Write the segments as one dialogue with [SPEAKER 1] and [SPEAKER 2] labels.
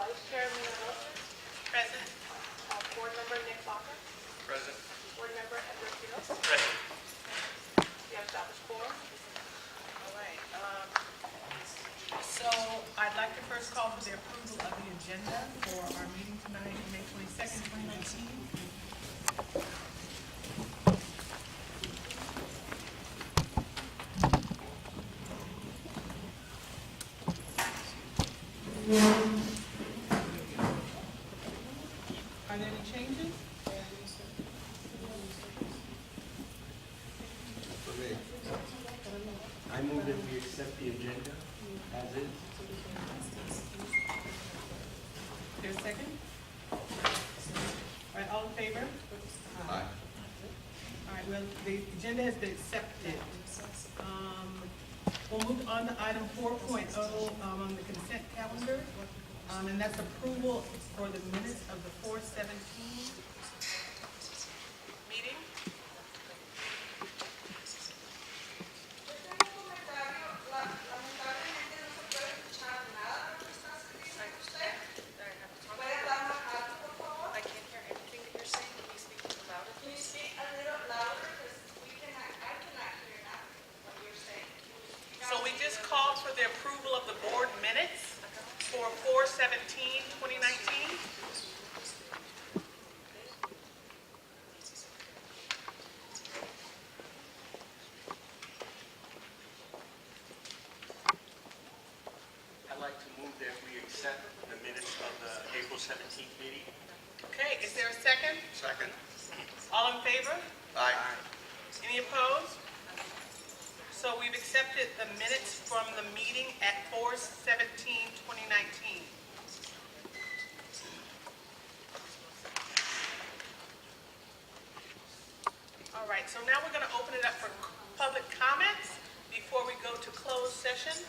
[SPEAKER 1] Vice Chair Mina Wilson.
[SPEAKER 2] Present.
[SPEAKER 1] Board Member Nick Baca.
[SPEAKER 3] Present.
[SPEAKER 1] Board Member Edward Quiroz.
[SPEAKER 3] Present.
[SPEAKER 1] We have established quorum.
[SPEAKER 2] All right. So I'd like to first call for the approval of the agenda for our meeting tonight, May 22nd, 2019. Are there any changes?
[SPEAKER 4] I move that we accept the agenda as is.
[SPEAKER 2] Is there a second? All right, all in favor?
[SPEAKER 4] Aye.
[SPEAKER 2] All right, well, the agenda has been accepted. We'll move on to item 4.0 on the consent calendar, and that's approval for the minutes of the 4/17 meeting. So we just called for the approval of the board minutes for 4/17/2019.
[SPEAKER 3] I'd like to move that we accept the minutes of the April 17th meeting.
[SPEAKER 2] Okay, is there a second?
[SPEAKER 3] Second.
[SPEAKER 2] All in favor?
[SPEAKER 3] Aye.
[SPEAKER 2] Any opposed? So we've accepted the minutes from the meeting at 4/17/2019. All right, so now we're going to open it up for public comments before we go to closed session.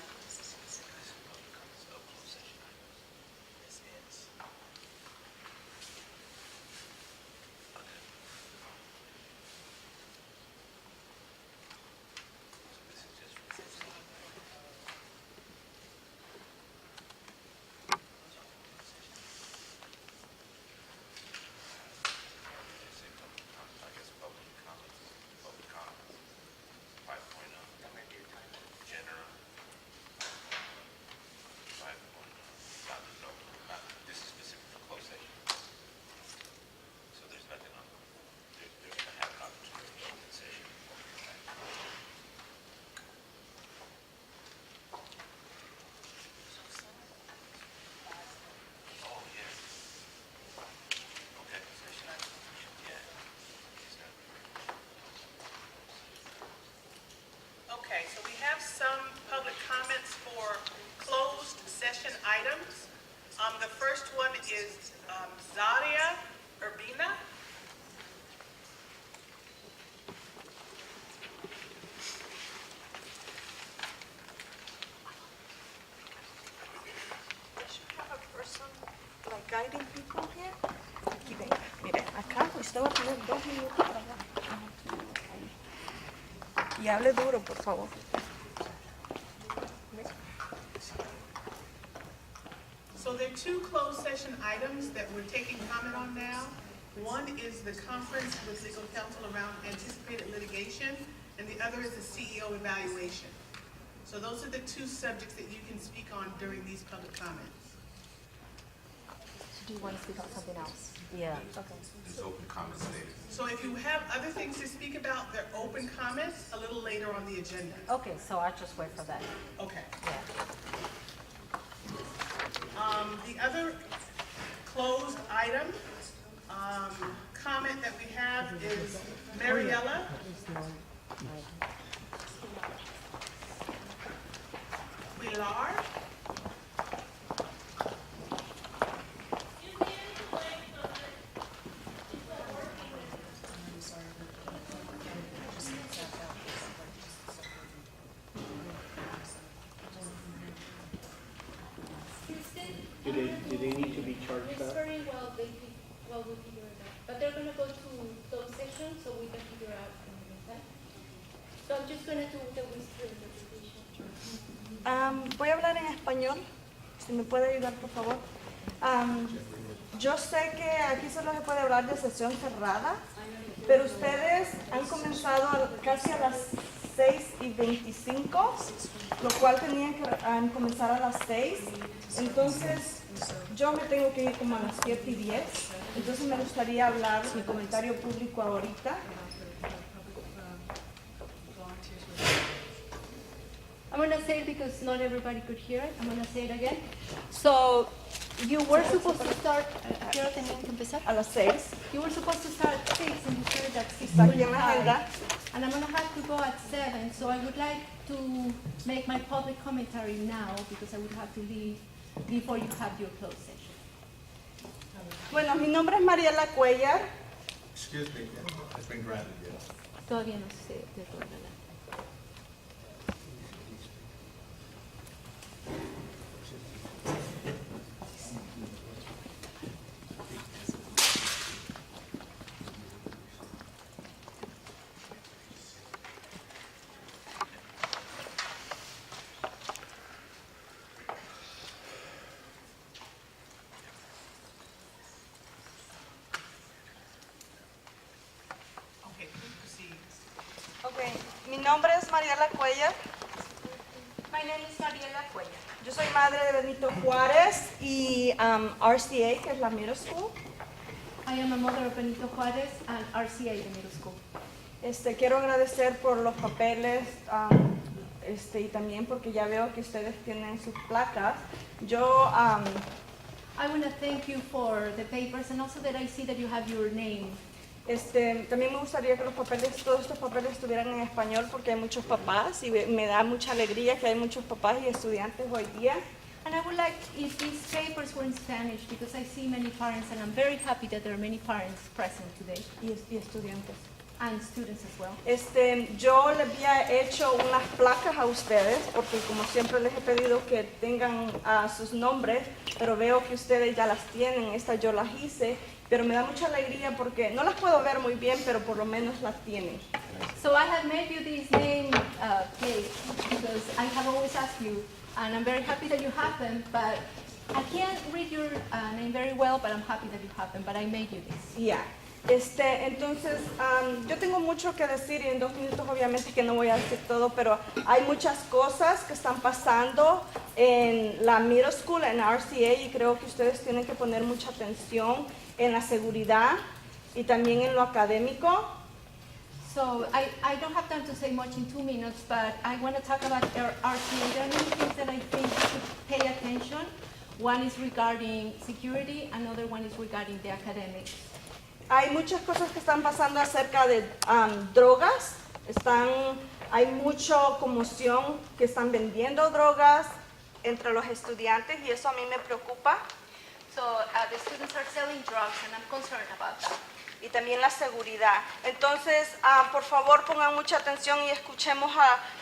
[SPEAKER 2] Okay, so we have some public comments for closed session items. The first one is Zaria Urbina.
[SPEAKER 5] They should have a person like guiding people here. Aquí venga, mire, acá usted va a tener 2 minutos para hablar. Y hable duro, por favor.
[SPEAKER 2] So there are two closed session items that we're taking comment on now. One is the conference with legal counsel around anticipated litigation, and the other is the CEO evaluation. So those are the two subjects that you can speak on during these public comments.
[SPEAKER 6] Do you want to speak on something else?
[SPEAKER 7] Yeah.
[SPEAKER 6] Okay.
[SPEAKER 4] It's open comments later.
[SPEAKER 2] So if you have other things to speak about, they're open comments a little later on the agenda.
[SPEAKER 7] Okay, so I'll just wait for that.
[SPEAKER 2] Okay.
[SPEAKER 7] Yeah.
[SPEAKER 2] The other closed item, comment that we have is Mariella Pilar.
[SPEAKER 4] Do they need to be charged
[SPEAKER 8] It's
[SPEAKER 4] up?
[SPEAKER 8] very well, we'll figure it out. But they're gonna go to those sections so we can figure out, okay? So I'm just gonna do the whisper interpretation.
[SPEAKER 5] Voy a hablar en español, si me puede ayudar, por favor. Yo sé que aquí solo se puede hablar de sesión cerrada, pero ustedes han comenzado casi a las 6:25, lo cual tenían que comenzar a las 6. Entonces, yo me tengo que ir como a las 7:10. Entonces, me gustaría hablar mi comentario público ahorita.
[SPEAKER 8] I'm going to say it because not everybody could hear it. I'm going to say it again. So, you were supposed to start, ¿a qué hora tenían que empezar?
[SPEAKER 5] A las 6.
[SPEAKER 8] You were supposed to start at 6 and you started at
[SPEAKER 5] Está aquí en la
[SPEAKER 8] 6:45.
[SPEAKER 5] agenda.
[SPEAKER 8] And I'm going to have to go at 7, so I would like to make my public commentary now because I would have to leave before you have your closed session.
[SPEAKER 5] Bueno, mi nombre es Mariela Cuellar.
[SPEAKER 9] Excuse me, it's been granted, yes.
[SPEAKER 8] Todavía no sé de todo nada.
[SPEAKER 2] Okay, please proceed.
[SPEAKER 5] Okay, mi nombre es Mariela Cuellar.
[SPEAKER 8] My name is Mariela Cuellar.
[SPEAKER 5] Yo soy madre de Benito Juárez y RCA, que es la middle school.
[SPEAKER 8] I am a mother of Benito Juárez and RCA, the middle school.
[SPEAKER 5] Quiero agradecer por los papeles y también porque ya veo que ustedes tienen sus placas. Yo
[SPEAKER 8] I want to thank you for the papers and also that I see that you have your name.
[SPEAKER 5] también me gustaría que todos estos papeles estuvieran en español porque hay muchos papás y me da mucha alegría que hay muchos papás y estudiantes hoy día.
[SPEAKER 8] And I would like if these papers were in Spanish because I see many parents and I'm very happy that there are many parents present today
[SPEAKER 5] Y estudiantes.
[SPEAKER 8] and students as well.
[SPEAKER 5] Yo le había hecho unas placas a ustedes porque como siempre les he pedido que tengan sus nombres, pero veo que ustedes ya las tienen. Estas yo las hice, pero me da mucha alegría porque no las puedo ver muy bien, pero por lo menos las tienen.
[SPEAKER 8] So I have made you these name plates because I have always asked you and I'm very happy that you have them, but I can't read your name very well, but I'm happy that you have them, but I made you this.
[SPEAKER 5] Ya. Entonces, yo tengo mucho que decir y en 2 minutos obviamente que no voy a decir todo, pero hay muchas cosas que están pasando en la middle school, en RCA, y creo que ustedes tienen que poner mucha atención en la seguridad y también en lo académico.
[SPEAKER 8] So I don't have time to say much in 2 minutes, but I want to talk about our RCA. There are many things that I think you should pay attention. One is regarding security, another one is regarding the academics.
[SPEAKER 5] Hay muchas cosas que están pasando acerca de drogas. Hay mucha conmoción que están vendiendo drogas entre los estudiantes y eso a mí me preocupa.
[SPEAKER 8] So the students are selling drugs and I'm concerned about that.
[SPEAKER 5] Y también la seguridad. Entonces, por favor, pongan mucha atención y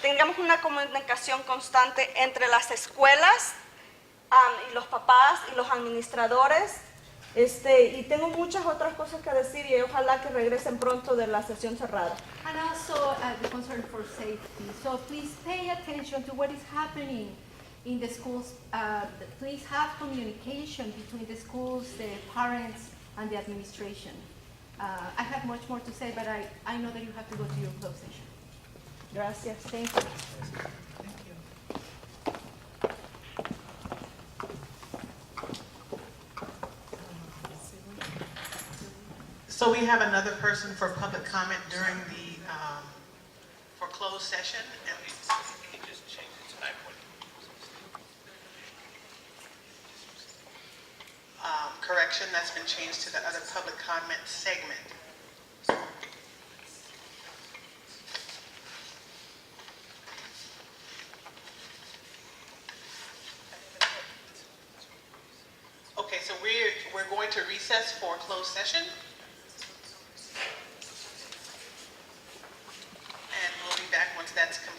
[SPEAKER 5] tengamos una comunicación constante entre las escuelas y los papás y los administradores. Y tengo muchas otras cosas que decir y ojalá que regresen pronto de la sesión cerrada.
[SPEAKER 8] And also the concern for safety. So please pay attention to what is happening in the schools. Please have communication between the schools, the parents, and the administration. I have much more to say, but I know that you have to go to your closed session.
[SPEAKER 5] Gracias.
[SPEAKER 8] Thank you.
[SPEAKER 2] Thank you. So we have another person for public comment during the, for closed session. And we
[SPEAKER 3] Just change it to 9:20.
[SPEAKER 2] correction, that's been changed to the other public comment segment. Okay, so we're going to recess for closed session. And we'll be back once that's complete.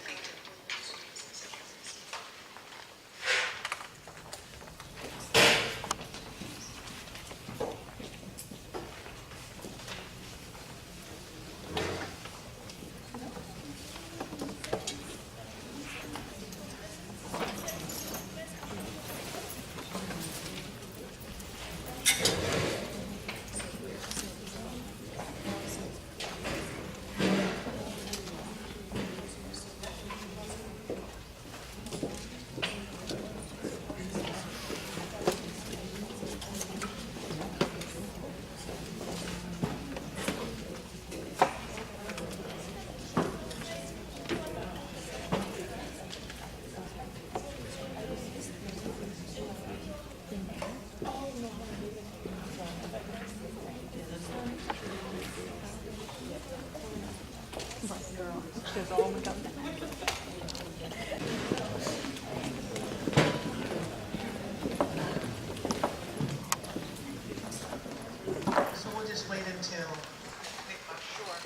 [SPEAKER 2] So we'll just wait until Nick, I'm sure.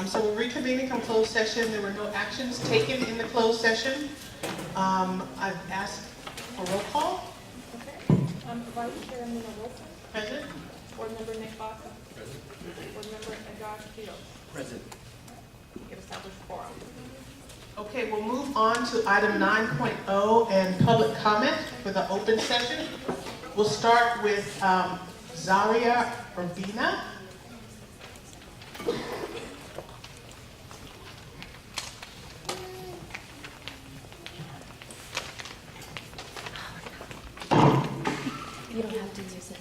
[SPEAKER 2] So we're reconvening from closed session. There were no actions taken in the closed session. I've asked for roll call.
[SPEAKER 1] Vice Chair Amina Wilson.
[SPEAKER 2] Present.
[SPEAKER 1] Board Member Nick Baca. Present. Board Member Josh Keels.
[SPEAKER 4] Present.
[SPEAKER 1] Get established quorum.
[SPEAKER 2] Okay, we'll move on to item 9.0 and public comment for the open session. We'll start with Zaria Urbina.
[SPEAKER 6] You don't have to use it.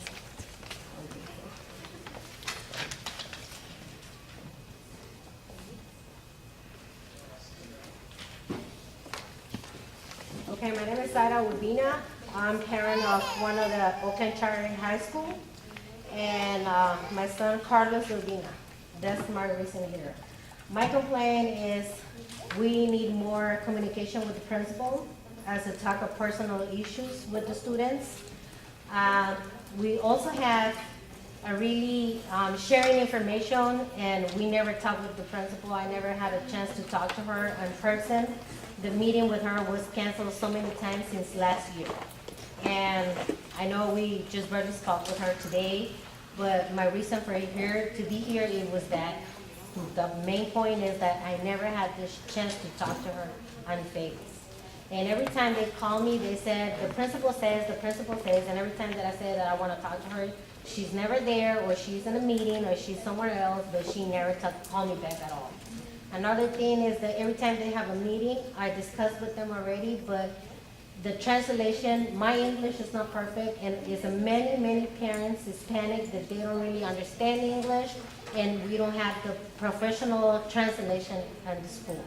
[SPEAKER 7] Okay, my name is Zaira Urbina. I'm parent of one of the Oakland Charter High School, and my son Carlos Urbina. That's my reason here. My complaint is we need more communication with the principal as to talk of personal issues with the students. We also have a really sharing information, and we never talked with the principal. I never had a chance to talk to her in person. The meeting with her was canceled so many times since last year. And I know we just barely spoke with her today, but my reason for here to be here, it was that the main point is that I never had this chance to talk to her on face. And every time they call me, they said, the principal says, and every time that I say that I want to talk to her, she's never there, or she's in a meeting, or she's somewhere else, but she never called me back at all. Another thing is that every time they have a meeting, I discussed with them already, but the translation, my English is not perfect, and it's many parents Hispanic that they don't really understand English, and we don't have the professional translation at the school.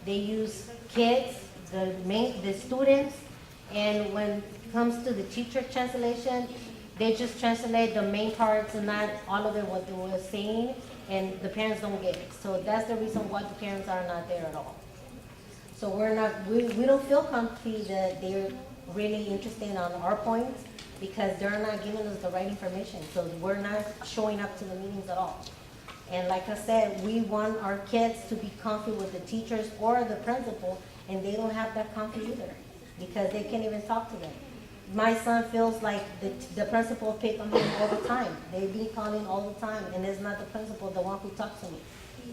[SPEAKER 7] They use kids, the students, and when it comes to the teacher translation, they just translate the main parts and not all of it what they were saying, and the parents don't get it. So that's the reason why the parents are not there at all. So we don't feel comfy that they're really interested on our points because they're not giving us the right information. So we're not showing up to the meetings at all. And like I said, we want our kids to be comfy with the teachers or the principal, and they don't have that comfy either because they can't even talk to them. My son feels like the principal pick on him all the time. They be calling all the time, and it's not the principal, the one who talks to me.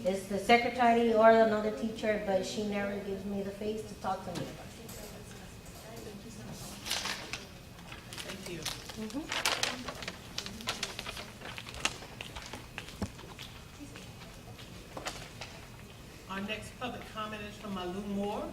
[SPEAKER 7] It's the secretary or another teacher, but she never gives me the face to talk to me.
[SPEAKER 2] Thank you. Our next public comment is from Malu Moore.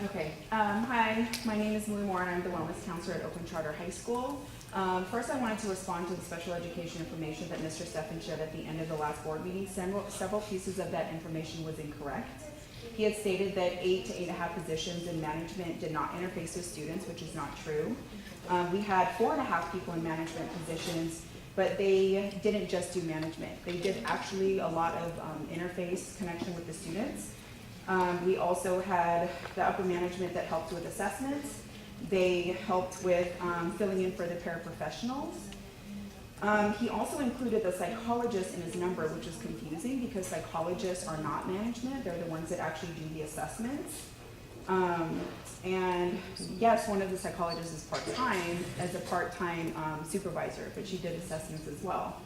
[SPEAKER 10] Okay, hi, my name is Malu Moore and I'm the wellness counselor at Oakland Charter High School. First I wanted to respond to the special education information that Mr. Steffen shared at the end of the last board meeting. Several pieces of that information was incorrect. He had stated that 8 to 8.5 positions in management did not interface with students, which is not true. We had 4.5 people in management positions, but they didn't just do management. They did actually a lot of interface connection with the students. We also had the upper management that helped with assessments. They helped with filling in for the paraprofessionals. He also included the psychologist in his number, which is confusing because psychologists are not management. They're the ones that actually do the assessments. And yes, one of the psychologists is part-time as a part-time supervisor, but she did assessments as well.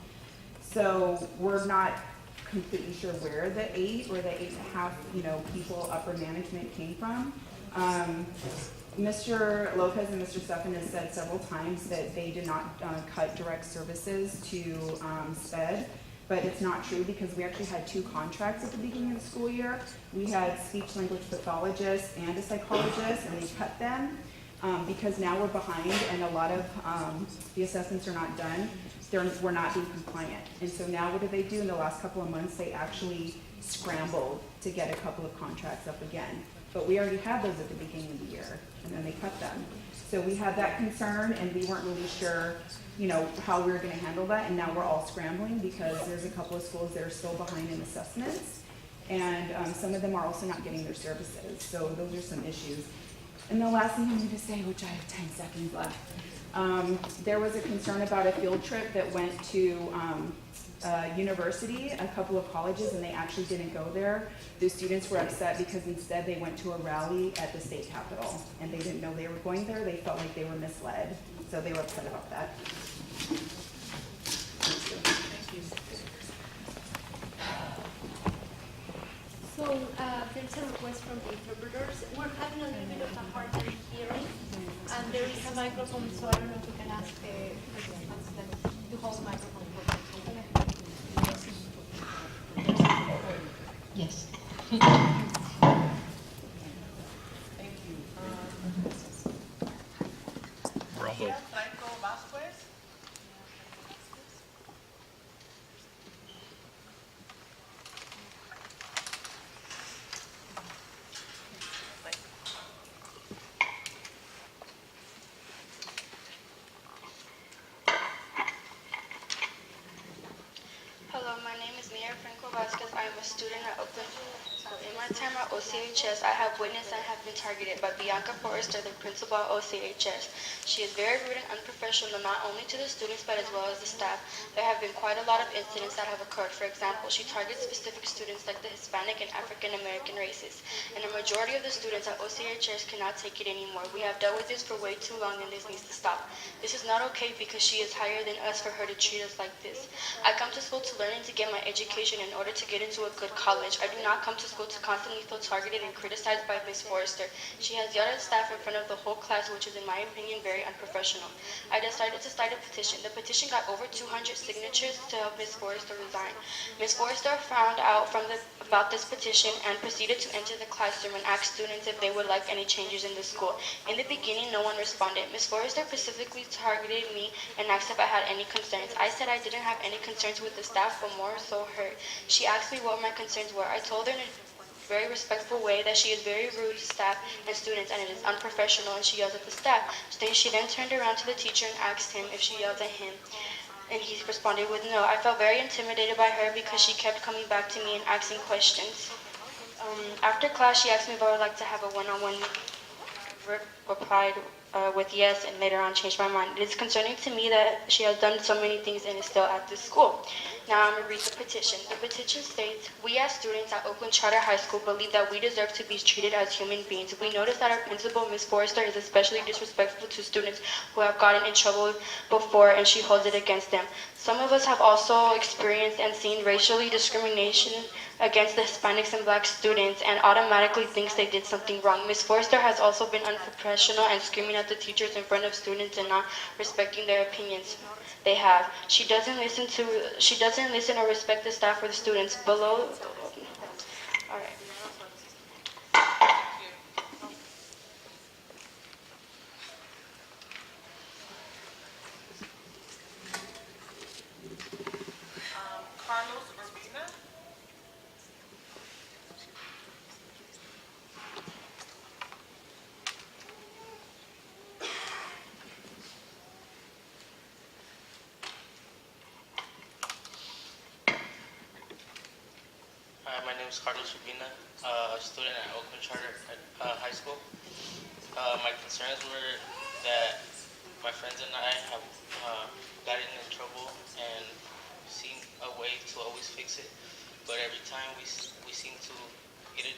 [SPEAKER 10] So we're not completely sure where the 8 or the 8.5, people upper management came from. Mr. Lopez and Mr. Stefan has said several times that they did not cut direct services to SPED, but it's not true because we actually had 2 contracts at the beginning of the school year. We had speech-language pathologists and a psychologist, and they cut them because now we're behind and a lot of the assessments are not done. We're not being compliant. And so now what do they do? In the last couple of months, they actually scrambled to get a couple of contracts up again. But we already had those at the beginning of the year, and then they cut them. So we had that concern, and we weren't really sure, how we were going to handle that. And now we're all scrambling because there's a couple of schools that are still behind in assessments, and some of them are also not getting their services. So those are some issues. And the last thing I'm going to say, which I have 10 seconds left, there was a concern about a field trip that went to university, a couple of colleges, and they actually didn't go there. The students were upset because instead they went to a rally at the state capitol, and they didn't know they were going there. They felt like they were misled, so they were upset about that.
[SPEAKER 2] Thank you.
[SPEAKER 11] So there's a request from the interpreters. We're having a little bit of a hard time hearing, and there is a microphone, so I don't know if we can ask participants to hold the microphone for them.
[SPEAKER 6] Yes.
[SPEAKER 2] Thank you. Maria Franco Vasquez?
[SPEAKER 12] Hello, my name is Mia Franco Vasquez. I am a student at Oakland. In my time at OCHS, I have witnessed and have been targeted by Bianca Forrester, the principal at OCHS. She is very rude and unprofessional, not only to the students, but as well as the staff. There have been quite a lot of incidents that have occurred. For example, she targets specific students like the Hispanic and African American races. And a majority of the students at OCHS cannot take it anymore. We have dealt with this for way too long, and this needs to stop. This is not okay because she is higher than us for her to treat us like this. I come to school to learn and to get my education in order to get into a good college. I do not come to school to constantly feel targeted and criticized by Ms. Forrester. She has yelled at staff in front of the whole class, which is in my opinion very unprofessional. I decided to start a petition. The petition got over 200 signatures to help Ms. Forrester resign. Ms. Forrester found out about this petition and proceeded to enter the classroom and ask students if they would like any changes in the school. In the beginning, no one responded. Ms. Forrester specifically targeted me and asked if I had any concerns. I said I didn't have any concerns with the staff, but more so her. She asked me what my concerns were. I told her in a very respectful way that she is very rude to staff and students, and it is unprofessional, and she yells at the staff. She then turned around to the teacher and asked him if she yelled at him, and he responded with no. I felt very intimidated by her because she kept coming back to me and asking questions. After class, she asked me if I would like to have a one-on-one meeting. Replied with yes, and later on changed my mind. It is concerning to me that she has done so many things and is still at this school. Now I'm going to read the petition. The petition states, we as students at Oakland Charter High School believe that we deserve to be treated as human beings. We notice that our principal, Ms. Forrester, is especially disrespectful to students who have gotten in trouble before, and she holds it against them. Some of us have also experienced and seen racially discrimination against the Hispanics and Black students and automatically thinks they did something wrong. Ms. Forrester has also been unprofessional and screaming at the teachers in front of students and not respecting their opinions they have. She doesn't listen or respect the staff or the students. Below, all right.
[SPEAKER 2] Carlos Urbina?
[SPEAKER 13] Hi, my name is Carlos Urbina, a student at Oakland Charter High School. My concerns were that my friends and I have gotten in trouble and seen a way to always fix it, but every time we seem to get it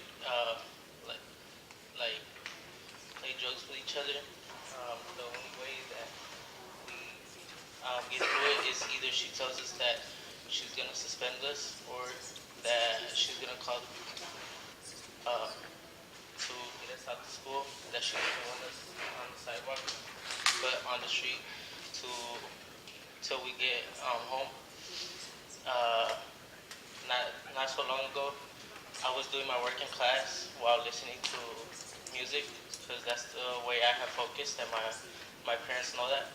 [SPEAKER 13] like tells us that she's gonna suspend us or that she's gonna call to get us out of school, that she doesn't want us on the sidewalk, but on the street till we get home. Not so long ago, I was doing my work in class while listening to music, because that's the way I have focused, and my parents know that.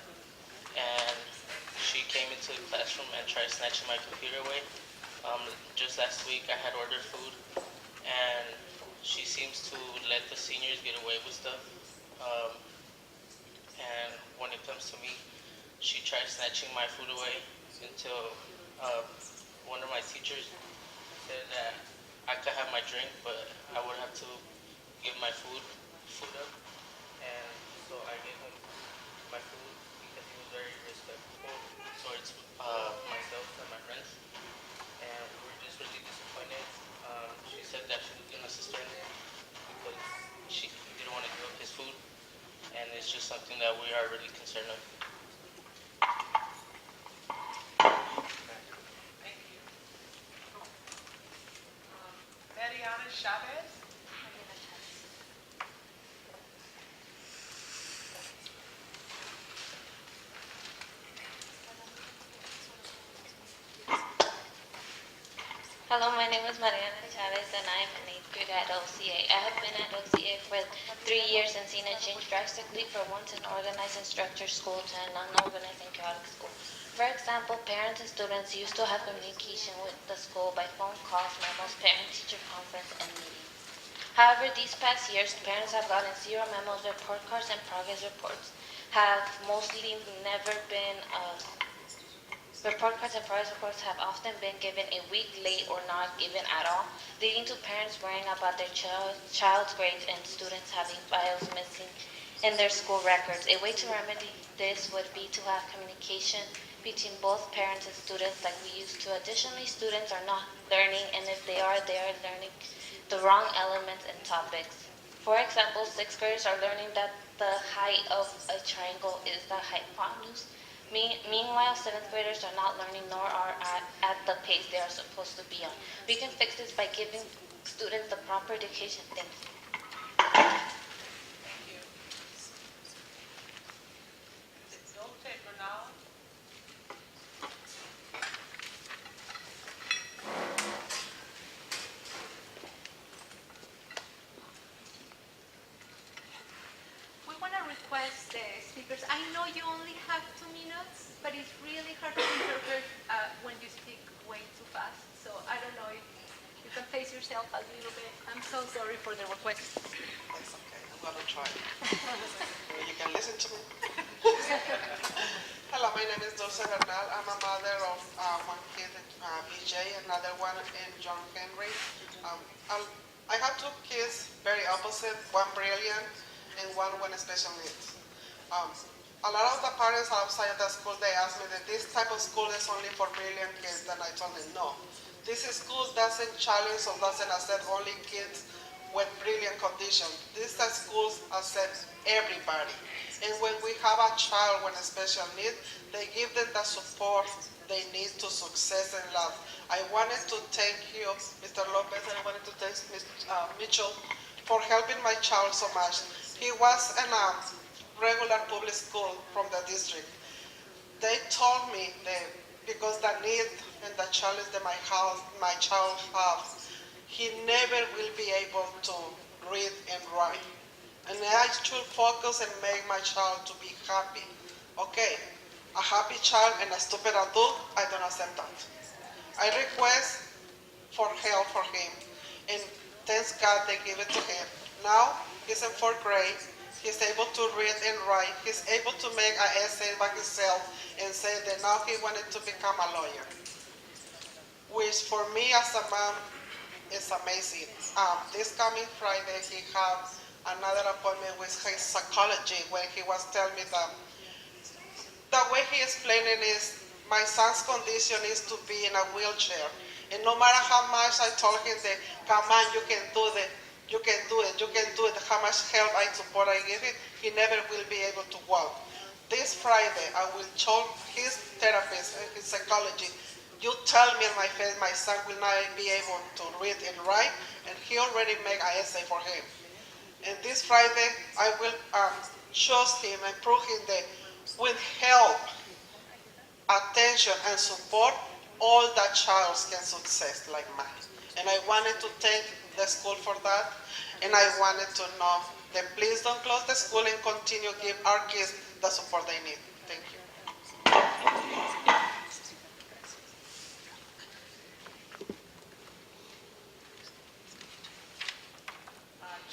[SPEAKER 13] And she came into the classroom and tried snatching my computer away. Just last week, I had ordered food, and she seems to let the seniors get away with stuff. And when it comes to me, she tried snatching my food away until one of my teachers said that I could have my drink, but I would have to give my food up. And so I gave him my food because he was very respectful towards myself and my friends. And we were just really disappointed. She said that she was going to suspend him because she didn't want to give up his food. And it's just something that we are really concerned of.
[SPEAKER 2] Mariana Chavez.
[SPEAKER 14] Hello, my name is Mariana Chavez and I am in 8th grade at OCA. I have been at OCA for 3 years and seen it change drastically from once an organized and structured school to an unorganized and chaotic school. For example, parents and students used to have communication with the school by phone calls, memos, parent-teacher conference, and meetings. However, these past years, parents have gotten 0 memos, report cards, and progress reports have mostly never been report cards and progress reports have often been given a week late or not given at all, leading to parents worrying about their child's grades and students having files missing in their school records. A way to remedy this would be to have communication between both parents and students like we used to. Additionally, students are not learning, and if they are learning the wrong elements and topics. For example, 6th graders are learning that the height of a triangle is the hypotenuse. Meanwhile, 7th graders are not learning nor are at the pace they are supposed to be on. We can fix this by giving students the proper education. Thank you.
[SPEAKER 11] We want to request the speakers. I know you only have 2 minutes, but it's really hard to interpret when you speak way too fast. So I don't know if you can pace yourself a little bit. I'm so sorry for the request.
[SPEAKER 15] That's okay. I'm going to try. You can listen to me. Hello, my name is Dulce Bernal. I'm a mother of one kid, BJ, another one in John Henry. I have 2 kids, very opposite, one brilliant and one with special needs. A lot of the parents outside the school, they ask me that this type of school is only for brilliant kids, and I told them no. This school doesn't challenge or doesn't accept only kids with brilliant conditions. These schools accept everybody. And when we have a child with a special need, they give them the support they need to success in life. I wanted to thank you, Mr. Lopez, and I wanted to thank Mr. Mitchell for helping my child so much. He was in a regular public school from the district. They told me that because the need and the challenge that my child has, he never will be able to read and write. And I should focus and make my child to be happy. Okay, a happy child and a stupid adult, I don't accept that. I request for help for him, and thanks God they give it to him. Now he's in 4th grade. He's able to read and write. He's able to make an essay by himself and say that now he wanted to become a lawyer, which for me as a mom is amazing. This coming Friday, he has another appointment with his psychology when he was telling me that the way he explained it is my son's condition is to be in a wheelchair. And no matter how much I told him that, come on, you can do it. You can do it, how much help I support I give it, he never will be able to walk. this Friday, I will show his therapist, his psychology. You tell me in my face my son will not be able to read and write, and he already made an essay for him. And this Friday, I will show him and prove him that with help, attention, and support, all that child can success like mine. And I wanted to thank the school for that, and I wanted to know that please don't close the school and continue to give our kids the support they need. Thank you.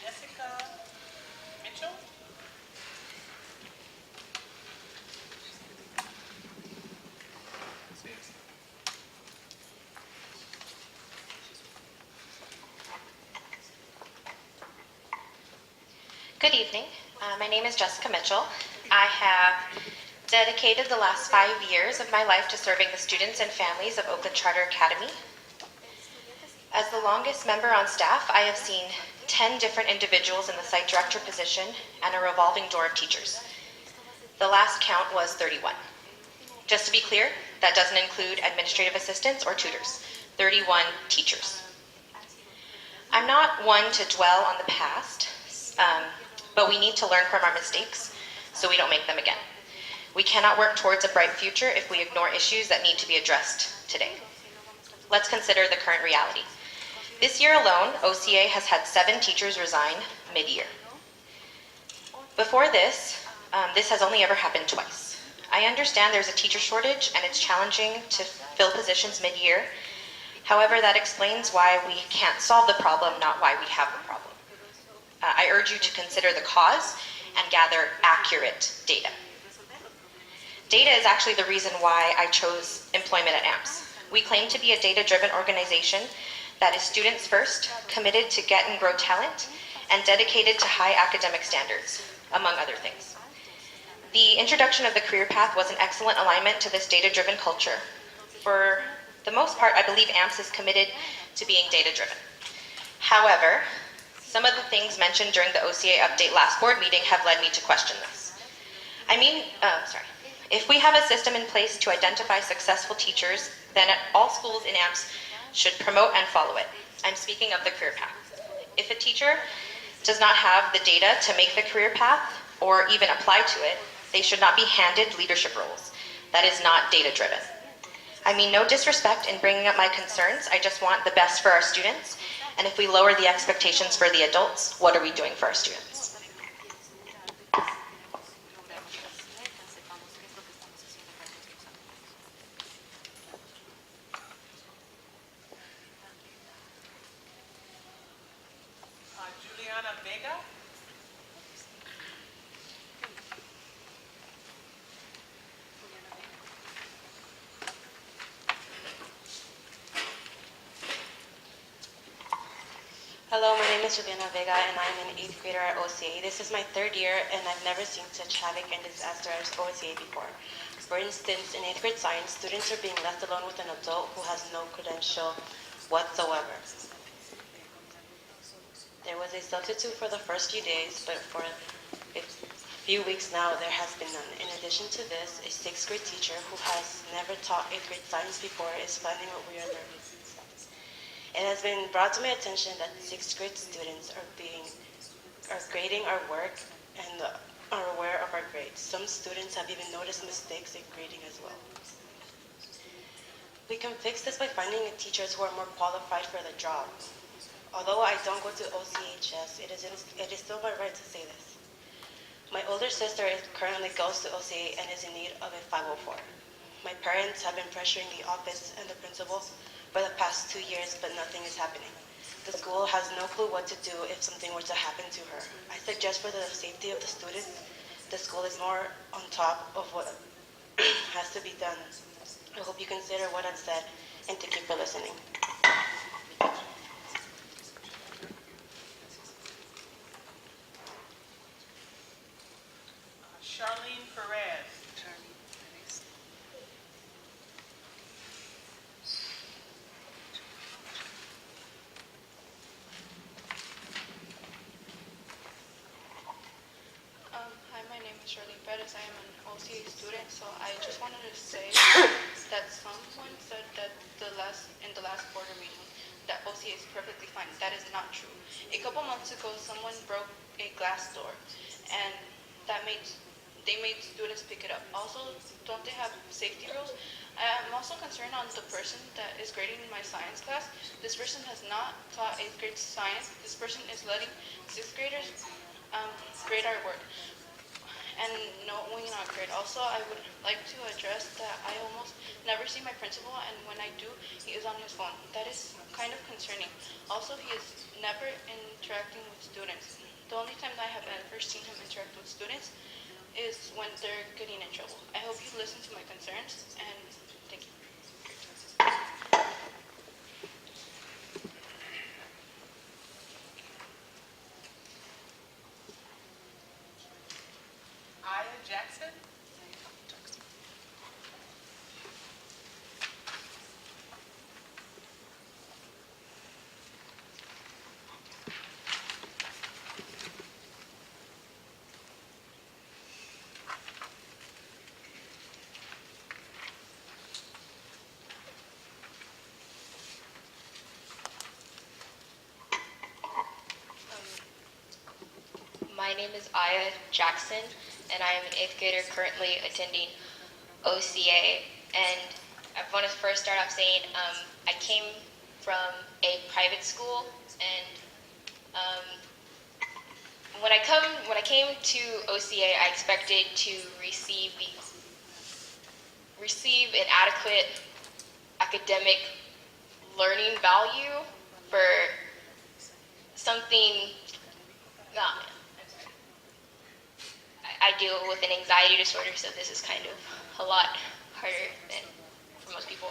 [SPEAKER 2] Jessica Mitchell?
[SPEAKER 16] Good evening. My name is Jessica Mitchell. I have dedicated the last 5 years of my life to serving the students and families of Oakland Charter Academy. As the longest member on staff, I have seen 10 different individuals in the site director position and a revolving door of teachers. The last count was 31. Just to be clear, that doesn't include administrative assistants or tutors. 31 teachers. I'm not one to dwell on the past, but we need to learn from our mistakes so we don't make them again. We cannot work towards a bright future if we ignore issues that need to be addressed today. Let's consider the current reality. This year alone, OCA has had 7 teachers resign mid-year. Before this, this has only ever happened twice. I understand there's a teacher shortage and it's challenging to fill positions mid-year. However, that explains why we can't solve the problem, not why we have the problem. I urge you to consider the cause and gather accurate data. Data is actually the reason why I chose employment at AMPS. We claim to be a data-driven organization that is students first, committed to get and grow talent, and dedicated to high academic standards, among other things. The introduction of the career path was an excellent alignment to this data-driven culture. For the most part, I believe AMPS is committed to being data-driven. However, some of the things mentioned during the OCA update last board meeting have led me to question this. If we have a system in place to identify successful teachers, then all schools in AMPS should promote and follow it. I'm speaking of the career path. If a teacher does not have the data to make the career path or even apply to it, they should not be handed leadership roles. That is not data-driven. I mean no disrespect in bringing up my concerns, I just want the best for our students. And if we lower the expectations for the adults, what are we doing for our students?
[SPEAKER 2] Juliana Vega?
[SPEAKER 17] Hello, my name is Juliana Vega and I'm an 8th grader at OCA. This is my 3rd year and I've never seen such havoc and disaster as OCA before. For instance, in 8th grade science, students are being left alone with an adult who has no credential whatsoever. There was a substitute for the first few days, but for a few weeks now, there has been none. In addition to this, a 6th grade teacher who has never taught 8th grade science before is finding what we are learning. It has been brought to my attention that 6th grade students are grading our work and are aware of our grades. Some students have even noticed mistakes in grading as well. We can fix this by finding teachers who are more qualified for the job. Although I don't go to OCHS, it is still my right to say this. My older sister currently goes to OCA and is in need of a 504. My parents have been pressuring the office and the principal for the past 2 years, but nothing is happening. The school has no clue what to do if something were to happen to her. I suggest for the safety of the students, the school is more on top of what has to be done. I hope you consider what I've said and thank you for listening.
[SPEAKER 2] Charlene Perez.
[SPEAKER 18] Hi, my name is
[SPEAKER 12] Shirley Perez. I am an OCA student, so I just wanted to say that someone said that in the last board meeting that OCA is perfectly fine. That is not true. A couple months ago, someone broke a glass door, and they made students pick it up. Also, don't they have safety rules? I'm also concerned on the person that is grading my science class. This person has not taught 8th grade science. This person is letting 6th graders grade our work and knowing our grade. Also, I would like to address that I almost never see my principal, and when I do, he is on his phone. That is kind of concerning. Also, he is never interacting with students. The only time that I have ever seen him interact with students is when they're getting in trouble. I hope you listen to my concerns, and thank you.
[SPEAKER 2] Aya Jackson?
[SPEAKER 18] My name is Aya Jackson, and I am an 8th grader currently attending OCA. And I want to first start off saying I came from a private school, and when I came to OCA, I expected to receive an adequate academic learning value for something. I deal with an anxiety disorder, so this is kind of a lot harder than for most people.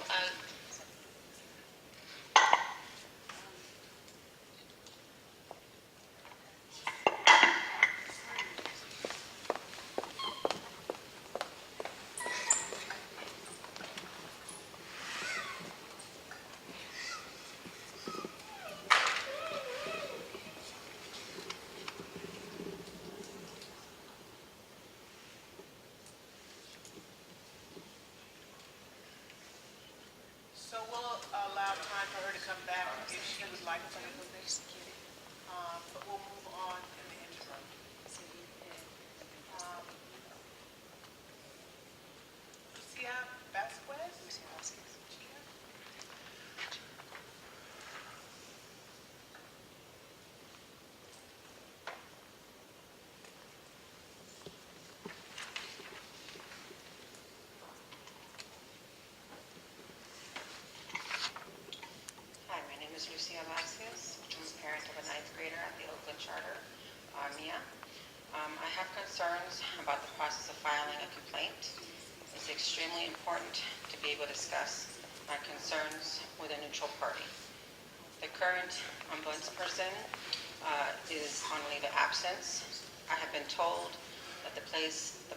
[SPEAKER 2] So we'll allow time for her to come back if she would like to. But we'll move on in the interim. Lucia Vasquez?
[SPEAKER 19] Hi, my name is Lucia Vasquez. I'm a parent of a 9th grader at the Oakland Charter, Mia. I have concerns about the process of filing a complaint. It's extremely important to be able to discuss my concerns with a neutral party. The current ombudsperson is on leave of absence. I have been told that the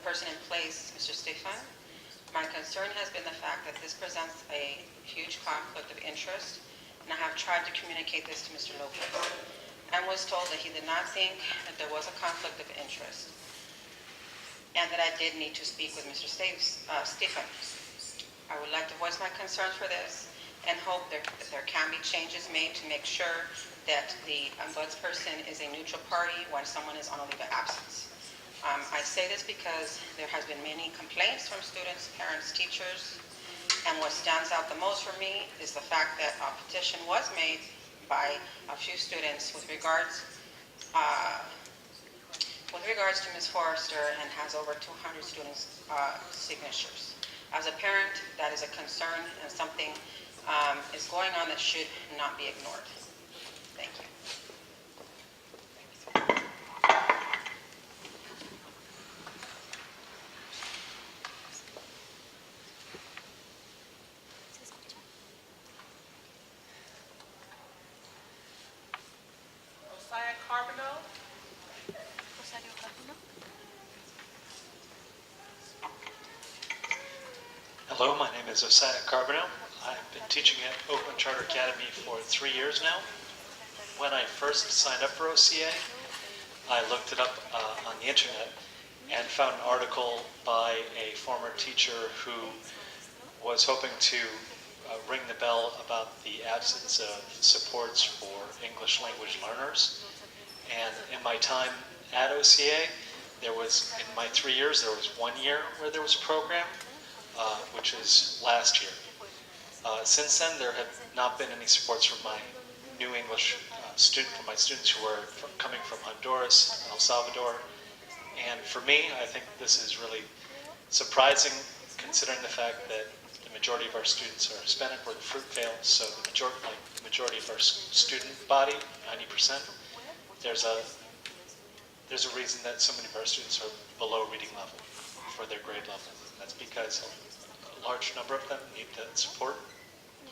[SPEAKER 19] person in place, Mr. Stefan, my concern has been the fact that this presents a huge conflict of interest, and I have tried to communicate this to Mr. Lopez, and was told that he did not think that there was a conflict of interest, and that I did need to speak with Mr. Stefan. I would like to voice my concerns for this, and hope that there can be changes made to make sure that the ombudsperson is a neutral party when someone is on a leave of absence. I say this because there has been many complaints from students, parents, teachers, and what stands out the most for me is the fact that a petition was made by a few students with regards to Ms. Forrester, and has over 200 students' signatures. As a parent, that is a concern, and something is going on that should not be ignored. Thank you.
[SPEAKER 2] Josiah Carbonell?
[SPEAKER 20] Hello, my name is Josiah Carbonell. I've been teaching at Oakland Charter Academy for 3 years now. When I first signed up for OCA, I looked it up on the internet, and found an article by a former teacher who was hoping to ring the bell about the absence of supports for English language learners. And in my time at OCA, in my 3 years, there was 1 year where there was a program, which is last year. Since then, there have not been any supports from my new English from my students who are coming from Honduras, El Salvador. And for me, I think this is really surprising, considering the fact that the majority of our students are Hispanic, where the fruit fails. So the majority of our student body, 90%, there's a reason that so many of our students are below reading level for their grade level. That's because a large number of them need that support,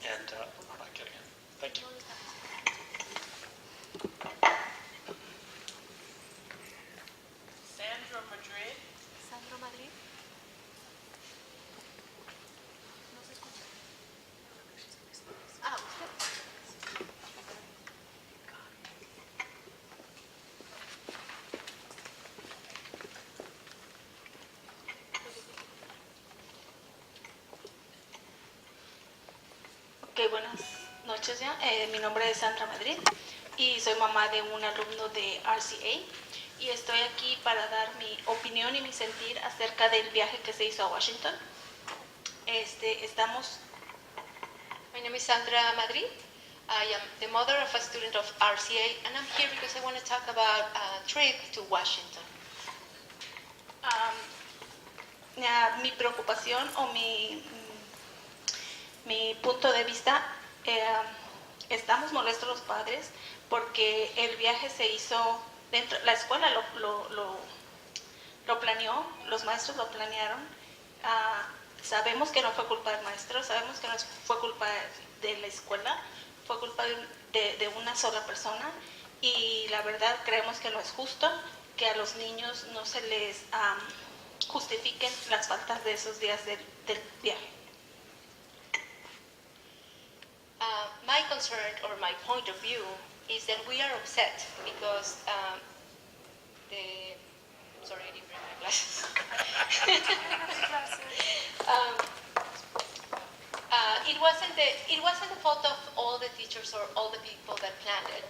[SPEAKER 20] and we're not getting it. Thank you.
[SPEAKER 2] Sandra Madrid.
[SPEAKER 11] Sandra Madrid. Ah, usted.
[SPEAKER 21] Ok, buenas noches ya. Mi nombre es Sandra Madrid y soy mamá de un alumno de RCA y estoy aquí para dar mi opinión y mi sentir acerca del viaje que se hizo a Washington.
[SPEAKER 11] My name is Sandra Madrid. I am the mother of a student of RCA, and I'm here because I want to talk about a trip to Washington.
[SPEAKER 21] Mi preocupación o mi punto de vista, estamos molestos los padres porque el viaje se hizo dentro, la escuela lo planeó, los maestros lo planearon. Sabemos que no fue culpa del maestro, sabemos que no fue culpa de la escuela, fue culpa de una sola persona, y la verdad creemos que no es justo que a los niños no se les justifiquen las faltas de esos días del viaje.
[SPEAKER 11] My concern or my point of view is that we are upset because sorry, I didn't bring my glasses. It wasn't the fault of all the teachers or all the people that planned it,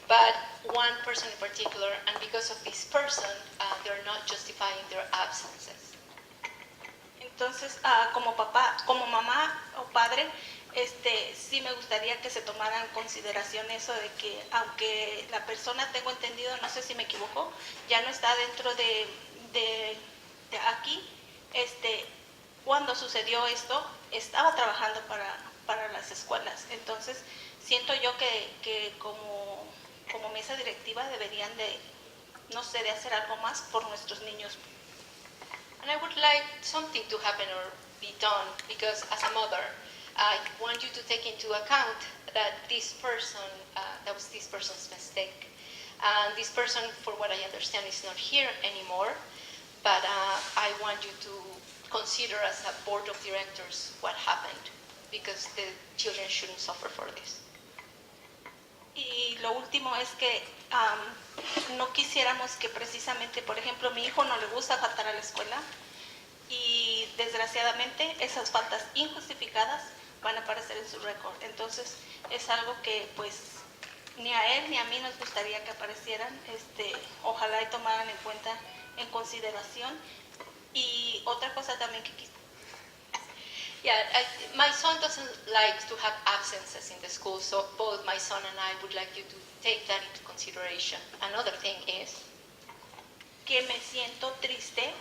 [SPEAKER 11] but one person in particular, and because of this person, they're not justifying their absences.
[SPEAKER 21] Entonces, como mamá o padre, sí me gustaría que se tomara en consideración eso de que, aunque la persona, tengo entendido, no sé si me equivoco, ya no está dentro de aquí, cuando sucedió esto, estaba trabajando para las escuelas. Entonces, siento yo que como mesa directiva deberían de, no sé, de hacer algo más por nuestros niños.
[SPEAKER 11] And I would like something to happen or be done, because as a mother, I want you to take into account that this person, that was this person's mistake. And this person, for what I understand, is not here anymore, but I want you to consider as a board of directors what happened, because the children shouldn't suffer for this.
[SPEAKER 21] Y lo último es que no quisiéramos que precisamente, por ejemplo, mi hijo no le gusta faltar a la escuela y desgraciadamente esas faltas injustificadas van a aparecer en su récord. Entonces es algo que pues ni a él ni a mí nos gustaría que aparecieran. Ojalá y tomaran en cuenta, en consideración. Y otra cosa también que quisiera.
[SPEAKER 11] Yeah, my son doesn't like to have absences in the school, so both my son and I would like you to take that into consideration. Another thing is
[SPEAKER 21] que me siento triste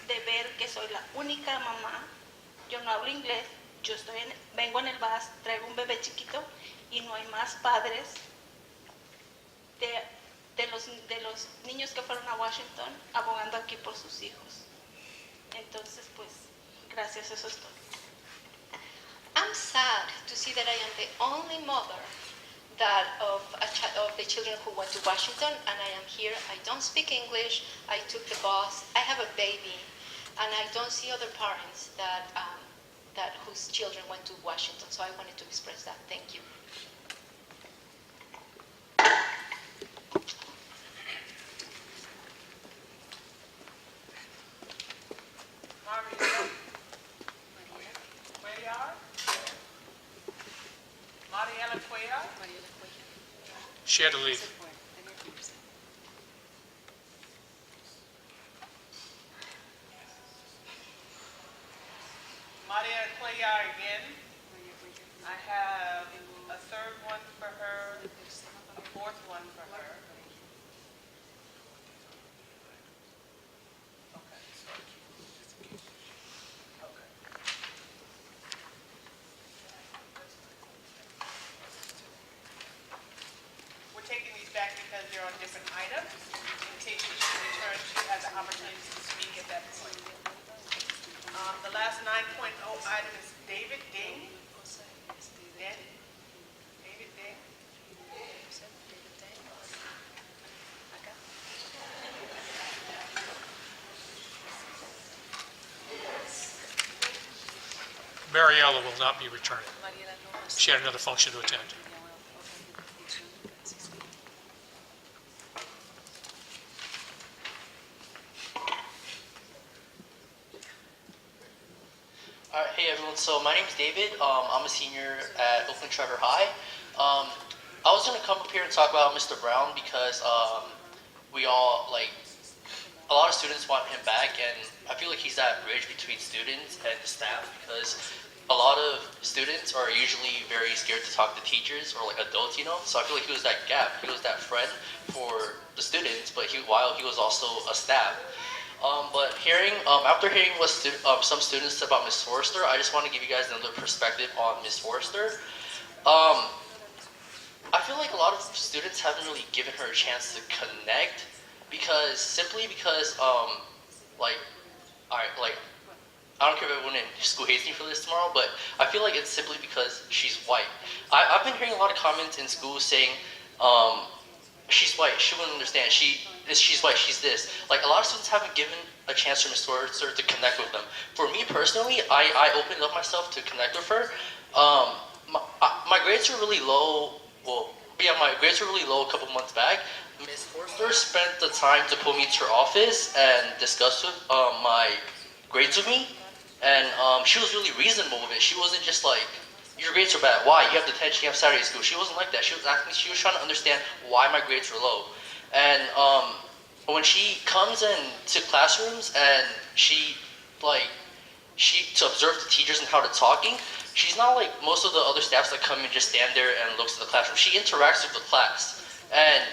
[SPEAKER 21] de ver que soy la única mamá. Yo no hablo inglés, vengo en el bus, traigo un bebé chiquito y no hay más padres de los niños que fueron a Washington abogando aquí por sus hijos. Entonces, pues, gracias, eso es todo.
[SPEAKER 11] I'm sad to see that I am the only mother of the children who went to Washington, and I am here. I don't speak English. I took the bus. I have a baby, and I don't see other parents that whose children went to Washington. So I wanted to express that. Thank you.
[SPEAKER 9] She had to leave.
[SPEAKER 2] Maria Cuellar again. I have a third one for her, a fourth one for her. We're taking these back because they're on different items. In case she should return, she has an opportunity to speak at that point. The last 9.0 item is David Ding. David Ding.
[SPEAKER 9] Mariella will not be returning. She had another function to attend.
[SPEAKER 13] Alright, hey everyone, so my name's David. I'm a senior at Oakland Charter High. I was going to come up here and talk about Mr. Brown because we all, like, a lot of students want him back, and I feel like he's that bridge between students and the staff because a lot of students are usually very scared to talk to teachers or like adults, you know? So I feel like he was that gap. He was that friend for the students, but while he was also a staff. But after hearing what some students said about Miss Forrester, I just want to give you guys another perspective on Miss Forrester. I feel like a lot of students haven't really given her a chance to connect simply because, I don't care if everyone in school hates me for this tomorrow, but I feel like it's simply because she's white. I've been hearing a lot of comments in school saying, she's white, she wouldn't understand, she's white, she's this. Like, a lot of students haven't given a chance for Miss Forrester to connect with them. For me personally, I opened up myself to connect with her. My grades were really low, my grades were really low a couple months back. Miss Forrester spent the time to pull me to her office and discuss my grades with me. And she was really reasonable with it. She wasn't just like, your grades are bad, why? You have detention, you have Saturday school. She wasn't like that. She was trying to understand why my grades were low. And when she comes into classrooms and to observe the teachers and how they're talking, she's not like most of the other staffs that come and just stand there and looks at the classroom. She interacts with the class. And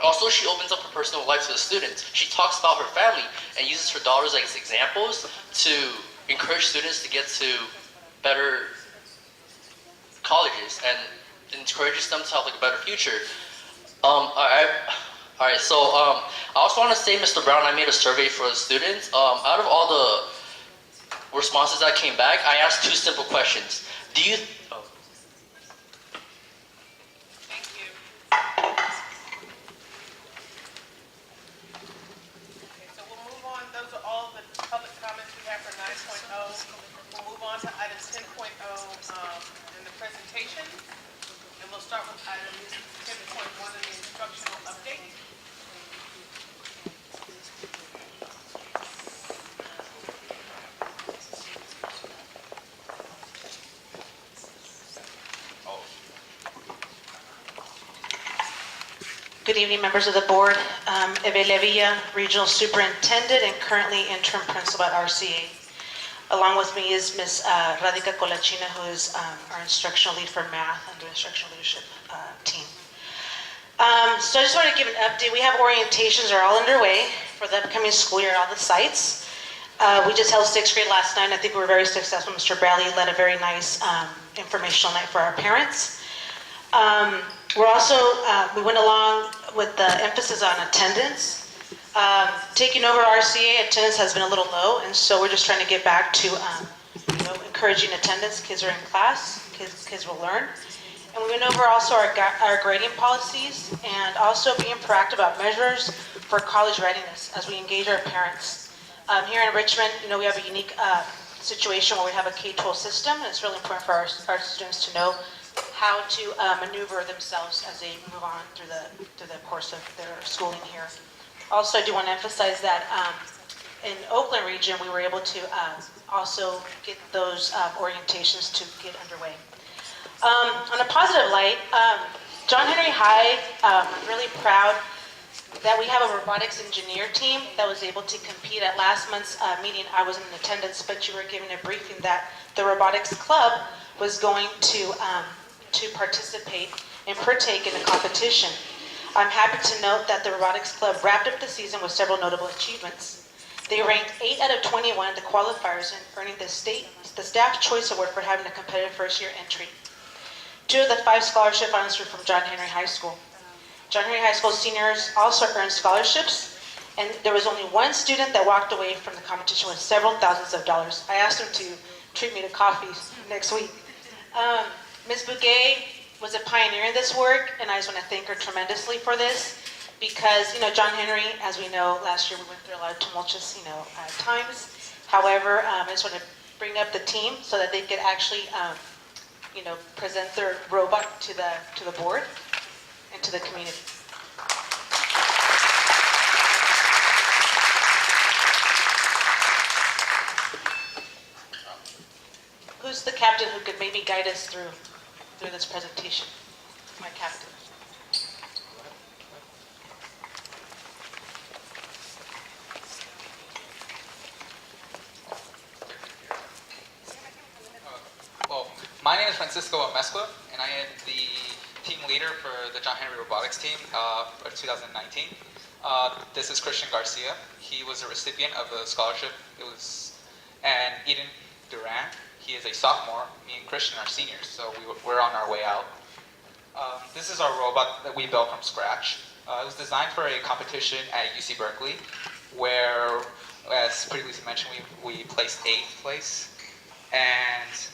[SPEAKER 13] also she opens up her personal life to the students. She talks about her family and uses her daughters as examples to encourage students to get to better colleges and encourages them to have like a better future. Alright, so I also want to say, Mr. Brown, I made a survey for the students. Out of all the responses that came back, I asked 2 simple questions. Do you...
[SPEAKER 2] Thank you. Okay, so we'll move on. Those are all the public comments we have for 9.0. We'll move on to item 10.0 in the presentation. And we'll start with item 10.1 in the instructional update.
[SPEAKER 22] Good evening, members of the board. Evelia Villa, Regional Superintendent and currently interim principal at RCA. Along with me is Ms. Radhika Colachina, who is our instructional lead for math under instructional leadership team. So I just want to give an update. We have orientations are all underway for the upcoming school year at all the sites. We just held 6th grade last night. I think we were very successful. Mr. Bradley led a very nice informational night for our parents. We're also, we went along with the emphasis on attendance. Taking over RCA, attendance has been a little low, and so we're just trying to get back to encouraging attendance. Kids are in class, kids will learn. And we went over also our grading policies and also being proactive about measures for college readiness as we engage our parents. Here in Richmond, we have a unique situation where we have a K-12 system, and it's really important for our students to know how to maneuver themselves as they move on through the course of their schooling here. Also, I do want to emphasize that in Oakland region, we were able to also get those orientations to get underway. On a positive light, John Henry High, I'm really proud that we have a robotics engineer team that was able to compete at last month's meeting. I was in attendance, but you were given a briefing that the robotics club was going to participate and partake in the competition. I'm happy to note that the robotics club wrapped up the season with several notable achievements. They ranked 8 out of 21 in the qualifiers and earning the Staff Choice Award for having a competitive first-year entry. 2 of the 5 scholarship finalists were from John Henry High School. John Henry High School seniors also earned scholarships, and there was only 1 student that walked away from the competition with several thousands of dollars. I asked him to treat me to coffee next week. Ms. Bouguet was a pioneer in this work, and I just want to thank her tremendously for this, because, John Henry, as we know, last year we went through a lot of tumultuous, times. However, I just want to bring up the team so that they could actually, present their robot to the board and to the community. Who's the captain who could maybe guide us through this presentation? My captain.
[SPEAKER 5] Well, my name is Francisco Amezcua, and I am the team leader for the John Henry Robotics team for 2019. This is Christian Garcia. He was a recipient of a scholarship. And Eden Duran. He is a sophomore. Me and Christian are seniors, so we're on our way out. This is our robot that we built from scratch. It was designed for a competition at UC Berkeley, where, as previously mentioned, we placed 8th place. And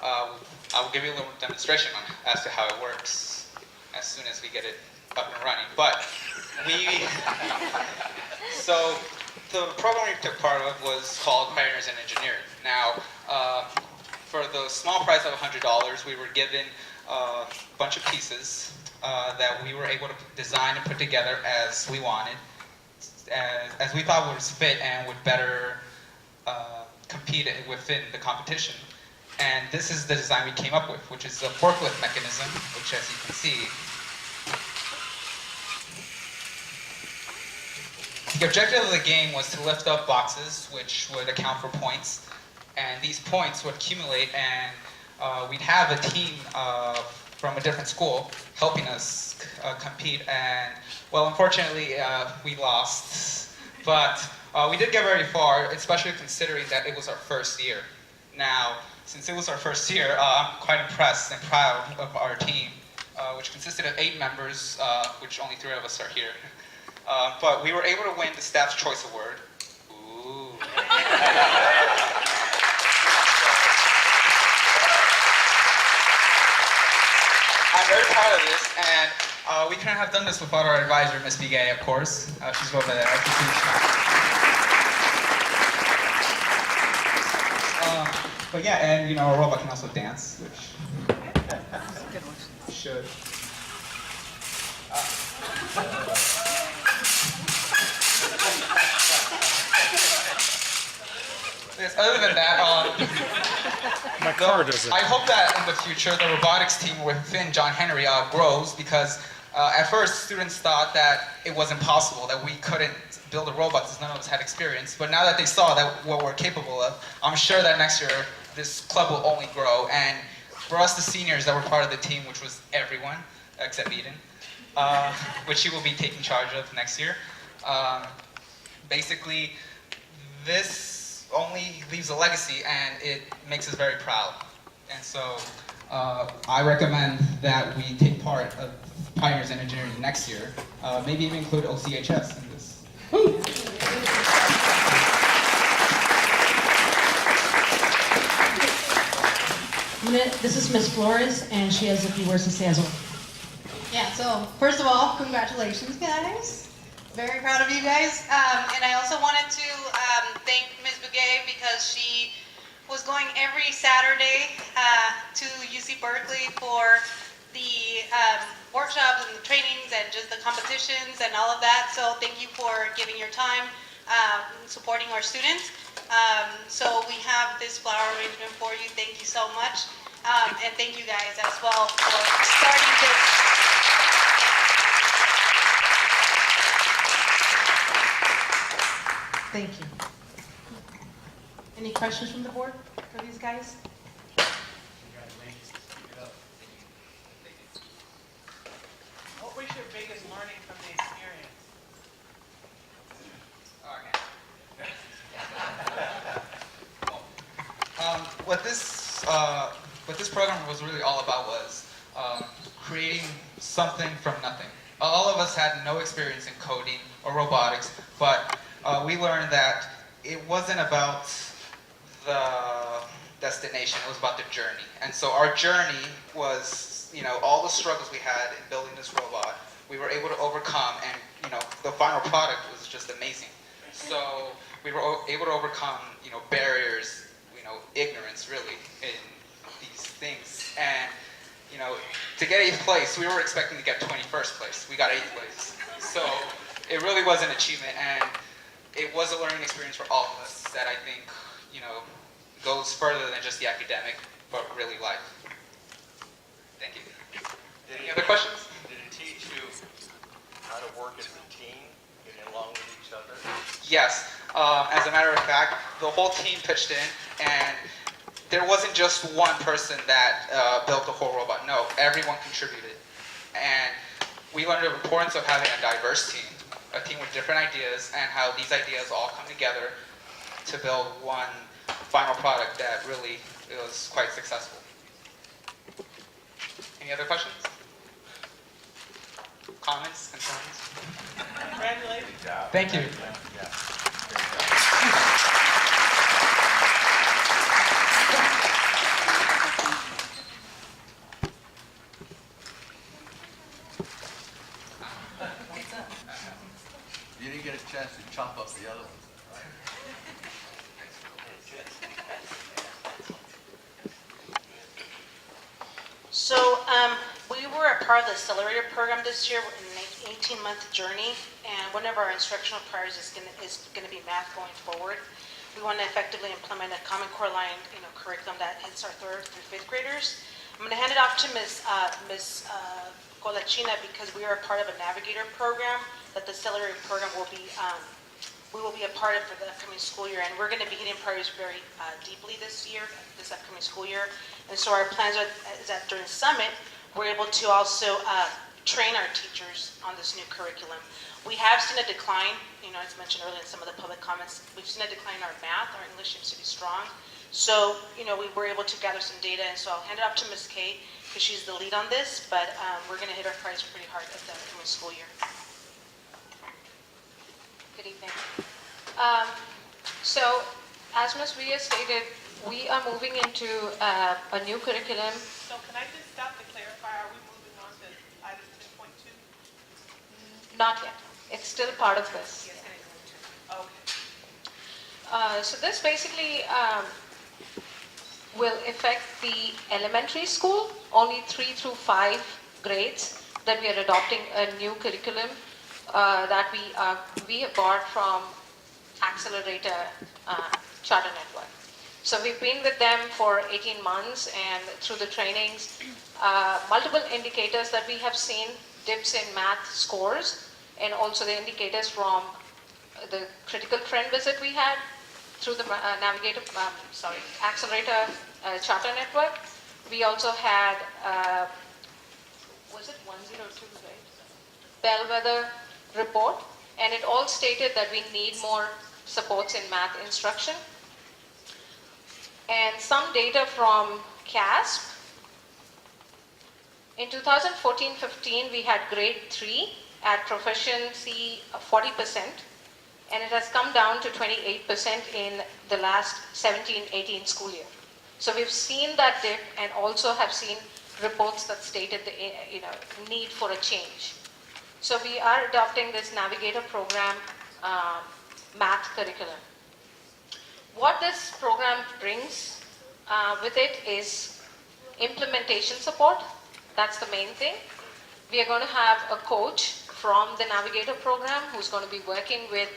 [SPEAKER 5] I will give you a little demonstration as to how it works as soon as we get it up and running. But so the program we took part of was called Pioneers in Engineering. Now, for the small price of $100, we were given a bunch of pieces that we were able to design and put together as we wanted, as we thought would fit and would better compete within the competition. And this is the design we came up with, which is a forklift mechanism, which, as you can see, the objective of the game was to lift up boxes, which would account for points. And these points would accumulate, and we'd have a team from a different school helping us compete. And, well, unfortunately, we lost. But we did get very far, especially considering that it was our first year. Now, since it was our first year, I'm quite impressed and proud of our team, which consisted of 8 members, which only 3 of us are here. But we were able to win the Staff's Choice Award. Ooh. I'm very proud of this, and we couldn't have done this without our advisor, Ms. Bigay, of course. She's over there. But yeah, and our robot can also dance, which should. Yes, other than that,
[SPEAKER 9] My car doesn't.
[SPEAKER 5] I hope that in the future the robotics team within John Henry grows, because at first students thought that it wasn't possible, that we couldn't build a robot because none of us had experience. But now that they saw that what we're capable of, I'm sure that next year this club will only grow. And for us, the seniors that were part of the team, which was everyone except Eden, which he will be taking charge of next year, basically this only leaves a legacy, and it makes us very proud. And so I recommend that we take part of Pioneers in Engineering next year, maybe even include OCHS in this. Woo!
[SPEAKER 8] This is Miss Flores, and she has a few words to say as well.
[SPEAKER 23] Yeah, so first of all, congratulations, guys. Very proud of you guys. And I also wanted to thank Ms. Bouguet, because she was going every Saturday to UC Berkeley for the workshops and the trainings and just the competitions and all of that. So thank you for giving your time, supporting our students. So we have this flower arrangement for you. Thank you so much. And thank you guys as well for starting this.
[SPEAKER 22] Thank you. Any questions from the board for these guys?
[SPEAKER 2] What was your biggest learning from the experience?
[SPEAKER 5] What this program was really all about was creating something from nothing. All of us had no experience in coding or robotics, but we learned that it wasn't about the destination, it was about the journey. And so our journey was, all the struggles we had in building this robot, we were able to overcome, and the final product was just amazing. So we were able to overcome, barriers, ignorance really in these things. And, to get 8th place, we were expecting to get 21st place. We got 8th place. So it really was an achievement, and it was a learning experience for all of us that I think, goes further than just the academic, but really life. Thank you. Any other questions?
[SPEAKER 1] Did it teach you how to work as a team, getting along with each other?
[SPEAKER 5] Yes. As a matter of fact, the whole team pitched in, and there wasn't just one person that built the whole robot. No, everyone contributed. And we learned the importance of having a diverse team, a team with different ideas, and how these ideas all come together to build one final product that really was quite successful. Any other questions? Comments? Concerns?
[SPEAKER 2] Congratulations.
[SPEAKER 5] Thank you.
[SPEAKER 1] You didn't get a chance to chop up the other ones, right?
[SPEAKER 22] So we were a part of the Accelerator program this year in an 18-month journey, and one of our instructional priorities is going to be math going forward. We want to effectively implement a Common Core line curriculum that hits our 3rd through 5th graders. I'm going to hand it off to Ms. Colachina because we are a part of a Navigator program that the Accelerator program will be we will be a part of for the upcoming school year, and we're going to be hitting priorities very deeply this upcoming school year. And so our plans is that during Summit, we're able to also train our teachers on this new curriculum. We have seen a decline, as mentioned earlier in some of the public comments, we've seen a decline in our math. Our English seems to be strong. So, we were able to gather some data, and so I'll hand it off to Ms. Kay, because she's the lead on this, but we're going to hit our priorities pretty hard at the upcoming school year.
[SPEAKER 3] Good evening. So, as Ms. Villa stated, we are moving into a new curriculum.
[SPEAKER 2] So can I just stop to clarify, are we moving on to item 10.2?
[SPEAKER 3] Not yet. It's still part of this.
[SPEAKER 2] Okay.
[SPEAKER 3] So this basically will affect the elementary school, only 3 through 5 grades, that we are adopting a new curriculum that we have bought from Accelerator Charter Network. So we've been with them for 18 months, and through the trainings, multiple indicators that we have seen, dips in math scores, and also the indicators from the critical trend visit we had through the Accelerator Charter Network. We also had, was it 102, right? Bellwether report, and it all stated that we need more supports in math instruction. And some data from CASP. In 2014-15, we had grade 3 at proficiency of 40%, and it has come down to 28% in the last 17-18 school year. So we've seen that dip, and also have seen reports that stated the need for a change. So we are adopting this Navigator program math curriculum. What this program brings with it is implementation support. That's the main thing. We are going to have a coach from the Navigator program who's going to be working with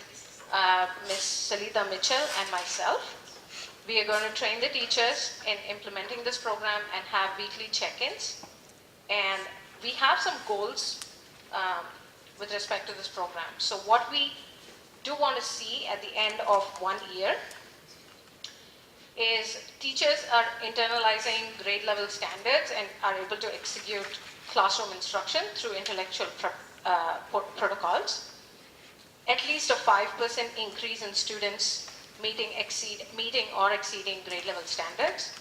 [SPEAKER 3] Ms. Salita Mitchell and myself. We are going to train the teachers in implementing this program and have weekly check-ins. And we have some goals with respect to this program. So what we do want to see at the end of 1 year is teachers are internalizing grade level standards and are able to execute classroom instruction through intellectual protocols. At least a 5% increase in students meeting or exceeding grade level standards.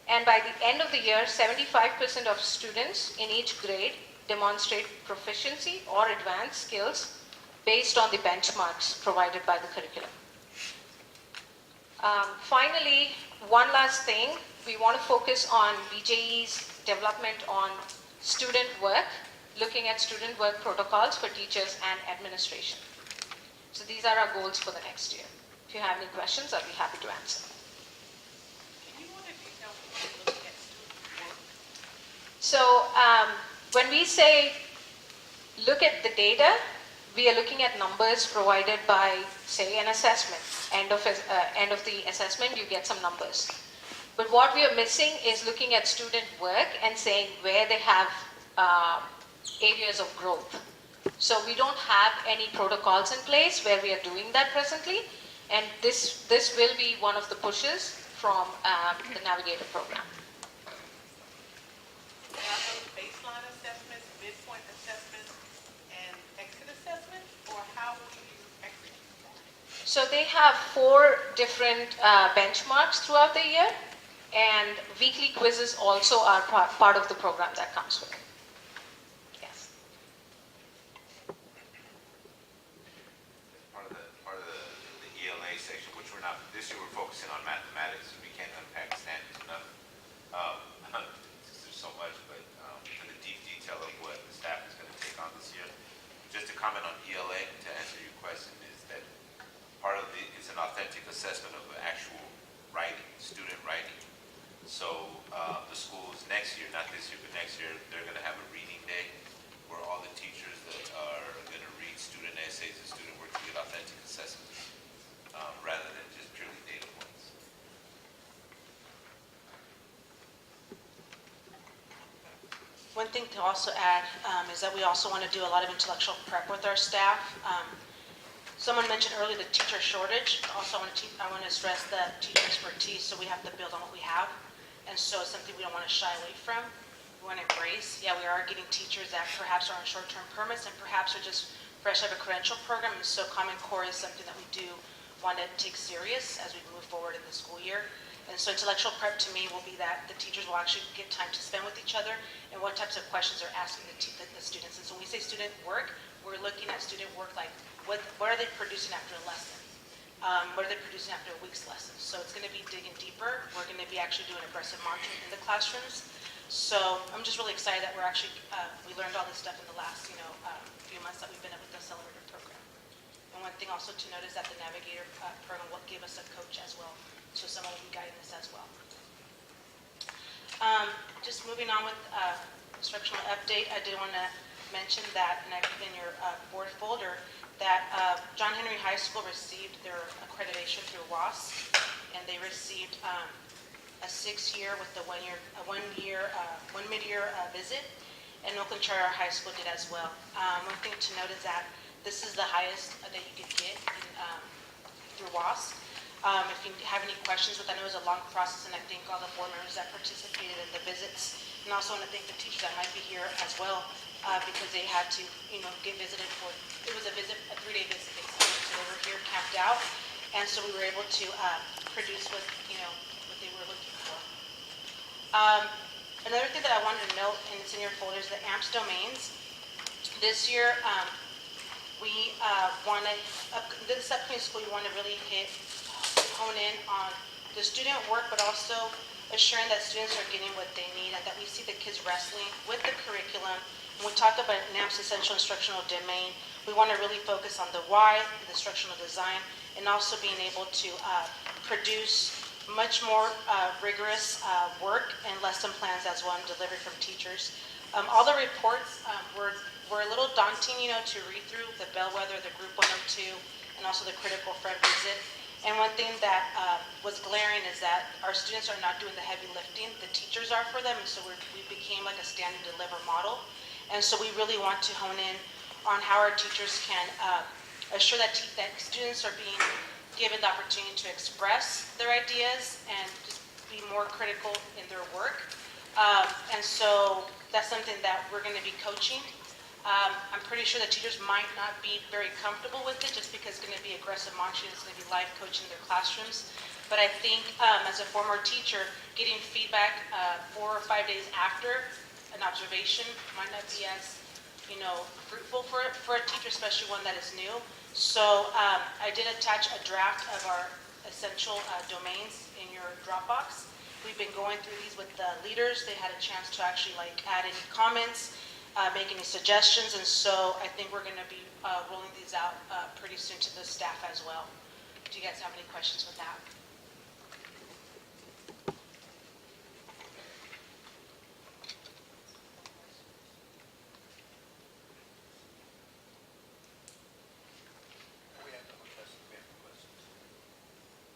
[SPEAKER 3] And by the end of the year, 75% of students in each grade demonstrate proficiency or advanced skills based on the benchmarks provided by the curriculum. Finally, one last thing, we want to focus on BJE's development on student work, looking at student work protocols for teachers and administration. So these are our goals for the next year. If you have any questions, I'll be happy to answer. So when we say look at the data, we are looking at numbers provided by, say, an assessment. End of the assessment, you get some numbers. But what we are missing is looking at student work and saying where they have areas of growth. So we don't have any protocols in place where we are doing that presently. And this will be one of the pushes from the Navigator program.
[SPEAKER 2] Are those baseline assessments, midpoint assessments, and exit assessments, or how will you execute that?
[SPEAKER 3] So they have 4 different benchmarks throughout the year, and weekly quizzes also are part of the program that comes with it. Yes.
[SPEAKER 4] Part of the ELA section, which we're not, this year we're focusing on mathematics, and we can't unpack standards enough. There's so much, but in the deep detail of what the staff is going to take on this year. Just to comment on ELA, to answer your question, is that part of it's an authentic assessment of actual writing, student writing. So the schools next year, not this year, but next year, they're going to have a reading day where all the teachers that are going to read student essays and student work to get authentic assessments rather than just purely data points.
[SPEAKER 22] One thing to also add is that we also want to do a lot of intellectual prep with our staff. Someone mentioned earlier the teacher shortage. Also, I want to stress that teacher expertise, so we have to build on what we have. And so it's something we don't want to shy away from. We want to embrace. Yeah, we are getting teachers that perhaps are on short-term permits and perhaps are just fresh out of a credential program. And so Common Core is something that we do want to take serious as we move forward in the school year. And so intellectual prep to me will be that the teachers will actually get time to spend with each other and what types of questions they're asking the students. And so when we say student work, we're looking at student work like what are they producing after a lesson? What are they producing after a week's lesson? So it's going to be digging deeper. We're going to be actually doing aggressive monitoring in the classrooms. So I'm just really excited that we're actually, we learned all this stuff in the last, few months that we've been with the Accelerator program. And one thing also to note is that the Navigator program will give us a coach as well. So someone will be guiding us as well. Just moving on with instructional update, I did want to mention that in your board folder that John Henry High School received their accreditation through WAS, and they received a 6-year with the one mid-year visit, and Oakland Charter High School did as well. One thing to note is that this is the highest that you could get through WAS. If you have any questions, I know it was a long process, and I thank all the board members that participated in the visits, and also want to thank the teachers that might be here as well, because they had to, get visited for. It was a 3-day visit, basically. So they were here camped out, and so we were able to produce what they were looking for. Another thing that I wanted to note, and it's in your folders, the AMPS domains. This year, we want to, this upcoming school, we want to really hone in on the student work, but also assuring that students are getting what they need and that we see the kids wrestling with the curriculum. When we talk about an AMPS essential instructional domain, we want to really focus on the why, the instructional design, and also being able to produce much more rigorous work and lesson plans as well and delivery from teachers. All the reports were a little daunting, to read through the bellwether, the group 102, and also the critical friend visit. And one thing that was glaring is that our students are not doing the heavy lifting. The teachers are for them, and so we became like a stand and deliver model. And so we really want to hone in on how our teachers can assure that students are being given the opportunity to express their ideas and just be more critical in their work. And so that's something that we're going to be coaching. I'm pretty sure the teachers might not be very comfortable with it just because it's going to be aggressive monitoring, it's going to be live coaching in their classrooms. But I think as a former teacher, getting feedback 4 or 5 days after an observation might not be as fruitful for a teacher, especially one that is new. So I did attach a draft of our essential domains in your Dropbox. We've been going through these with the leaders. They had a chance to actually add any comments, make any suggestions, and so I think we're going to be rolling these out pretty soon to the staff as well. Do you guys have any questions with that?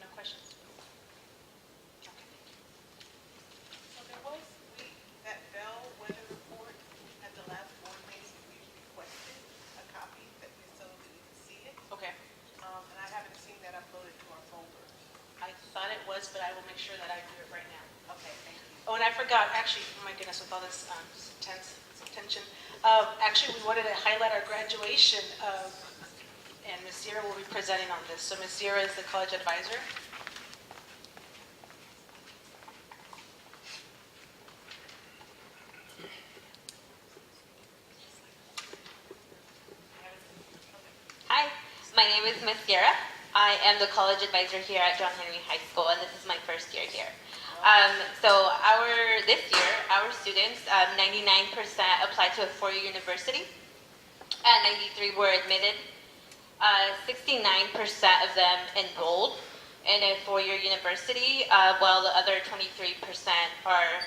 [SPEAKER 22] No questions? Okay.
[SPEAKER 2] So there was that Bell weather report at the last board meeting, we requested a copy so that we can see it.
[SPEAKER 22] Okay.
[SPEAKER 2] And I haven't seen that uploaded to our folder.
[SPEAKER 22] I thought it was, but I will make sure that I do it right now.
[SPEAKER 2] Okay, thank you.
[SPEAKER 22] Oh, and I forgot, actually, oh my goodness, with all this tension. Actually, we wanted to highlight our graduation, and Ms. Sierra will be presenting on this. So Ms. Sierra is the college advisor.
[SPEAKER 6] Hi, my name is Ms. Sierra. I am the college advisor here at John Henry High School, and this is my first year here. This year, our students, 99% applied to a four-year university, and 93 were admitted. 69% of them enrolled in a four-year university, while the other 23% are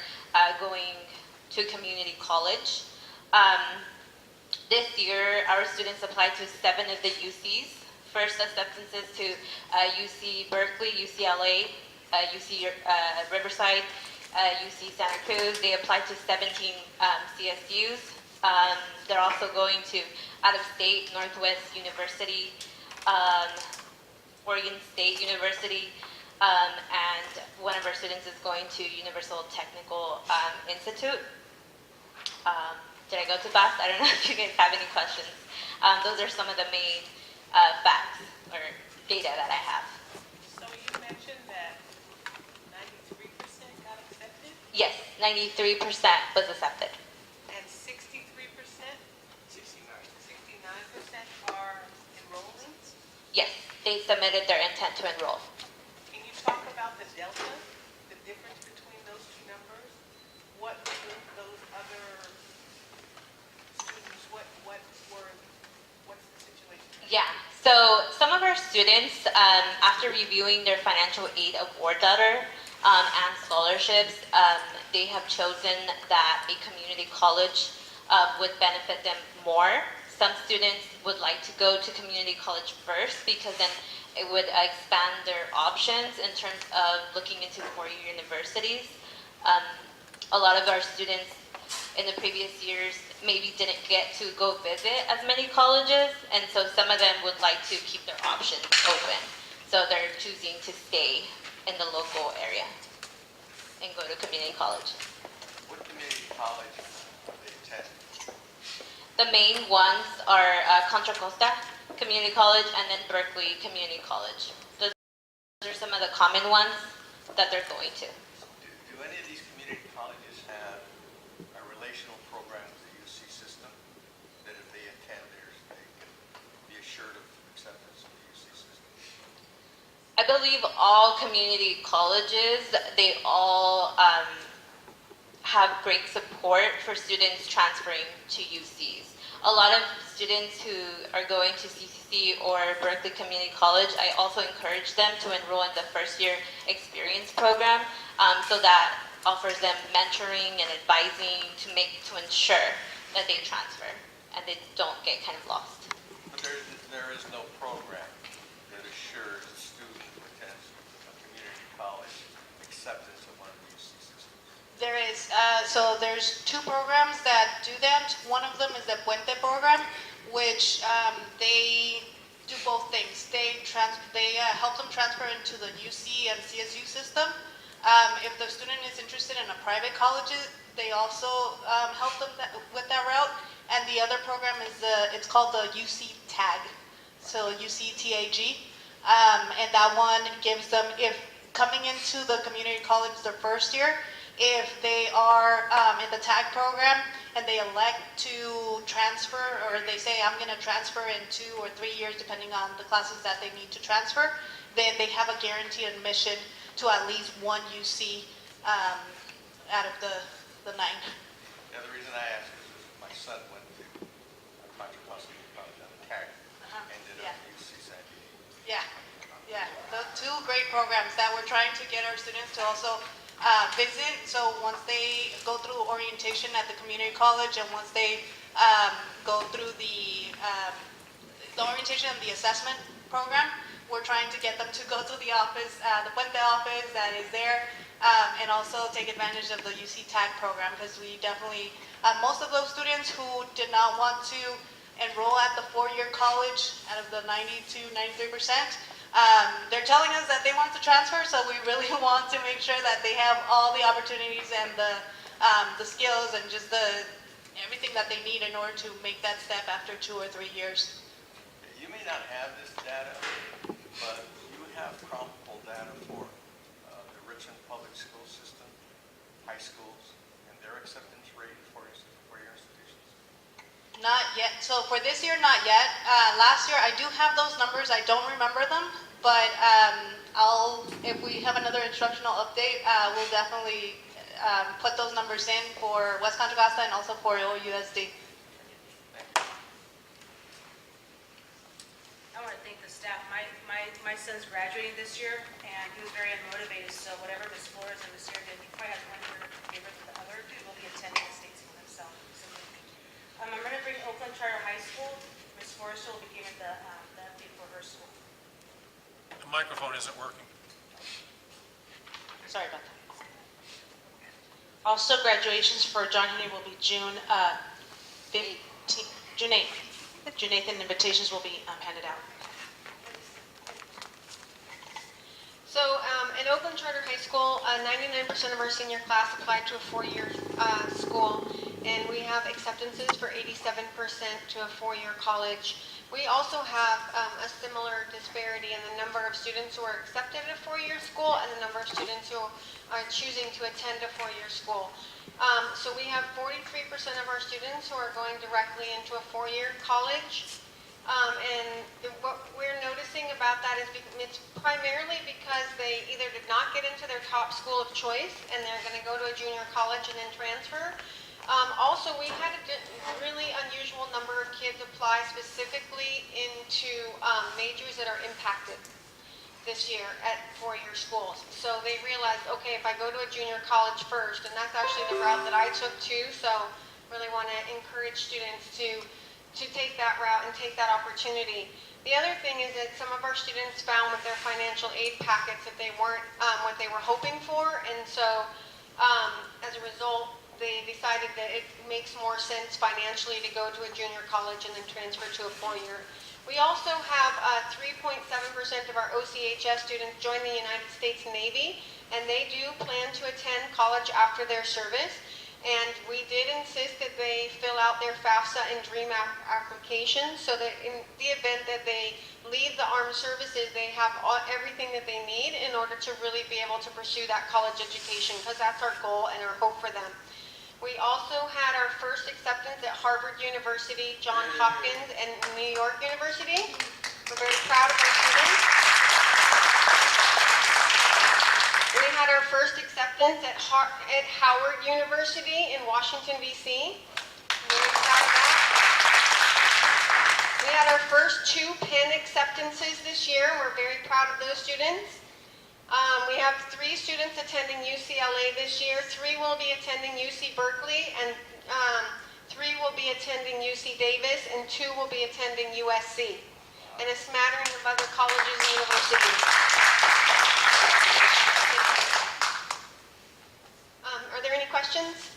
[SPEAKER 6] going to community college. This year, our students applied to 7 of the UCs. First acceptances to UC Berkeley, UCLA, UC Riverside, UC Santa Cruz. They applied to 17 CSUs. They're also going to out-of-state Northwest University, Oregon State University, and one of our students is going to Universal Technical Institute. Did I go too fast? I don't know if you guys have any questions. Those are some of the main facts or data that I have.
[SPEAKER 2] So you mentioned that 93% got accepted?
[SPEAKER 6] Yes, 93% was accepted.
[SPEAKER 2] And 63%? 69% are enrolling?
[SPEAKER 6] Yes, they submitted their intent to enroll.
[SPEAKER 2] Can you talk about the delta, the difference between those two numbers? What were those other students, what's the situation?
[SPEAKER 6] Yeah, so some of our students, after reviewing their financial aid award letter and scholarships, they have chosen that a community college would benefit them more. Some students would like to go to community college first because then it would expand their options in terms of looking into four-year universities. A lot of our students in the previous years maybe didn't get to go visit as many colleges, and so some of them would like to keep their options open. So they're choosing to stay in the local area and go to community college.
[SPEAKER 1] What community college are they attending?
[SPEAKER 6] The main ones are Contra Costa Community College and then Berkeley Community College. Those are some of the common ones that they're going to.
[SPEAKER 1] Do any of these community colleges have a relational program with the UC system that if they attend theirs, they can be assured of acceptance of the UC system?
[SPEAKER 6] I believe all community colleges, they all have great support for students transferring to UCs. A lot of students who are going to CCC or Berkeley Community College, I also encourage them to enroll in the first year experience program, so that offers them mentoring and advising to ensure that they transfer and they don't get kind of lost.
[SPEAKER 1] But there is no program that assures a student
[SPEAKER 22] So there's two programs that do that. One of them is the Puente program, which they do both things. They help them transfer into the UC and CSU system. If the student is interested in a private college, they also help them with that route. And the other program is it's called the UC TAG, so UC TAG, and that one gives them, if coming into the community college their first year, if they are in the TAG program and they elect to transfer, or they say I'm going to transfer in 2 or 3 years depending on the classes that they need to transfer, then they have a guaranteed admission to at least one UC out of the 9.
[SPEAKER 1] Yeah, the reason I ask is my son went to Contra Costa College on the TAG, ended up at UC San Diego.
[SPEAKER 22] Yeah, the two great programs that we're trying to get our students to also visit. So once they go through orientation at the community college, and once they go through the orientation and the assessment program, we're trying to get them to go to the office, the Puente office that is there, and also take advantage of the UC TAG program, because we definitely, most of those students who did not want to enroll at the 4-year college, out of the 90 to 93%, they're telling us that they want to transfer, so we really want to make sure that they have all the opportunities and the skills and just everything that they need in order to make that step after 2 or 3 years.
[SPEAKER 1] You may not have this data, but you have comparable data for the Richmond Public School system, high schools, and their acceptance rate for your institutions?
[SPEAKER 22] Not yet. So for this year, not yet. Last year, I do have those numbers. I don't remember them, but if we have another instructional update, we'll definitely put those numbers in for West Contra Costa and also for OUSD.
[SPEAKER 8] I want to thank the staff. My son's graduating this year, and he was very unmotivated, so whatever Ms. Flores and Ms. Sear did, he probably has one favor than the other. He will be attending the state school himself. I'm going to bring Oakland Charter High School. Ms. Forrester will be giving the update for her school.
[SPEAKER 9] The microphone isn't working.
[SPEAKER 22] Sorry about that. Also, graduations for John Henry will be June 8th, and invitations will be handed out.
[SPEAKER 7] So in Oakland Charter High School, 99% of our senior class applied to a 4-year school, and we have acceptances for 87% to a 4-year college. We also have a similar disparity in the number of students who are accepted at a 4-year school and the number of students who are choosing to attend a 4-year school. So we have 43% of our students who are going directly into a 4-year college. And what we're noticing about that is it's primarily because they either did not get into their top school of choice and they're going to go to a junior college and then transfer. Also, we had a really unusual number of kids apply specifically into majors that are impacted this year at 4-year schools. So they realized, okay, if I go to a junior college first, and that's actually the route that I took too, so really want to encourage students to take that route and take that opportunity. The other thing is that some of our students found with their financial aid packets that they weren't what they were hoping for, and so as a result, they decided that it makes more sense financially to go to a junior college and then transfer to a 4-year. We also have 3.7% of our OCHS students join the United States Navy, and they do plan to attend college after their service. And we did insist that they fill out their FAFSA and DREAM applications so that in the event that they leave the armed services, they have everything that they need in order to really be able to pursue that college education, because that's our goal and our hope for them. We also had our first acceptance at Harvard University, Johns Hopkins, and New York University. We're very proud of our students. We had our first acceptance at Howard University in Washington, D.C. Very proud of that. We had our first 2 Penn acceptances this year. We're very proud of those students. We have 3 students attending UCLA this year. 3 will be attending UC Berkeley, and 3 will be attending UC Davis, and 2 will be attending USC, and a smattering of other colleges and universities. Are there any questions?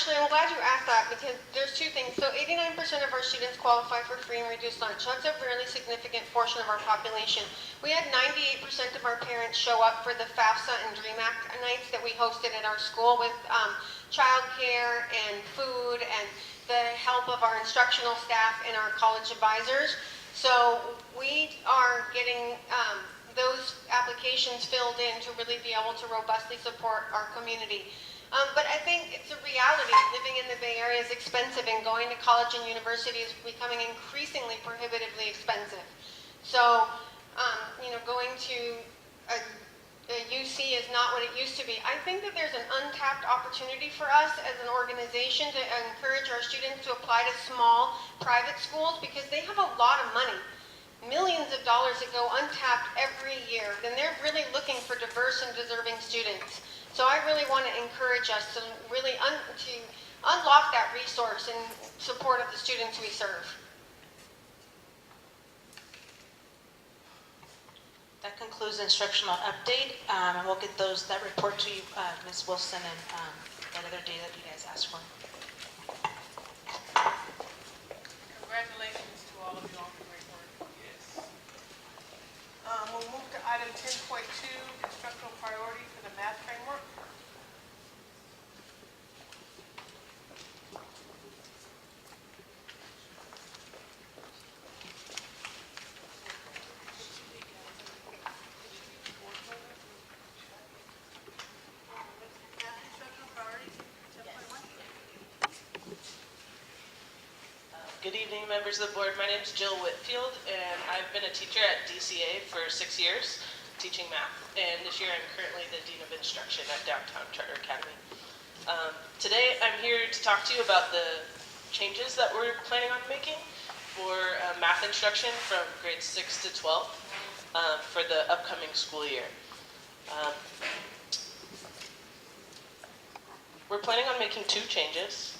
[SPEAKER 7] actually, I'm glad you asked that because there's two things. So 89% of our students qualify for free and reduced lunch. That's a really significant portion of our population. We had 98% of our parents show up for the FAFSA and DREAM Act nights that we hosted at our school with childcare and food and the help of our instructional staff and our college advisors. So we are getting those applications filled in to really be able to robustly support our community. But I think it's a reality. Living in the Bay Area is expensive, and going to college and university is becoming increasingly prohibitively expensive. So, going to a UC is not what it used to be. I think that there's an untapped opportunity for us as an organization to encourage our students to apply to small private schools because they have a lot of money. Millions of dollars that go untapped every year. Then they're really looking for diverse and deserving students. So I really want to encourage us to really unlock that resource in support of the students we serve.
[SPEAKER 22] That concludes the instructional update, and we'll get that report to you, Ms. Wilson, and that other day that you guys asked for.
[SPEAKER 2] Congratulations to all of you on the great work. Yes. We'll move to item 10.2, instructional priority for the math framework.
[SPEAKER 10] Good evening, members of the board. My name is Jill Whitfield, and I've been a teacher at DCA for 6 years, teaching math, and this year I'm currently the Dean of Instruction at Downtown Charter Academy. Today I'm here to talk to you about the changes that we're planning on making for math instruction from grades 6 to 12 for the upcoming school year. We're planning on making 2 changes,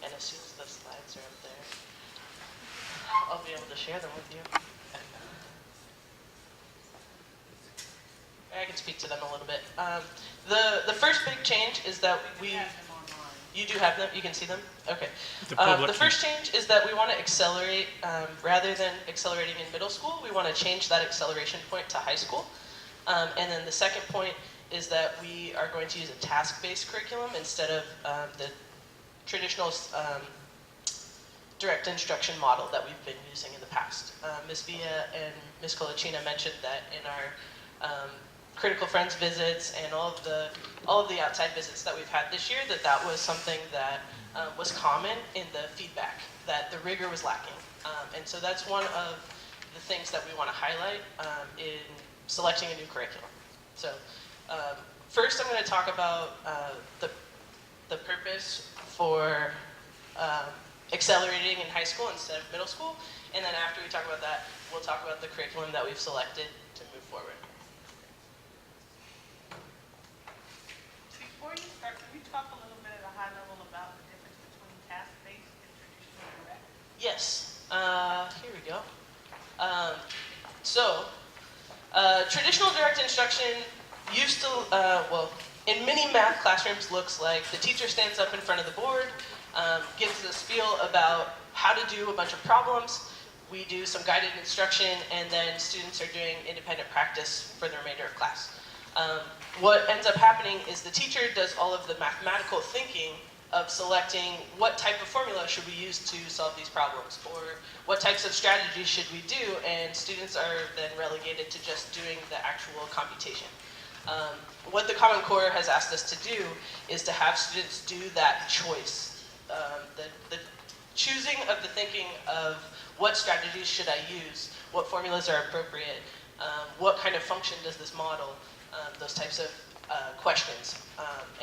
[SPEAKER 10] and as soon as the slides are up there, I'll be able to share them with you. I can speak to them a little bit. The first big change is that you do have them? You can see them? Okay. The first change is that we want to accelerate, rather than accelerating in middle school, we want to change that acceleration point to high school. And then the second point is that we are going to use a task-based curriculum instead of the traditional direct instruction model that we've been using in the past. Ms. Villa and Ms. Colachina mentioned that in our critical friends visits and all of the outside visits that we've had this year, that was something that was common in the feedback, that the rigor was lacking. And so that's one of the things that we want to highlight in selecting a new curriculum. So first I'm going to talk about the purpose for accelerating in high school instead of middle school, and then after we talk about that, we'll talk about the curriculum that we've selected to move forward.
[SPEAKER 2] Before you start, can you talk a little bit at a high level about the difference between task-based and traditional direct?
[SPEAKER 10] Yes, here we go. Traditional direct instruction used to, in many math classrooms looks like the teacher stands up in front of the board, gives a spiel about how to do a bunch of problems. We do some guided instruction, and then students are doing independent practice for the remainder of class. What ends up happening is the teacher does all of the mathematical thinking of selecting what type of formula should we use to solve these problems, or what types of strategies should we do, and students are then relegated to just doing the actual computation. What the Common Core has asked us to do is to have students do that choice. The choosing of the thinking of what strategies should I use, what formulas are appropriate, what kind of function does this model, those types of questions.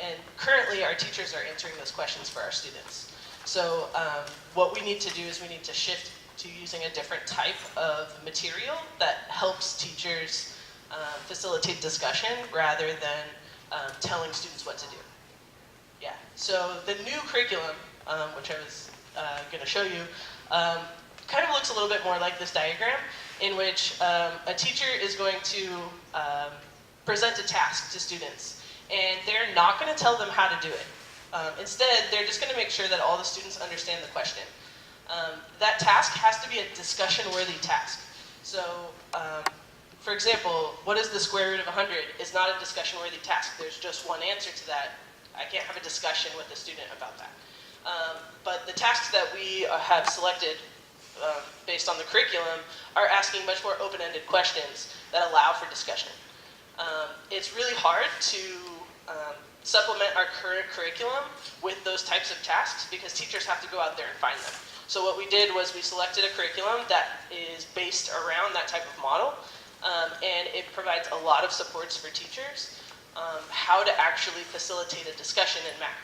[SPEAKER 10] And currently our teachers are answering those questions for our students. So what we need to do is we need to shift to using a different type of material that helps teachers facilitate discussion rather than telling students what to do. Yeah, so the new curriculum, which I was going to show you, kind of looks a little bit more like this diagram, in which a teacher is going to present a task to students, and they're not going to tell them how to do it. Instead, they're just going to make sure that all the students understand the question. That task has to be a discussion-worthy task. So, for example, what is the square root of 100 is not a discussion-worthy task. There's just one answer to that. I can't have a discussion with the student about that. But the tasks that we have selected based on the curriculum are asking much more open-ended questions that allow for discussion. It's really hard to supplement our current curriculum with those types of tasks because teachers have to go out there and find them. So what we did was we selected a curriculum that is based around that type of model, and it provides a lot of supports for teachers how to actually facilitate a discussion in math.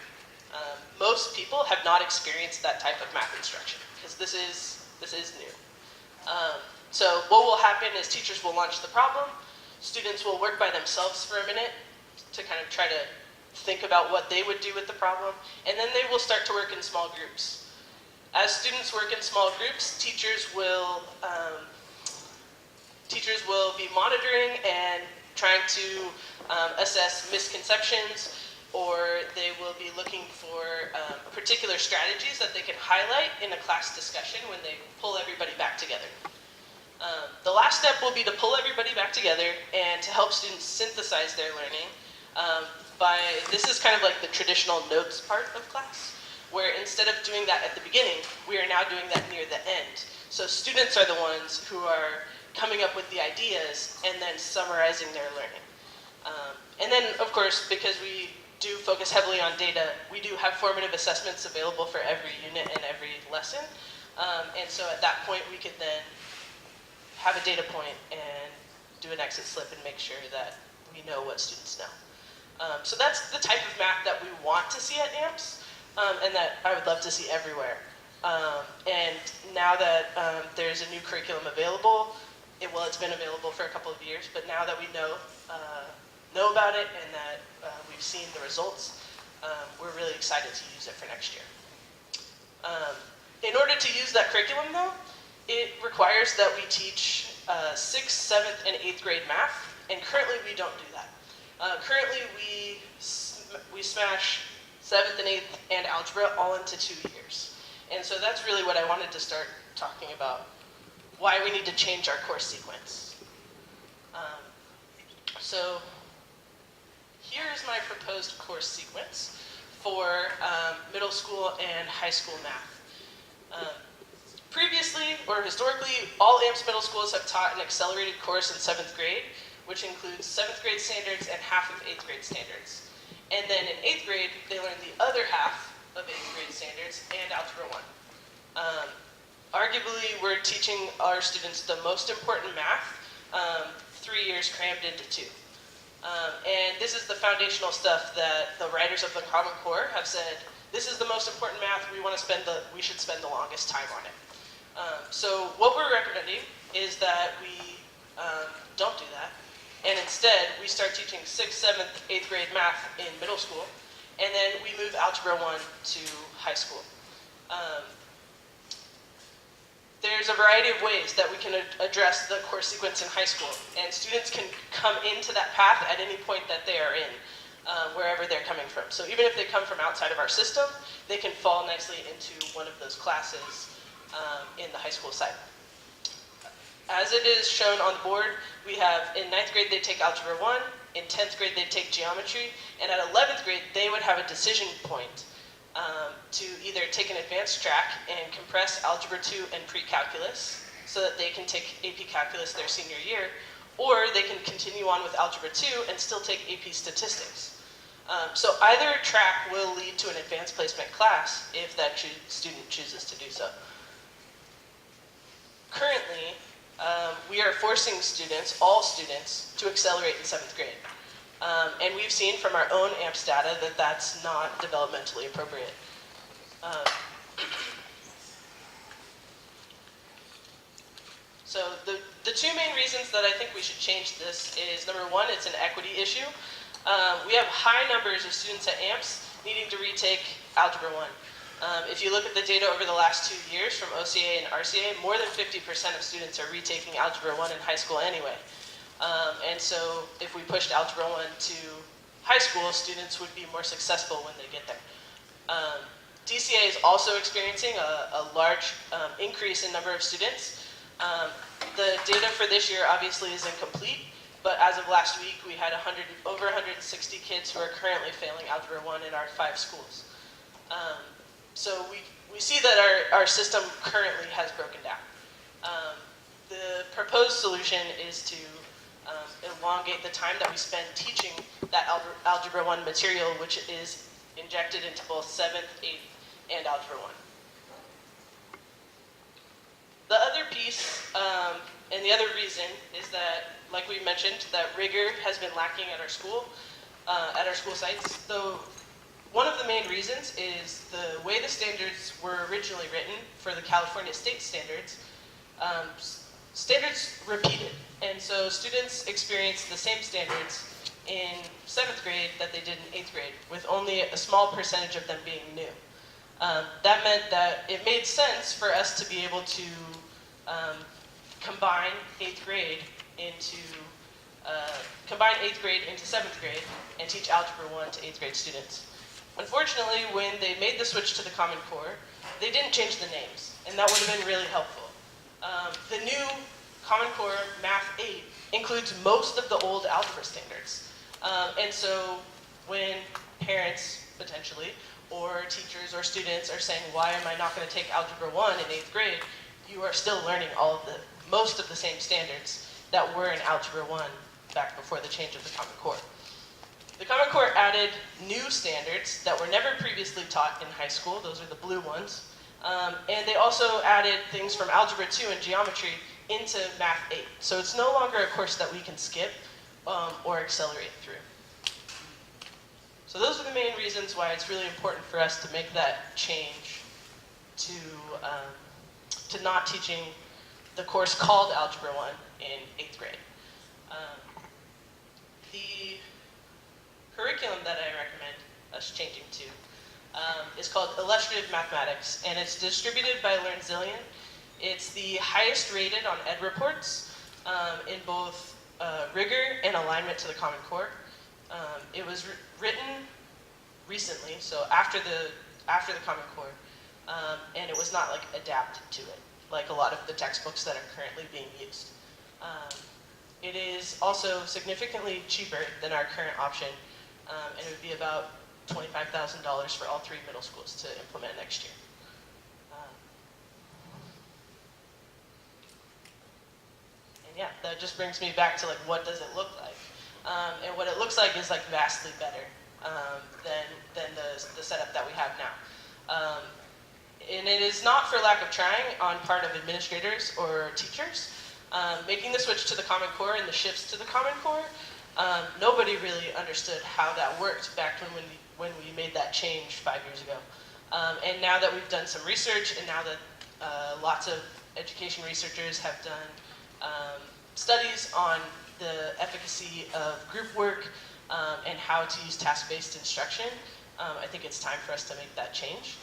[SPEAKER 10] Most people have not experienced that type of math instruction because this is new. So what will happen is teachers will launch the problem, students will work by themselves for a minute to kind of try to think about what they would do with the problem, and then they will start to work in small groups. As students work in small groups, teachers will be monitoring and trying to assess misconceptions, or they will be looking for particular strategies that they can highlight in a class discussion when they pull everybody back together. The last step will be to pull everybody back together and to help students synthesize their learning. This is kind of like the traditional notes part of class, where instead of doing that at the beginning, we are now doing that near the end. So students are the ones who are coming up with the ideas and then summarizing their learning. And then, of course, because we do focus heavily on data, we do have formative assessments available for every unit and every lesson. And so at that point, we could then have a data point and do an exit slip and make sure that we know what students know. So that's the type of math that we want to see at AMPS, and that I would love to see everywhere. And now that there's a new curriculum available, it's been available for a couple of years, but now that we know about it and that we've seen the results, we're really excited to use it for next year. In order to use that curriculum, though, it requires that we teach 6th, 7th, and 8th grade math, and currently we don't do that. Currently we smash 7th and 8th and algebra all into 2 years. And so that's really what I wanted to start talking about, why we need to change our course sequence. So here's my proposed course sequence for middle school and high school math. Previously, or historically, all AMPS middle schools have taught an accelerated course in 7th grade, which includes 7th grade standards and half of 8th grade standards. And then in 8th grade, they learn the other half of 8th grade standards and Algebra 1. Arguably, we're teaching our students the most important math, 3 years crammed into 2. And this is the foundational stuff that the writers of the Common Core have said, this is the most important math, we should spend the longest time on it. So what we're recommending is that we don't do that, and instead we start teaching 6th, 7th, 8th grade math in middle school, and then we move Algebra 1 to high school. There's a variety of ways that we can address the course sequence in high school, and students can come into that path at any point that they are in, wherever they're coming from. So even if they come from outside of our system, they can fall nicely into one of those classes in the high school site. As it is shown on the board, we have in 9th grade they take Algebra 1, in 10th grade they take Geometry, and at 11th grade they would have a decision point to either take an advanced track and compress Algebra 2 and Pre-Calculus so that they can take AP Calculus their senior year, or they can continue on with Algebra 2 and still take AP Statistics. So either track will lead to an advanced placement class if that student chooses to do so. Currently, we are forcing students, all students, to accelerate in 7th grade. And we've seen from our own AMPS data that that's not developmentally appropriate. So the two main reasons that I think we should change this is, number one, it's an equity issue. We have high numbers of students at AMPS needing to retake Algebra 1. If you look at the data over the last 2 years from OCA and RCA, more than 50% of students are retaking Algebra 1 in high school anyway. And so if we pushed Algebra 1 to high school, students would be more successful when they get there. DCA is also experiencing a large increase in number of students. The data for this year obviously is incomplete, but as of last week, we had over 160 kids who are currently failing Algebra 1 in our 5 schools. So we see that our system currently has broken down. The proposed solution is to elongate the time that we spend teaching that Algebra 1 material, which is injected into both 7th, 8th, and Algebra 1. The other piece, and the other reason, is that, like we mentioned, that rigor has been lacking at our school sites. Though one of the main reasons is the way the standards were originally written for the California state standards. Standards repeated, and so students experienced the same standards in 7th grade that they did in 8th grade, with only a small percentage of them being new. That meant that it made sense for us to be able to combine 8th grade into 7th grade and teach Algebra 1 to 8th grade students. Unfortunately, when they made the switch to the Common Core, they didn't change the names, and that would have been really helpful. The new Common Core Math 8 includes most of the old algebra standards. And so when parents, potentially, or teachers or students are saying, why am I not going to take Algebra 1 in 8th grade, you are still learning most of the same standards that were in Algebra 1 back before the change of the Common Core. The Common Core added new standards that were never previously taught in high school. Those are the blue ones. And they also added things from Algebra 2 and Geometry into Math 8. So it's no longer a course that we can skip or accelerate through. So those are the main reasons why it's really important for us to make that change to not teaching the course called Algebra 1 in 8th grade. The curriculum that I recommend us changing to is called Illustrative Mathematics, and it's distributed by LearnZillion. It's the highest rated on Ed Reports in both rigor and alignment to the Common Core. It was written recently, so after the Common Core, and it was not like adapted to it, like a lot of the textbooks that are currently being used. It is also significantly cheaper than our current option, and it would be about $25,000 for all 3 middle schools to implement next year. And yeah, that just brings me back to like, what does it look like? And what it looks like is like vastly better than the setup that we have now. And it is not for lack of trying on part of administrators or teachers. Making the switch to the Common Core and the shifts to the Common Core, nobody really understood how that worked back when we made that change 5 years ago. And now that we've done some research, and now that lots of education researchers have done studies on the efficacy of group work and how to use task-based instruction, I think it's time for us to make that change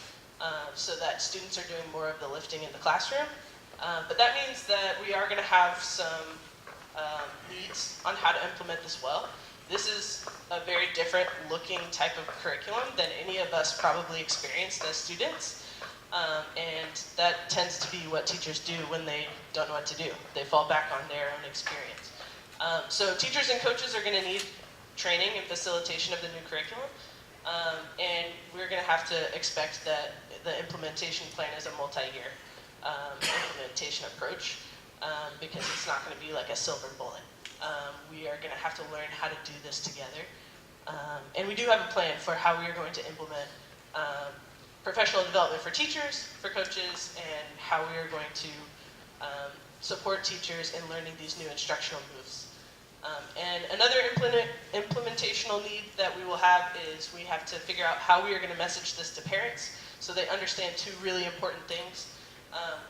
[SPEAKER 10] so that students are doing more of the lifting in the classroom. But that means that we are going to have some needs on how to implement this well. This is a very different looking type of curriculum than any of us probably experienced as students. And that tends to be what teachers do when they don't know what to do. They fall back on their own experience. So teachers and coaches are going to need training and facilitation of the new curriculum. And we're going to have to expect that the implementation plan is a multi-year implementation approach because it's not going to be like a silver bullet. We are going to have to learn how to do this together. And we do have a plan for how we are going to implement professional development for teachers, for coaches, and how we are going to support teachers in learning these new instructional moves. And another implementational need that we will have is we have to figure out how we are going to message this to parents so they understand 2 really important things.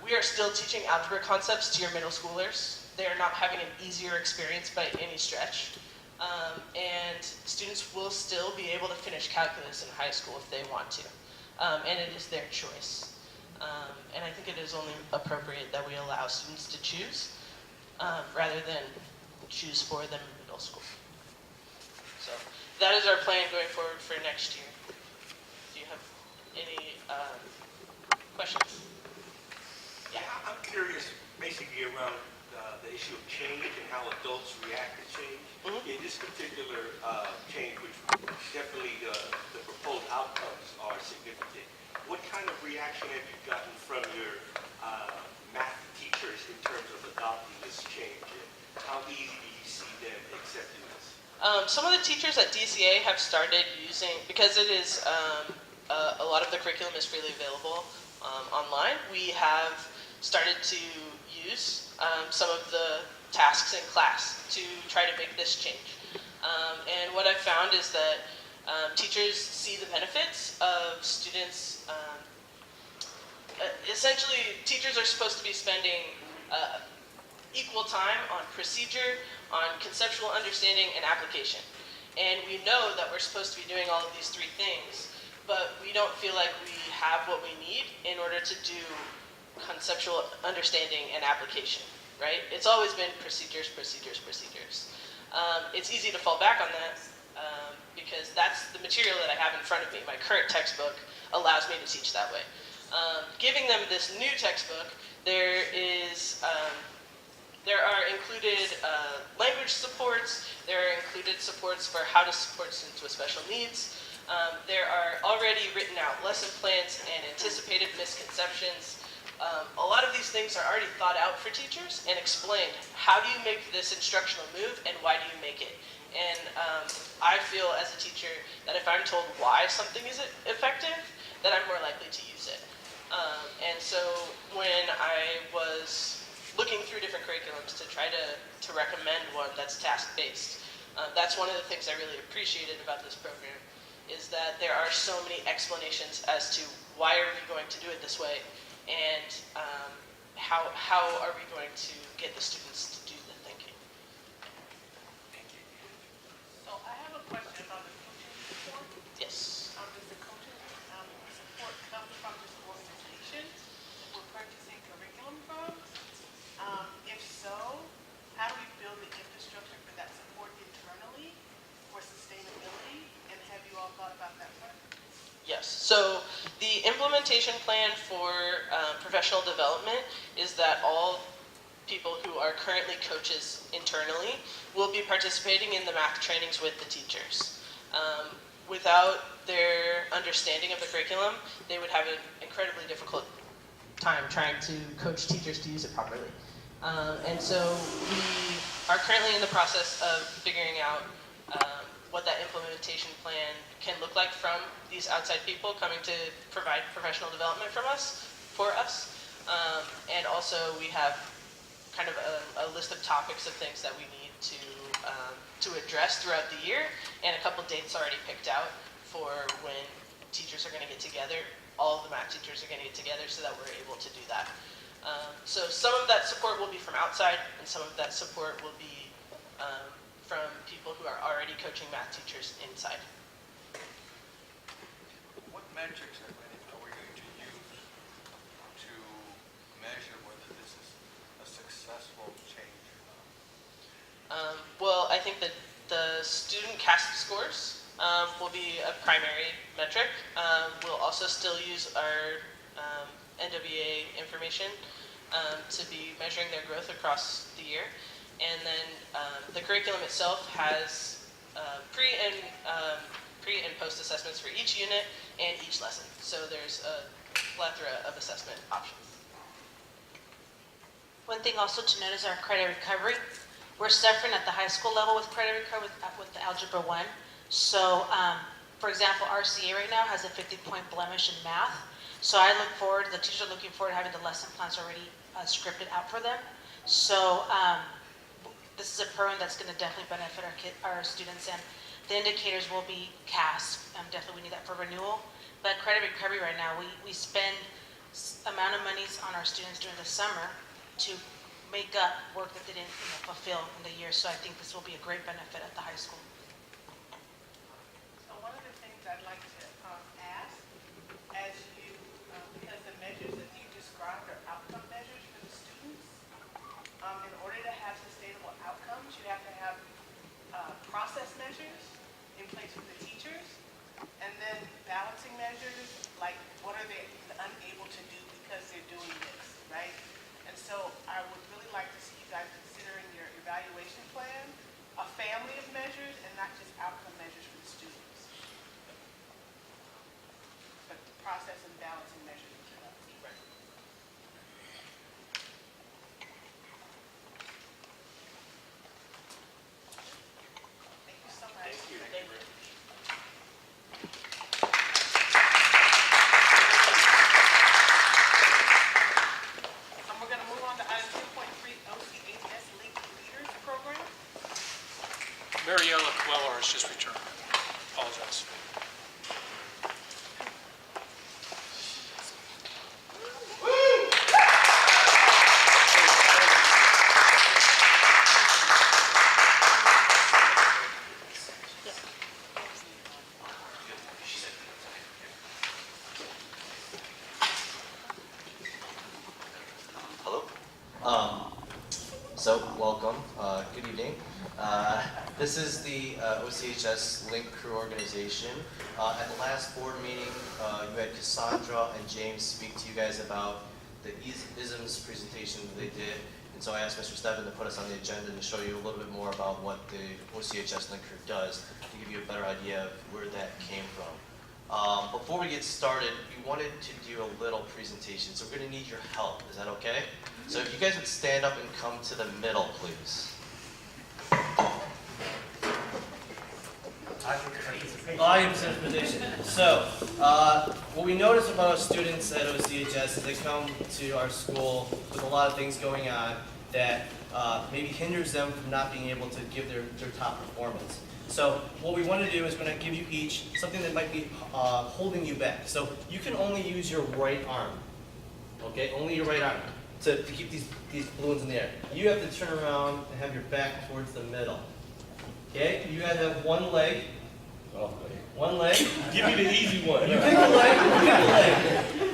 [SPEAKER 10] We are still teaching algebra concepts to your middle schoolers. They are not having an easier experience by any stretch. And students will still be able to finish calculus in high school if they want to. And it is their choice. And I think it is only appropriate that we allow students to choose rather than choose for them in middle school. So that is our plan going forward for next year. Do you have? Questions?
[SPEAKER 14] Yeah, I'm curious basically around the issue of change and how adults react to change. In this particular change, which definitely the proposed outcomes are significant, what kind of reaction have you gotten from your math teachers in terms of adopting this change? And how easy do you see them accepting this?
[SPEAKER 10] Some of the teachers at DCA have started using, because it is a lot of the curriculum is freely available online, we have started to use some of the tasks in class to try to make this change. And what I've found is that teachers see the benefits of students. Essentially, teachers are supposed to be spending equal time on procedure, on conceptual understanding, and application. And we know that we're supposed to be doing all of these three things, but we don't feel like we have what we need in order to do conceptual understanding and application, right? It's always been procedures, procedures, procedures. It's easy to fall back on that because that's the material that I have in front of me. My current textbook allows me to teach that way. Giving them this new textbook, there are included language supports, there are included supports for how to support students with special needs. There are already written out lesson plans and anticipated misconceptions. A lot of these things are already thought out for teachers and explained. How do you make this instructional move and why do you make it? And I feel as a teacher that if I'm told why something is effective, then I'm more likely to use it. And so when I was looking through different curriculums to try to recommend one that's task-based, that's one of the things I really appreciated about this program, is that there are so many explanations as to why are we going to do it this way, and how are we going to get the students to do the thinking.
[SPEAKER 2] So I have a question about the coaching support.
[SPEAKER 10] Yes.
[SPEAKER 2] Does the coaching support come from this organization that we're purchasing curriculum from? If so, how do we build the infrastructure for that support internally for sustainability? And have you all thought about that part?
[SPEAKER 10] Yes. So the implementation plan for professional development is that all people who are currently coaches internally will be participating in the math trainings with the teachers. Without their understanding of the curriculum, they would have an incredibly difficult time trying to coach teachers to use it properly. And so we are currently in the process of figuring out what that implementation plan can look like from these outside people coming to provide professional development for us. And also we have kind of a list of topics of things that we need to address throughout the year, and a couple dates already picked out for when teachers are going to get together. All of the math teachers are going to get together so that we're able to do that. So some of that support will be from outside, and some of that support will be from people who are already coaching math teachers inside.
[SPEAKER 1] What metrics are we going to use to measure whether this is a successful change or not?
[SPEAKER 10] Well, I think that the student CAST scores will be a primary metric. We'll also still use our NWA information to be measuring their growth across the year. And then the curriculum itself has pre and post assessments for each unit and each lesson. So there's a plethora of assessment options.
[SPEAKER 22] One thing also to note is our credit recovery. We're suffering at the high school level with credit recovery with the Algebra 1. So, for example, RCA right now has a 50-point blemish in math. So I look forward, the teachers are looking forward to having the lesson plans already scripted out for them. So this is a program that's going to definitely benefit our students, and the indicators will be CAS. Definitely we need that for renewal. But credit recovery right now, we spend amount of monies on our students during the summer to make up work that they didn't fulfill in the year. So I think this will be a great benefit at the high school.
[SPEAKER 2] So one of the things I'd like to ask, as you, because the measures that you described are outcome measures for the students, in order to have sustainable outcomes, you have to have process measures in place with the teachers. And then balancing measures, like what are they unable to do because they're doing this, right? And so I would really like to see you guys considering your evaluation plan, a family of measures and not just outcome measures for the students. But the process and balancing measures as well. Thank you so much.
[SPEAKER 14] Thank you.
[SPEAKER 2] Thank you. And we're going to move on to item 2.3, OCHS Linked Leaders Program.
[SPEAKER 9] Mariella Queller has just returned. Apologize.
[SPEAKER 15] Hello. So, welcome. Good evening. This is the OCHS Link Crew organization. At the last board meeting, you had Cassandra and James speak to you guys about the ISMS presentation that they did. And so I asked Mr. Steffen to put us on the agenda to show you a little bit more about what the OCHS Link Crew does, to give you a better idea of where that came from. Before we get started, we wanted to do a little presentation, so we're going to need your help. Is that okay? So if you guys would stand up and come to the middle, please.
[SPEAKER 16] I am presentation. So, what we notice about our students at OCHS is they come to our school with a lot of things going on that maybe hinders them from not being able to give their top performance. So what we want to do is we're going to give you each something that might be holding you back. So you can only use your right arm, okay? Only your right arm to keep these balloons in the air. You have to turn around and have your back towards the middle. Okay? You guys have one leg. One leg.
[SPEAKER 14] Give me the easy one.
[SPEAKER 16] You pick the leg. You pick the leg.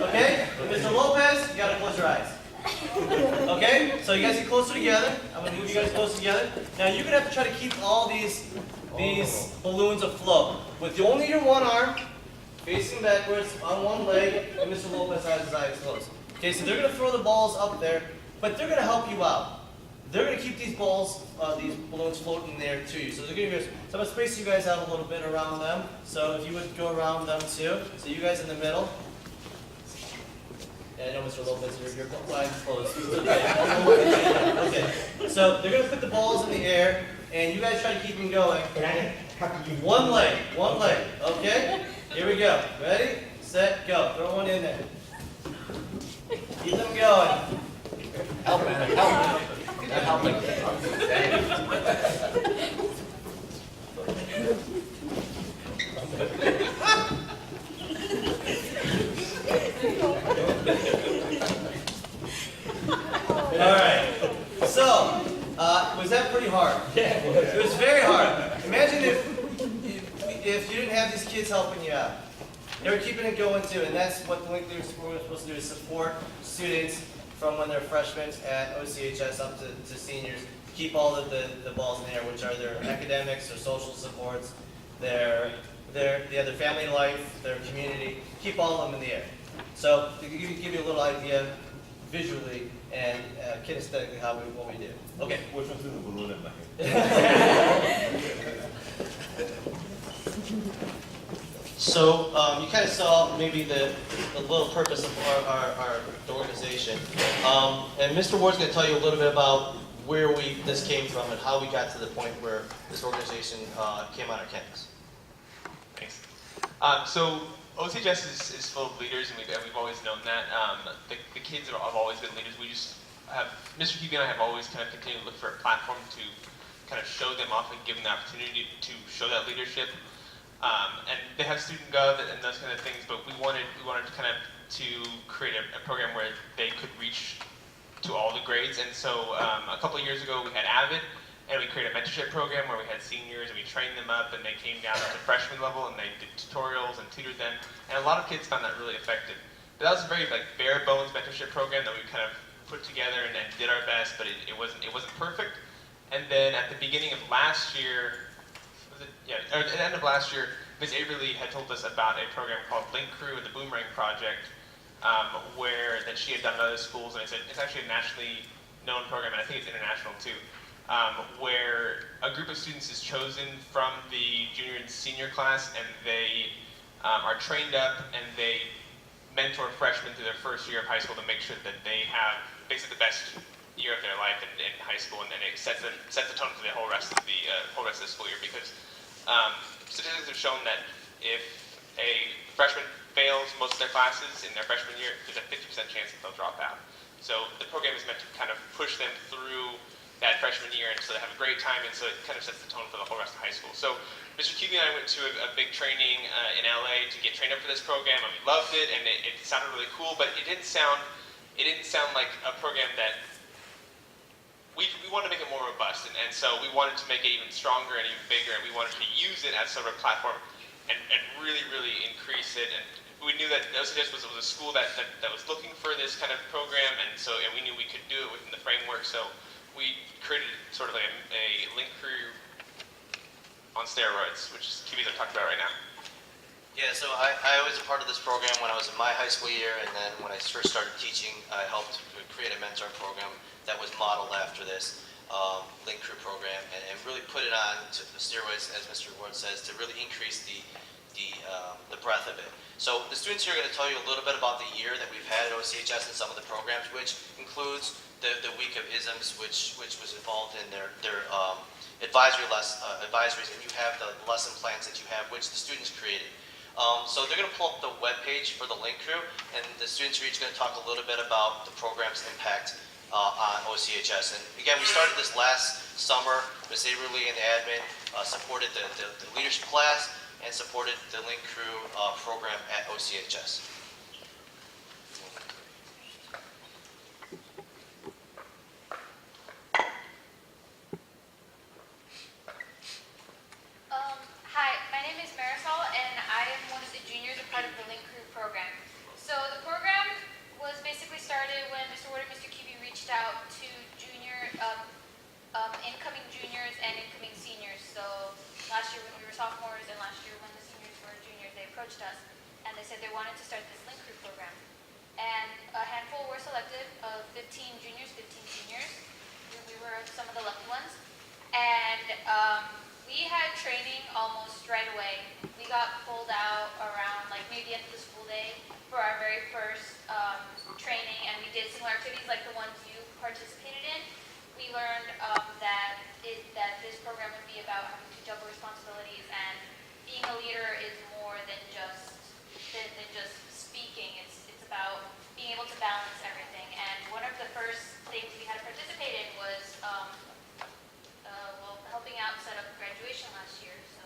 [SPEAKER 16] Okay? Mr. Lopez, you got to close your eyes. Okay? So you guys get closer together. I'm going to move you guys closer together. Now you're going to have to try to keep all these balloons afloat with only your one arm facing backwards on one leg, and Mr. Lopez has his eyes closed. Okay, so they're going to throw the balls up there, but they're going to help you out. They're going to keep these balls, these balloons floating there to you. So they're going to give you, so I'm going to space you guys out a little bit around them. So if you would go around them too. So you guys in the middle. Yeah, I know Mr. Lopez, your eyes closed. Okay, so they're going to put the balls in the air, and you guys try to keep them going. One leg, okay? Here we go. Ready, set, go. Throw one in there. Keep them going.
[SPEAKER 15] Help, man. Help. Not helping.
[SPEAKER 16] All right. So, was that pretty hard? Yeah. It was very hard. Imagine if you didn't have these kids helping you out. They were keeping it going too, and that's what the Link Leaders Program is supposed to do, is support students from when they're freshmen at OCHS up to seniors, to keep all of the balls in the air, which are their academics, their social supports, their family life, their community, keep all of them in the air. So to give you a little idea visually and kinesthetically what we do. Okay.
[SPEAKER 14] Which one's in the balloon in my head?
[SPEAKER 15] So you kind of saw maybe the little purpose of our organization. And Mr. Ward's going to tell you a little bit about where this came from and how we got to the point where this organization came on our campus.
[SPEAKER 17] Thanks. So OCHS is full of leaders, and we've always known that. The kids have always been leaders. We just have, Mr. Keefe and I have always kind of continued to look for a platform to kind of show them off and give them the opportunity to show that leadership. And they have student gov and those kind of things, but we wanted to kind of to create a program where they could reach to all the grades. And so a couple of years ago we had AVID, and we created a mentorship program where we had seniors and we trained them up, and they came down to freshman level and they did tutorials and tutored them. And a lot of kids found that really effective. But that was a very bare bones mentorship program that we kind of put together and did our best, but it wasn't perfect. And then at the beginning of last year, or at the end of last year, Ms. Averly had told us about a program called Link Crew and the Boomerang Project, where that she had done at other schools, and I said it's actually a nationally known program, and I think it's international too, where a group of students is chosen from the junior and senior class, and they are trained up, and they mentor freshmen through their first year of high school to make sure that they have basically the best year of their life in high school, and then it sets the tone for the whole rest of the school year, because statistics have shown that if a freshman fails most of their classes in their freshman year, there's a 50% chance that they'll drop out. So the program is meant to kind of push them through that freshman year, and so they have a great time, and so it kind of sets the tone for the whole rest of high school. So Mr. Cubey and I went to a big training in LA to get trained up for this program, and we loved it, and it sounded really cool, but it didn't sound like a program that we wanted to make it more robust, and so we wanted to make it even stronger and even bigger, and we wanted to use it as sort of a platform and really, really increase it. And we knew that OCS was a school that was looking for this kind of program, and we knew we could do it within the framework, so we created sort of a link crew on steroids, which QBs are talking about right now.
[SPEAKER 15] Yeah, so I was a part of this program when I was in my high school year, and then when I first started teaching, I helped create a mentor program that was modeled after this Link Crew program, and really put it on to the steroids, as Mr. Ward says, to really increase the breadth of it. So the students here are going to tell you a little bit about the year that we've had at OCHS and some of the programs, which includes the week of ISMs, which was involved in their advisories, and you have the lesson plans that you have, which the students created. So they're going to pull up the webpage for the Link Crew, and the students are each going to talk a little bit about the program's impact on OCHS. And again, we started this last summer. Ms. Averly and the admin supported the leadership class and supported the Link Crew program at OCHS.
[SPEAKER 12] Hi, my name is Marisol, and I am one of the juniors, a part of the Link Crew program. So the program was basically started when Mr. Ward and Mr. Cubey reached out to incoming juniors and incoming seniors. So last year when we were sophomores and last year when the seniors were juniors, they approached us and they said they wanted to start this Link Crew program. And a handful were selected of 15 juniors, 15 seniors. We were some of the lucky ones. And we had training almost right away. We got pulled out around like maybe the end of the school day for our very first training, and we did similar activities like the ones you participated in. We learned that this program would be about having to juggle responsibilities, and being a leader is more than just speaking. It's about being able to balance everything. And one of the first things we had to participate in was helping out set up graduation last year. So.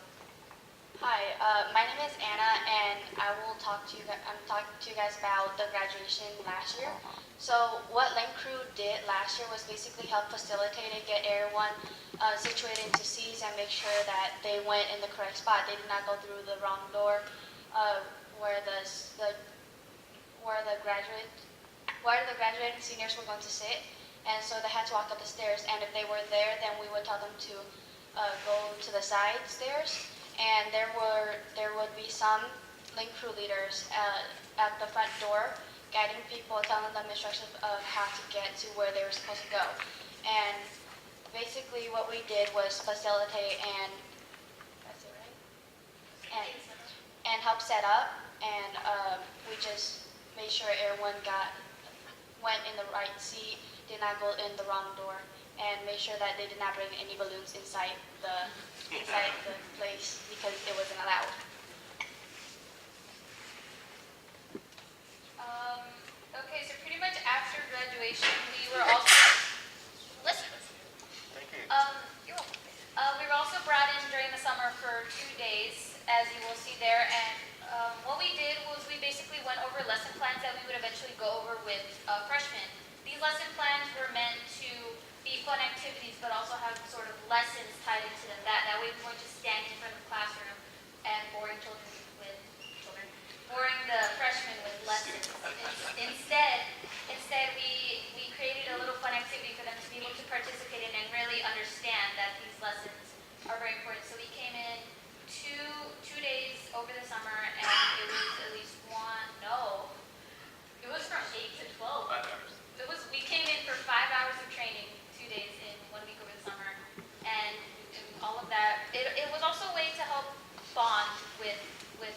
[SPEAKER 21] Hi, my name is Anna, and I will talk to you guys about the graduation last year. So what Link Crew did last year was basically help facilitate and get everyone situated into seats and make sure that they went in the correct spot. They did not go through the wrong door where the graduating seniors were going to sit. And so they had to walk up the stairs, and if they were there, then we would tell them to go to the side stairs. And there would be some Link Crew leaders at the front door, guiding people, telling them instructions of how to get to where they were supposed to go. And basically what we did was facilitate and, that's it, right? And help set up, and we just made sure everyone went in the right seat, did not go in the wrong door, and made sure that they did not bring any balloons inside the place because it wasn't allowed.
[SPEAKER 12] Okay, so pretty much after graduation, we were also we were also brought in during the summer for 2 days, as you will see there, and what we did was we basically went over lesson plans that we would eventually go over with freshmen. These lesson plans were meant to be fun activities, but also have sort of lessons tied into them. That way we weren't just standing in front of the classroom and boring the freshmen with lessons. Instead we created a little fun activity for them to be able to participate in and really understand that these lessons are very important. So we came in two days bond with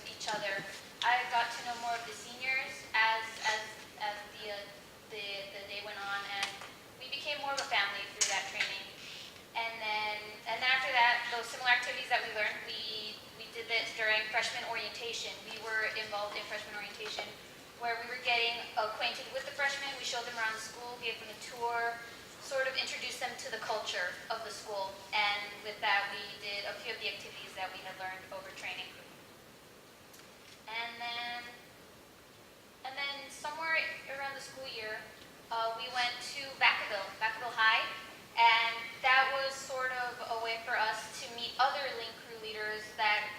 [SPEAKER 12] each other. I got to know more of the seniors as the day went on, and we became more of a family through that training. And after that, those similar activities that we learned, we did this during freshman orientation. We were involved in freshman orientation, where we were getting acquainted with the freshmen. We showed them around the school, gave them a tour, sort of introduced them to the culture of the school. And with that, we did a few of the activities that we had learned over training. And then somewhere around the school year, we went to Vacaville High, and that was sort of a way for us to meet other Link Crew leaders that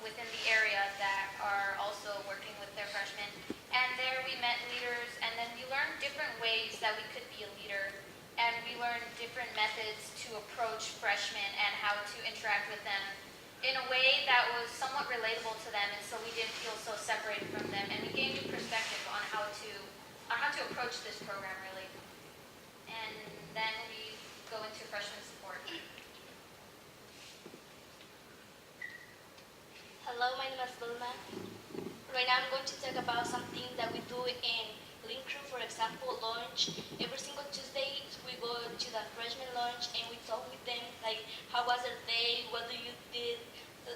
[SPEAKER 12] within the area that are also working with their freshmen. And there we met leaders, and then we learned different ways that we could be a leader, and we learned different methods to approach freshmen and how to interact with them in a way that was somewhat relatable to them, and so we didn't feel so separated from them, and we gained new perspective on how to approach this program, really. And then we go into freshman support.
[SPEAKER 18] Hello, my name is Vilma. Right now I'm going to talk about something that we do in Link Crew. For example, lunch. Every single Tuesday we go to the freshman lunch and we talk with them, like how was their day, what do you did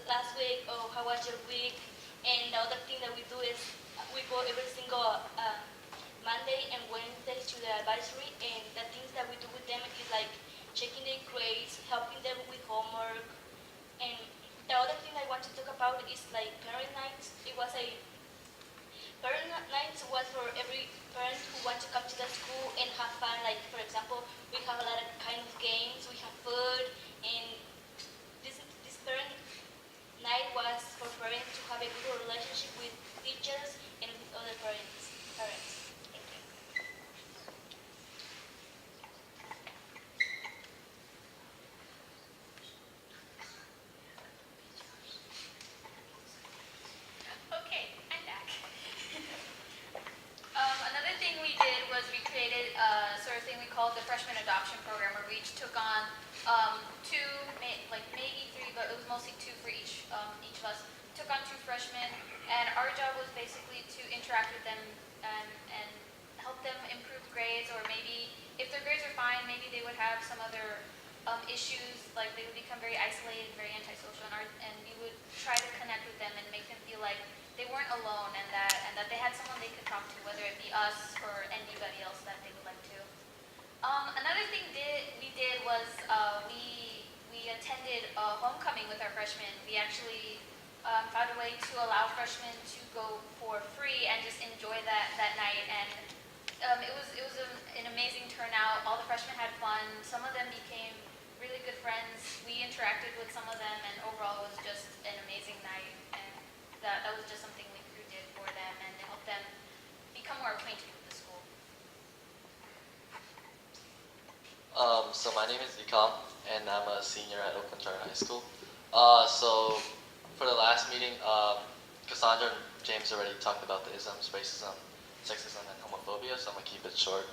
[SPEAKER 18] last week, or how was your week. And the other thing that we do is we go every single Monday and Wednesday to the advisory, and the things that we do with them is like checking their grades, helping them with homework. And the other thing I want to talk about is like parent nights. Parent nights was for every parent who wants to come to the school and have fun. Like, for example, we have a lot of kind of games, we have food, and this parent night was for parents to have a good relationship with teachers and with other parents. Thank you.
[SPEAKER 12] Okay, I'm back. Another thing we did was we created a sort of thing we called the freshman adoption program, where we each took on two, maybe three, but it was mostly two for each of us. Took on two freshmen, and our job was basically to interact with them and help them improve grades, or maybe if their grades were fine, maybe they would have some other issues, like they would become very isolated, very antisocial, and we would try to connect with them and make them feel like they weren't alone, and that they had someone they could talk to, whether it be us or anybody else that they would like to. Another thing we did was we attended a homecoming with our freshmen. We actually found a way to allow freshmen to go for free and just enjoy that night, and it was an amazing turnout. All the freshmen had fun. Some of them became really good friends. We interacted with some of them, and overall it was just an amazing night, and that was just something we did for them, and to help them become more acquainted with the school.
[SPEAKER 19] So my name is Ikam, and I'm a senior at Oakland Charter High School. So for the last meeting, Cassandra and James already talked about the isms, racism, sexism, and homophobia, so I'm going to keep it short.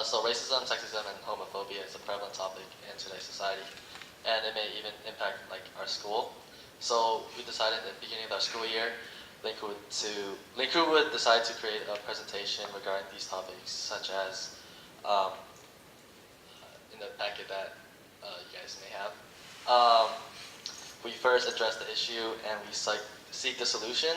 [SPEAKER 19] So racism, sexism, and homophobia is a prevalent topic in today's society, and it may even impact our school. So we decided at the beginning of our school year, Link Crew would decide to create a presentation regarding these topics, such as in the packet that you guys may have. We first address the issue and we seek the solution,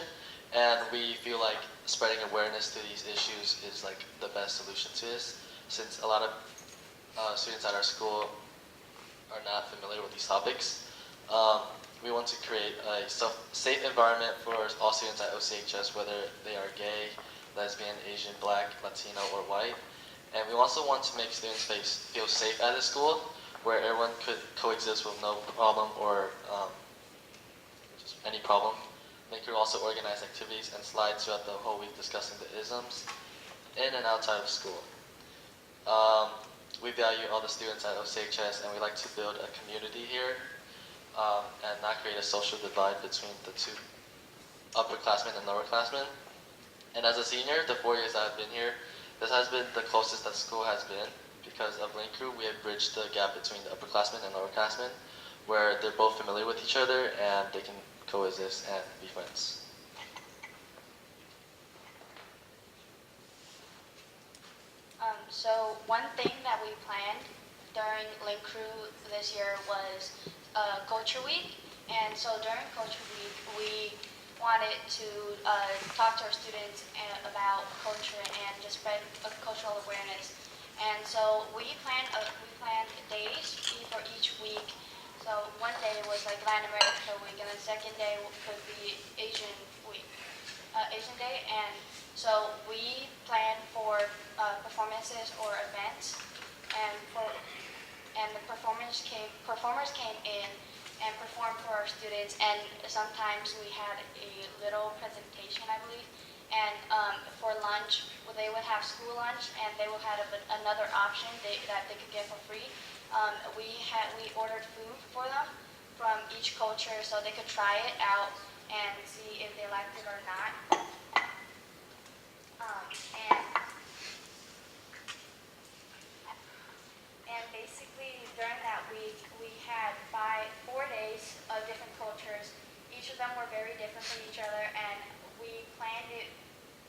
[SPEAKER 19] and we feel like spreading awareness to these issues is like the best solution to this, since a lot of students at our school are not familiar with these topics. We want to create a safe environment for all students at OCHS, whether they are gay, lesbian, Asian, Black, Latino, or white. And we also want to make students feel safe at the school, where everyone could coexist with no problem or just any problem. They could also organize activities and slides throughout the whole week discussing the isms in and outside of school. We value all the students at OCHS, and we like to build a community here and not create a social divide between the two upperclassmen and lowerclassmen. And as a senior, the 4 years I've been here, this has been the closest that school has been. Because of Link Crew, we have bridged the gap between the upperclassmen and lowerclassmen, where they're both familiar with each other and they can coexist and be friends.
[SPEAKER 18] So one thing that we planned during Link Crew this year was Culture Week. And so during Culture Week, we wanted to talk to our students about culture and just spread cultural awareness. And so we planned days for each week. So one day was like Latin America Week, and the second day could be Asian Week, Asian Day. And so we planned for performances or events, and the performers came in and performed for our students. And sometimes we had a little presentation, I believe. And for lunch, they would have school lunch, and they would have another option that they could get for free. We ordered food for them from each culture, so they could try it out and see if they liked it or not. And basically during that week, we had 4 days of different cultures. Each of them were very different from each other, and we planned it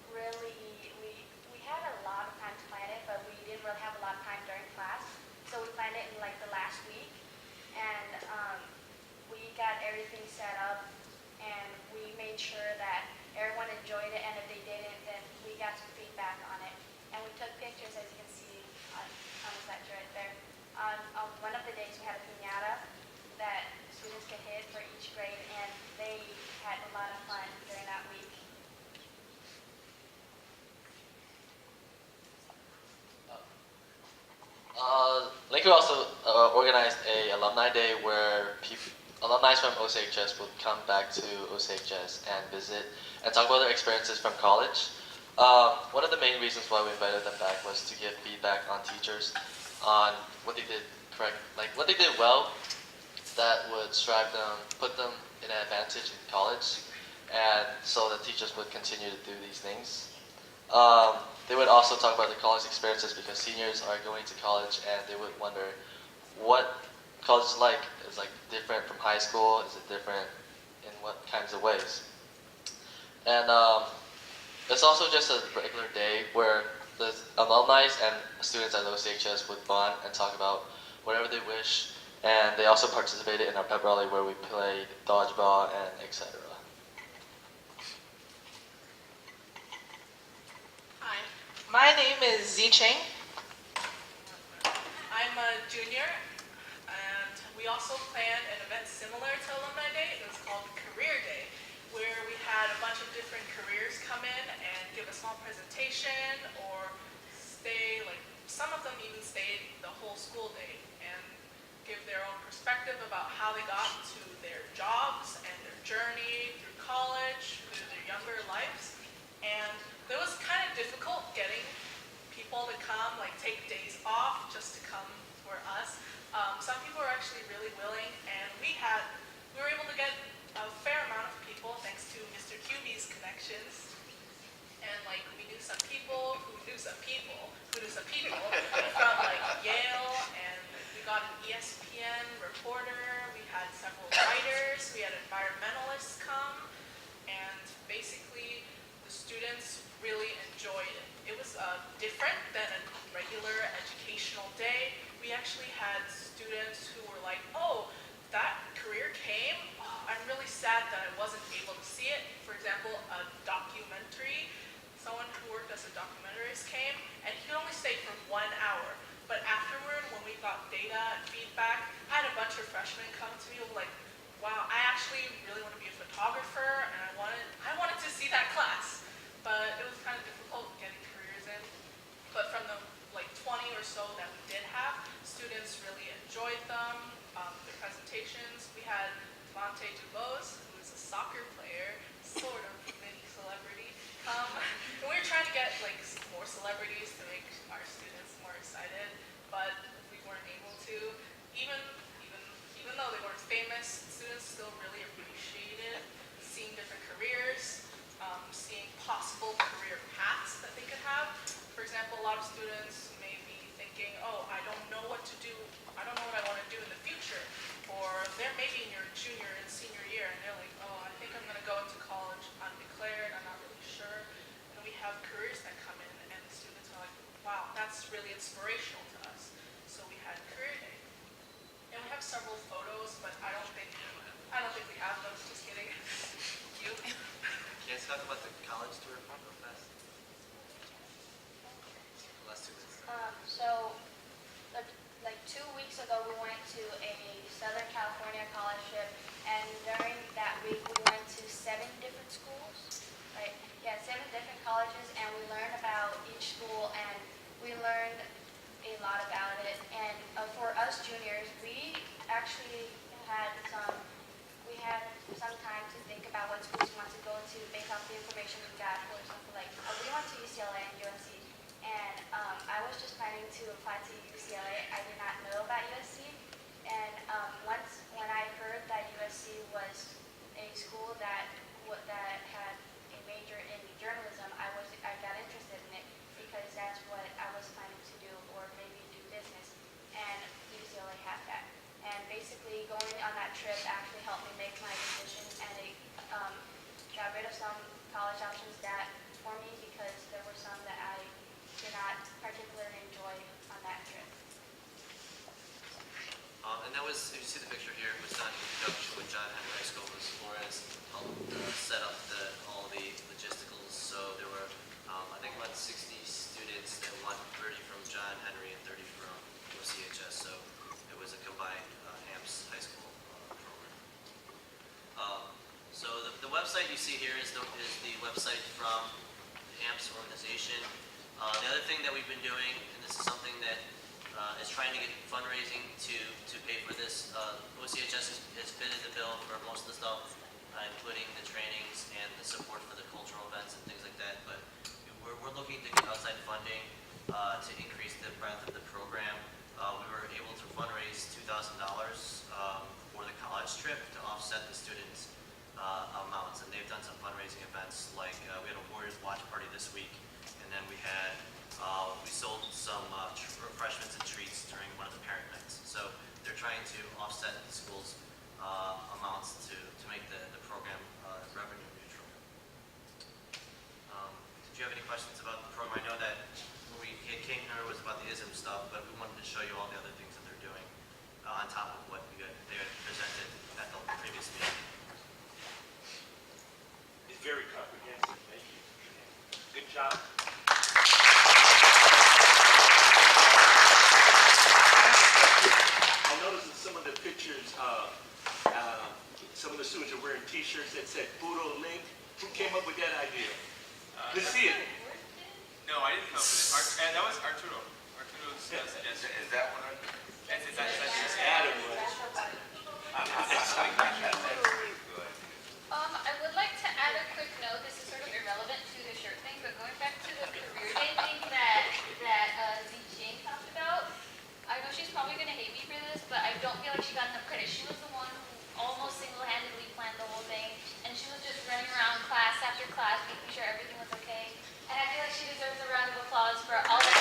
[SPEAKER 18] really. We had a lot of time to plan it, but we didn't really have a lot of time during class. So we planned it in like the last week, and we got everything set up, and we made sure that everyone enjoyed it, and if they didn't, then we got some feedback on it. And we took pictures, as you can see on the slide right there. On one of the days, we had a piñata that students could hit for each grade, and they had a lot of fun during that week.
[SPEAKER 19] Lincoln also organized a alumni day where alumni from OCHS would come back to OCHS and visit and talk about their experiences from college. One of the main reasons why we invited them back was to give feedback on teachers on what they did correct, like what they did well that would strive them, put them in an advantage in college, and so the teachers would continue to do these things. They would also talk about the college experiences because seniors are going to college and they would wonder what college is like. Is it like different from high school? Is it different in what kinds of ways? And it's also just a regular day where the alumni and students at OCHS would bond and talk about whatever they wish. And they also participated in our pep rally where we played dodgeball and etc.
[SPEAKER 11] Hi, my name is Zi Cheng. I'm a junior, and we also planned an event similar to Alumni Day. It was called Career Day, where we had a bunch of different careers come in and give a small presentation or stay, like some of them even stayed the whole school day and give their own perspective about how they got to their jobs and their journey through college, through their younger lives. And it was kind of difficult getting people to come, like take days off just to come for us. Some people were actually really willing, and we were able to get a fair amount of people thanks to Mr. QB's connections. And like we knew some people who knew some people who knew some people from like Yale, and we got an ESPN reporter, we had several writers, we had environmentalists come, and basically the students really enjoyed it. It was different than a regular educational day. We actually had students who were like, oh, that career came, I'm really sad that I wasn't able to see it. For example, a documentary, someone who worked as a documentarist came, and he could only stay for 1 hour. But afterward, when we got data and feedback, I had a bunch of freshmen come to me who were like, wow, I actually really want to be a photographer, and I wanted to see that class. But it was kind of difficult getting careers in. But from the like 20 or so that we did have, students really enjoyed them, their presentations. We had Monte Dubose, who is a soccer player, sort of mini celebrity. And we were trying to get like more celebrities to make our students more excited, but we weren't able to. Even though they weren't famous, students still really appreciated seeing different careers, seeing possible career paths that they could have. For example, a lot of students may be thinking, oh, I don't know what to do, I don't know what I want to do in the future. Or they're maybe in your junior and senior year, and they're like, oh, I think inspirational to us. So we had Career Day. And we have several photos, but I don't think we have them. Just kidding. You?
[SPEAKER 15] Can you guys talk about the college tour real fast? Last 2 minutes.
[SPEAKER 12] So, like 2 weeks ago, we went to a Southern California college trip, and during that week, we went to 7 different schools, right? Yeah, 7 different colleges, and we learned about each school, and we learned a lot about it. And for us juniors, we actually had some time to think about what schools we want to go to based off the information we got. For example, like we went to UCLA and USC, and I was just planning to apply to UCLA. I did not know about USC, and when I heard that USC was a school that had a major in journalism, I got interested in it because that's what I was planning to do, or maybe do business, and UCLA had that. And basically, going on that trip actually helped me make my decision, and it got rid of some college options for me because there were some that I did not particularly enjoy on that trip.
[SPEAKER 15] And that was, if you see the picture here, it was done in conjunction with John Henry High School. Flores helped set up all the logisticals. So there were, I think, about 60 students that won, 30 from John Henry and 30 from OCHS. So it was a combined AMPS high school program. So the website you see here is the website from the AMPS organization. The other thing that we've been doing, and this is something that is trying to get fundraising to pay for this. OCHS has fitted the bill for most of the stuff, including the trainings and the support for the cultural events and things like that. But we're looking to get outside funding to increase the breadth of the program. We were able to fundraise $2,000 for the college trip to offset the students' amounts, and they've done some fundraising events like we had a Warriors watch party this week, and then we sold some refreshments and treats during one of the parent nights. So they're trying to offset the school's amounts to make the program revenue neutral. Did you have any questions about the program? I know that when we came here it was about the ISM stuff, but we wanted to show you all the other things that they're doing on top of what they had presented at the previous meeting.
[SPEAKER 14] It's very comprehensive. Thank you. Good job. I noticed in some of the pictures, some of the students are wearing T-shirts that said "Puro Link." Who came up with that idea? Let's see it.
[SPEAKER 17] No, I didn't come up with it. That was Arturo. Arturo's suggestion.
[SPEAKER 4] Is that one?
[SPEAKER 17] That's just
[SPEAKER 14] Adam.
[SPEAKER 12] I would like to add a quick note. This is sort of irrelevant to the shirt thing, but going back to the career day thing that Zijing talked about, I know she's probably going to hate me for this, but I don't feel like she got enough credit. She was the one who almost single-handedly planned the whole thing, and she was just running around class after class, making sure everything was okay. And I feel like she deserves a round of applause for all that.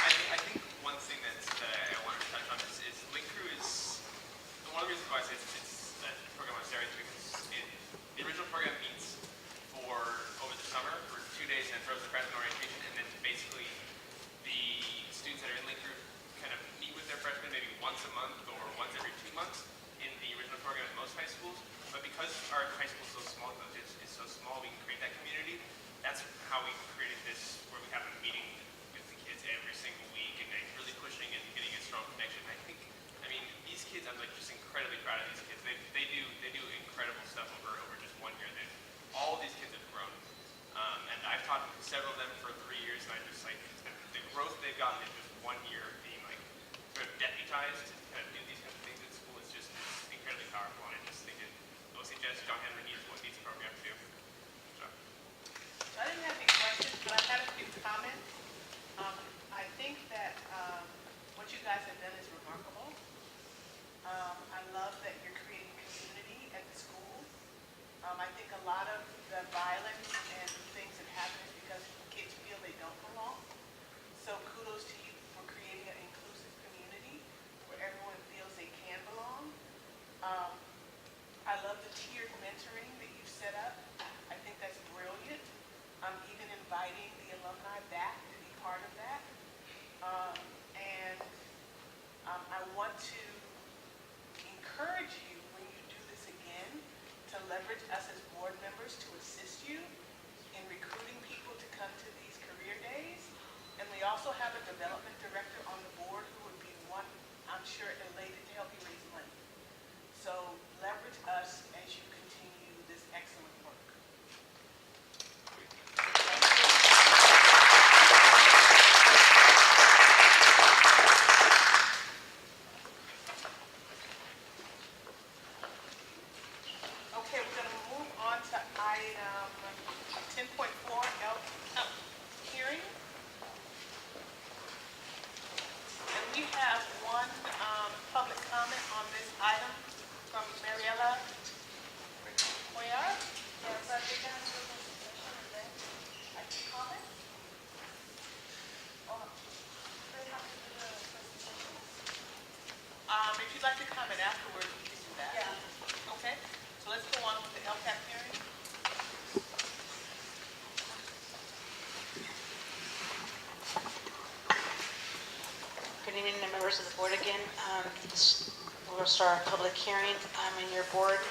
[SPEAKER 17] I think one thing that I want to touch on is Link Crew is one of the reasons why I say it's a program on steroids because the original program meets over the summer for 2 days and then throws the freshman orientation, and then basically the students that are in Link Crew kind of meet with their freshmen maybe once a month or once every 2 months in the original program at most high schools. But because our high school is so small, is so small, we can create that community. That's how we created this, where we have a meeting with the kids every single week and like really pushing and getting a strong connection. I mean, these kids, I'm like just incredibly proud of these kids. They do incredible stuff over just 1 year. All of these kids have grown. And I've taught several of them for 3 years, and I just like the growth they've gotten in just 1 year being like sort of deputized to kind of do these kinds of things at school is just incredibly powerful. And I just think OCHS, John Henry needs a program too. So.
[SPEAKER 2] I didn't have any questions, but I had a few comments. I think that what you guys have done is remarkable. I love that you're creating community at the school. I think a lot of the violence and things that happen is because kids feel they don't belong. So kudos to you for creating an inclusive community where everyone feels they can belong. I love the tiered mentoring that you've set up.
[SPEAKER 10] you'd like to comment afterwards, we can do that. Yeah. Okay, so let's go on with the LCAP hearing.
[SPEAKER 22] Good evening, members of the board again. We'll start our public hearing. In your board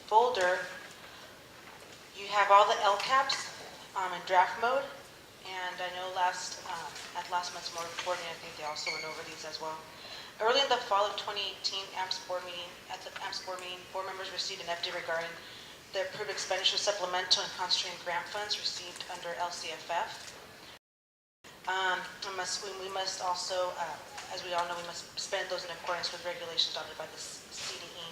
[SPEAKER 22] folder, you have all the LCAPs in draft mode. And I know at last month's board meeting, I think they also went over these as well. Early in the fall of 2018, at the AMPS board meeting, board members received an update regarding the approved expenditure supplemental and concentrating grant funds received under LCFF. We must also, as we all know, we must spend those in accordance with regulations adopted by the CDE.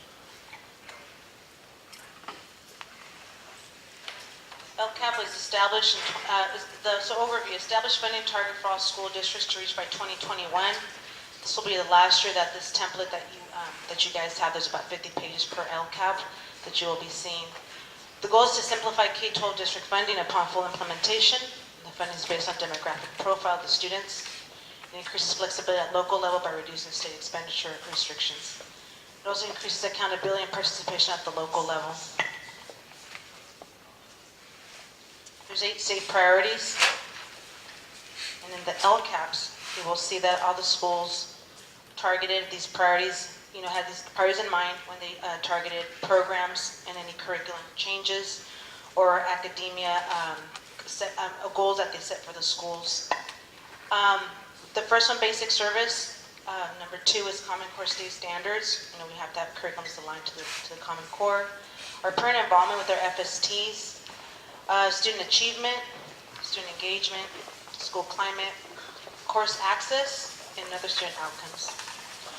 [SPEAKER 22] LCAP was established, overview, established funding target for all school districts to reach by 2021. This will be the last year that this template that you guys have, there's about 50 pages per LCAP that you will be seeing. The goal is to simplify K-12 district funding upon full implementation. The funding is based on demographic profile of the students. It increases flexibility at local level by reducing state expenditure restrictions. It also increases accountability and participation at the local level. There's 8 state priorities. And in the LCAPs, you will see that all the schools targeted these priorities, had these priorities in mind when they targeted programs and any curriculum changes or academia goals that they set for the schools. The first one, basic service. Number 2 is Common Core state standards. We have to have curriculums aligned to the Common Core. Our parent involvement with our FSTs. Student achievement, student engagement, school climate, course access, and other student outcomes.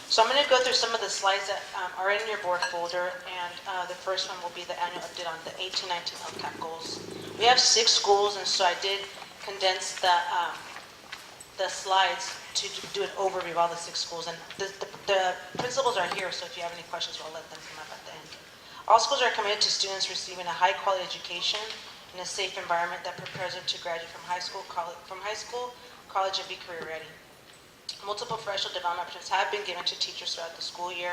[SPEAKER 22] So I'm going to go through some of the slides that are in your board folder, and the first one will be the annual update on the 18-19 LCAP goals. We have 6 schools, and so I did condense the slides to do an overview of all the 6 schools. And the principals are here, so if you have any questions, I'll let them come up at the end. All schools are committed to students receiving a high-quality education in a safe environment that prepares them to graduate from high school, college, and be career ready. Multiple professional development opportunities have been given to teachers throughout the school year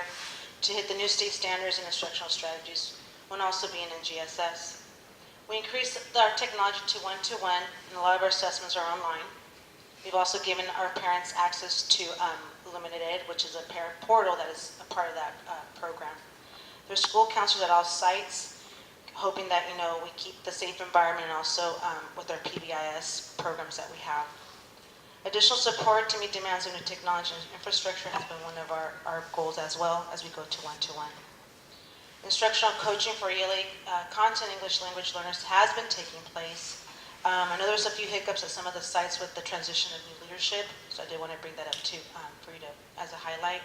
[SPEAKER 22] to hit the new state standards and instructional strategies, when also being in GSS. We increased our technology to one-to-one, and a lot of our assessments are online. We've also given our parents access to Limited Ed, which is a parent portal that is a part of that program. There's school counselors at all sites, hoping that we keep the safe environment, and also with our PBIS programs that we have. Additional support to meet demands of new technology and infrastructure has been one of our goals as well as we go to one-to-one. Instructional coaching for ELA content English language learners has been taking place. I know there's a few hiccups at some of the sites with the transition of new leadership, so I did want to bring that up too for you as a highlight.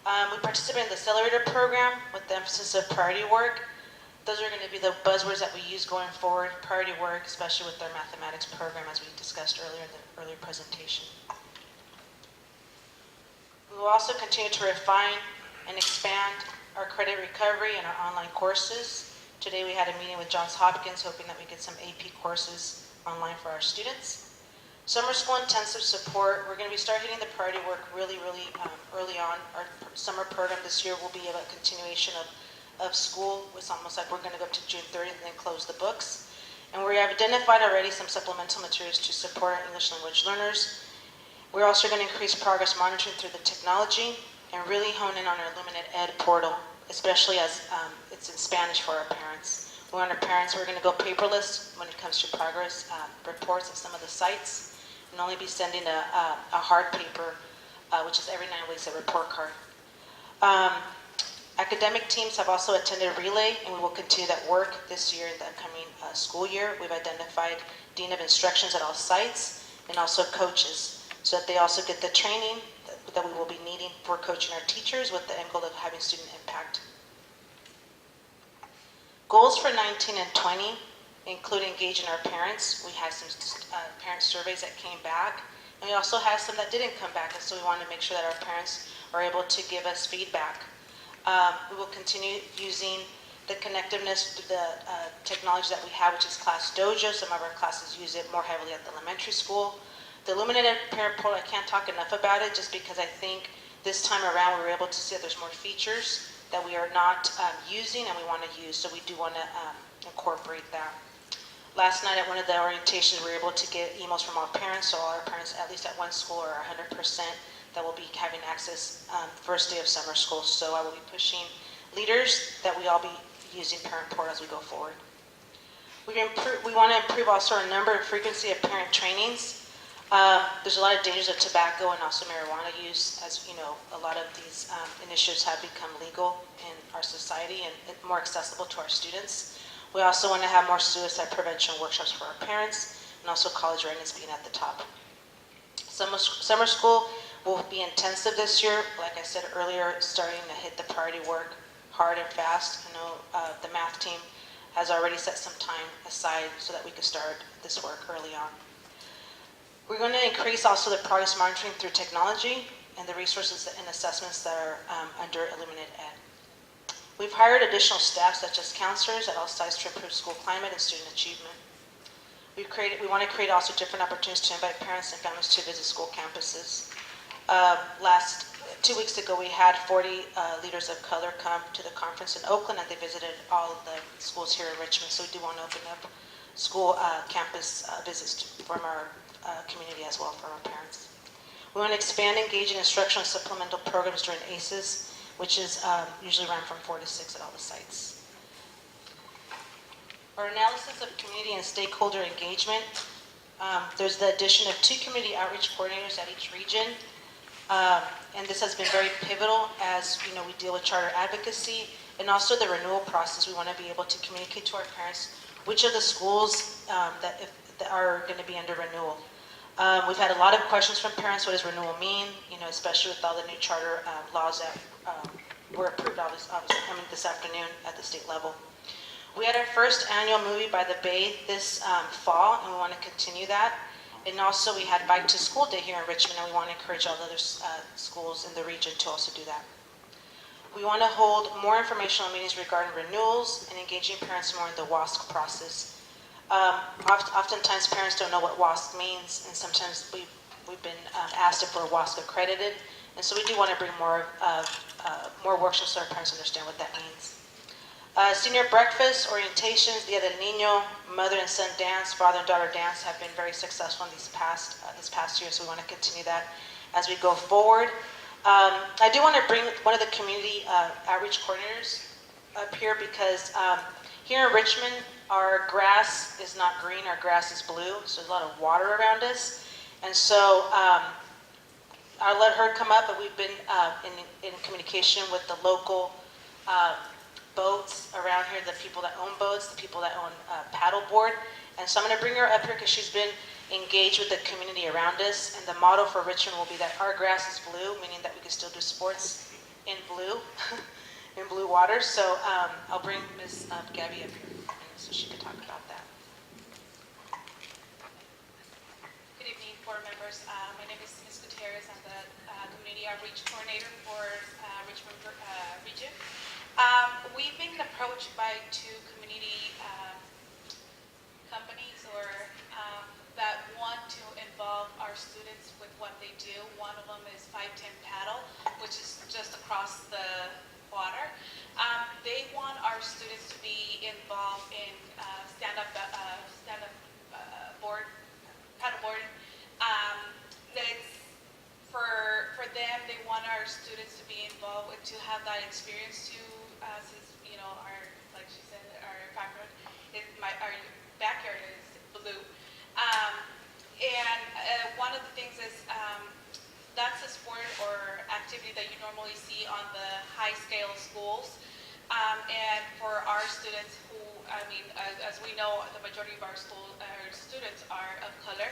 [SPEAKER 22] We participate in the Accelerator program with the emphasis of priority work. Those are going to be the buzzwords that we use going forward, priority work, especially with our mathematics program as we discussed earlier in the earlier presentation. We will also continue to refine and expand our credit recovery and our online courses. Today we had a meeting with Johns Hopkins hoping that we get some AP courses online for our students. Summer school intensive support, we're going to start hitting the priority work really early on. Our summer program this year will be a continuation of school. It's almost like we're going to go up to June 30th and then close the books. And we have identified already some supplemental materials to support our English language learners. We're also going to increase progress monitoring through the technology and really hone in on our Limited Ed portal, especially as it's in Spanish for our parents. We want our parents, we're going to go paperless when it comes to progress reports of some of the sites, and only be sending a hard paper, which is every 9 weeks a report card. Academic teams have also attended Relay, and we will continue that work this year in the upcoming school year. We've identified Dean of Instructions at all sites and also coaches, so that they also get the training that we will be needing for coaching our teachers with the end goal of having student impact. Goals for 19 and 20 include engaging our parents. We had some parent surveys that came back, and we also had some that didn't come back, and so we want to make sure that our parents are able to give us feedback. We will continue using the connectiveness, the technology that we have, which is Class Dojo. Some of our classes use it more heavily at the elementary school. The Illuminated Parent Portal, I can't talk enough about it just because I think This time around, we were able to see that there's more features that we are not using and we want to use, so we do want to incorporate that. Last night at one of the orientations, we were able to get emails from all parents, so all our parents, at least at one school, are 100% that will be having access first day of summer school. So I will be pushing leaders that we all be using Parent Portal as we go forward. We want to improve also our number and frequency of parent trainings. There's a lot of dangers of tobacco and also marijuana use. As you know, a lot of these initiatives have become legal in our society and more accessible to our students. We also want to have more suicide prevention workshops for our parents, and also college readiness being at the top. Summer school will be intensive this year. Like I said earlier, starting to hit the priority work hard and fast. I know the math team has already set some time aside so that we could start this work early on. We're going to increase also the progress monitoring through technology and the resources and assessments that are under Illuminate Ed. We've hired additional staff such as counselors at all sites to improve school climate and student achievement. We want to create also different opportunities to invite parents and families to visit school campuses. 2 weeks ago, we had 40 leaders of color come to the conference in Oakland, and they visited all of the schools here in Richmond. So we do want to open up school campus visits from our community as well for our parents. We want to expand engaging instructional and supplemental programs during ACES, which is usually run from 4 to 6 at all the sites. Our analysis of community and stakeholder engagement, there's the addition of 2 community outreach coordinators at each region. And this has been very pivotal as we deal with charter advocacy and also the renewal process. We want to be able to communicate to our parents which of the schools that are going to be under renewal. We've had a lot of questions from parents. What does renewal mean? Especially with all the new charter laws that were approved this afternoon at the state level. We had our first annual movie by the Bay this fall, and we want to continue that. And also we had Bike to School Day here in Richmond, and we want to encourage all the other schools in the region to also do that. We want to hold more informational meetings regarding renewals and engaging parents more in the WASC process. Oftentimes parents don't know what WASC means, and sometimes we've been asked if we're WASC accredited, and so we do want to bring more workshops so our parents understand what that means. Senior breakfast, orientations, Dia del Niño, mother and son dance, father and daughter dance have been very successful in this past year, so we want to continue that as we go forward. I do want to bring one of the community outreach coordinators up here because here in Richmond, our grass is not green, our grass is blue, so there's a lot of water around us. And so I'll let her come up, but we've been in communication with the local boats around here, the people that own boats, the people that own paddleboard. And so I'm going to bring her up here because she's been engaged with the community around us. And the motto for Richmond will be that our grass is blue, meaning that we can still do sports in blue, in blue water. So I'll bring Ms. Gabby up here so she can talk about that.
[SPEAKER 13] Good evening, board members. My name is Ms. Gutierrez. I'm the Community Outreach Coordinator for Richmond region. We've been approached by 2 community companies that want to involve our students with what they do. One of them is 510 Paddle, which is just across the water. They want our students to be involved in stand-up paddleboarding. For them, they want our students to be involved with, to have that experience too, since our, like she said, our backyard is blue. One of the things is that's a sport or activity that you normally see on the high scale schools. And for our students who, as we know, the majority of our students are of color.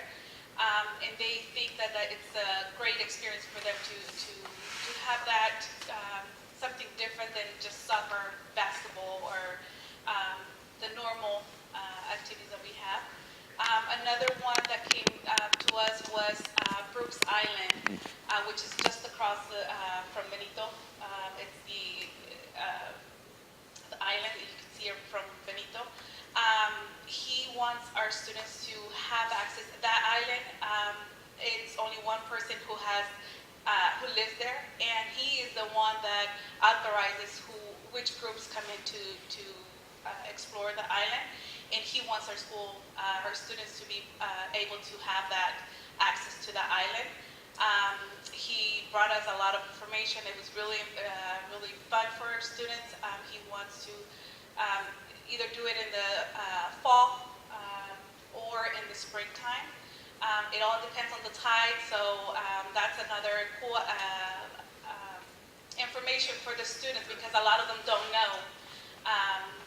[SPEAKER 13] And they think that it's a great experience for them to have that something different than just soccer, basketball, or the normal activities that we have. Another one that came to us was Brooks Island, which is just across from Benito. It's the island that you can see from Benito. He wants our students to have access to that island. It's only one person who who lives there, and he is the one that authorizes which groups come in to explore the island, and he wants our school, our students to be able to have that access to the island. He brought us a lot of information. It was really fun for our students. He wants to either do it in the fall or in the springtime. It all depends on the tide, so that's another cool information for the students because a lot of them don't know.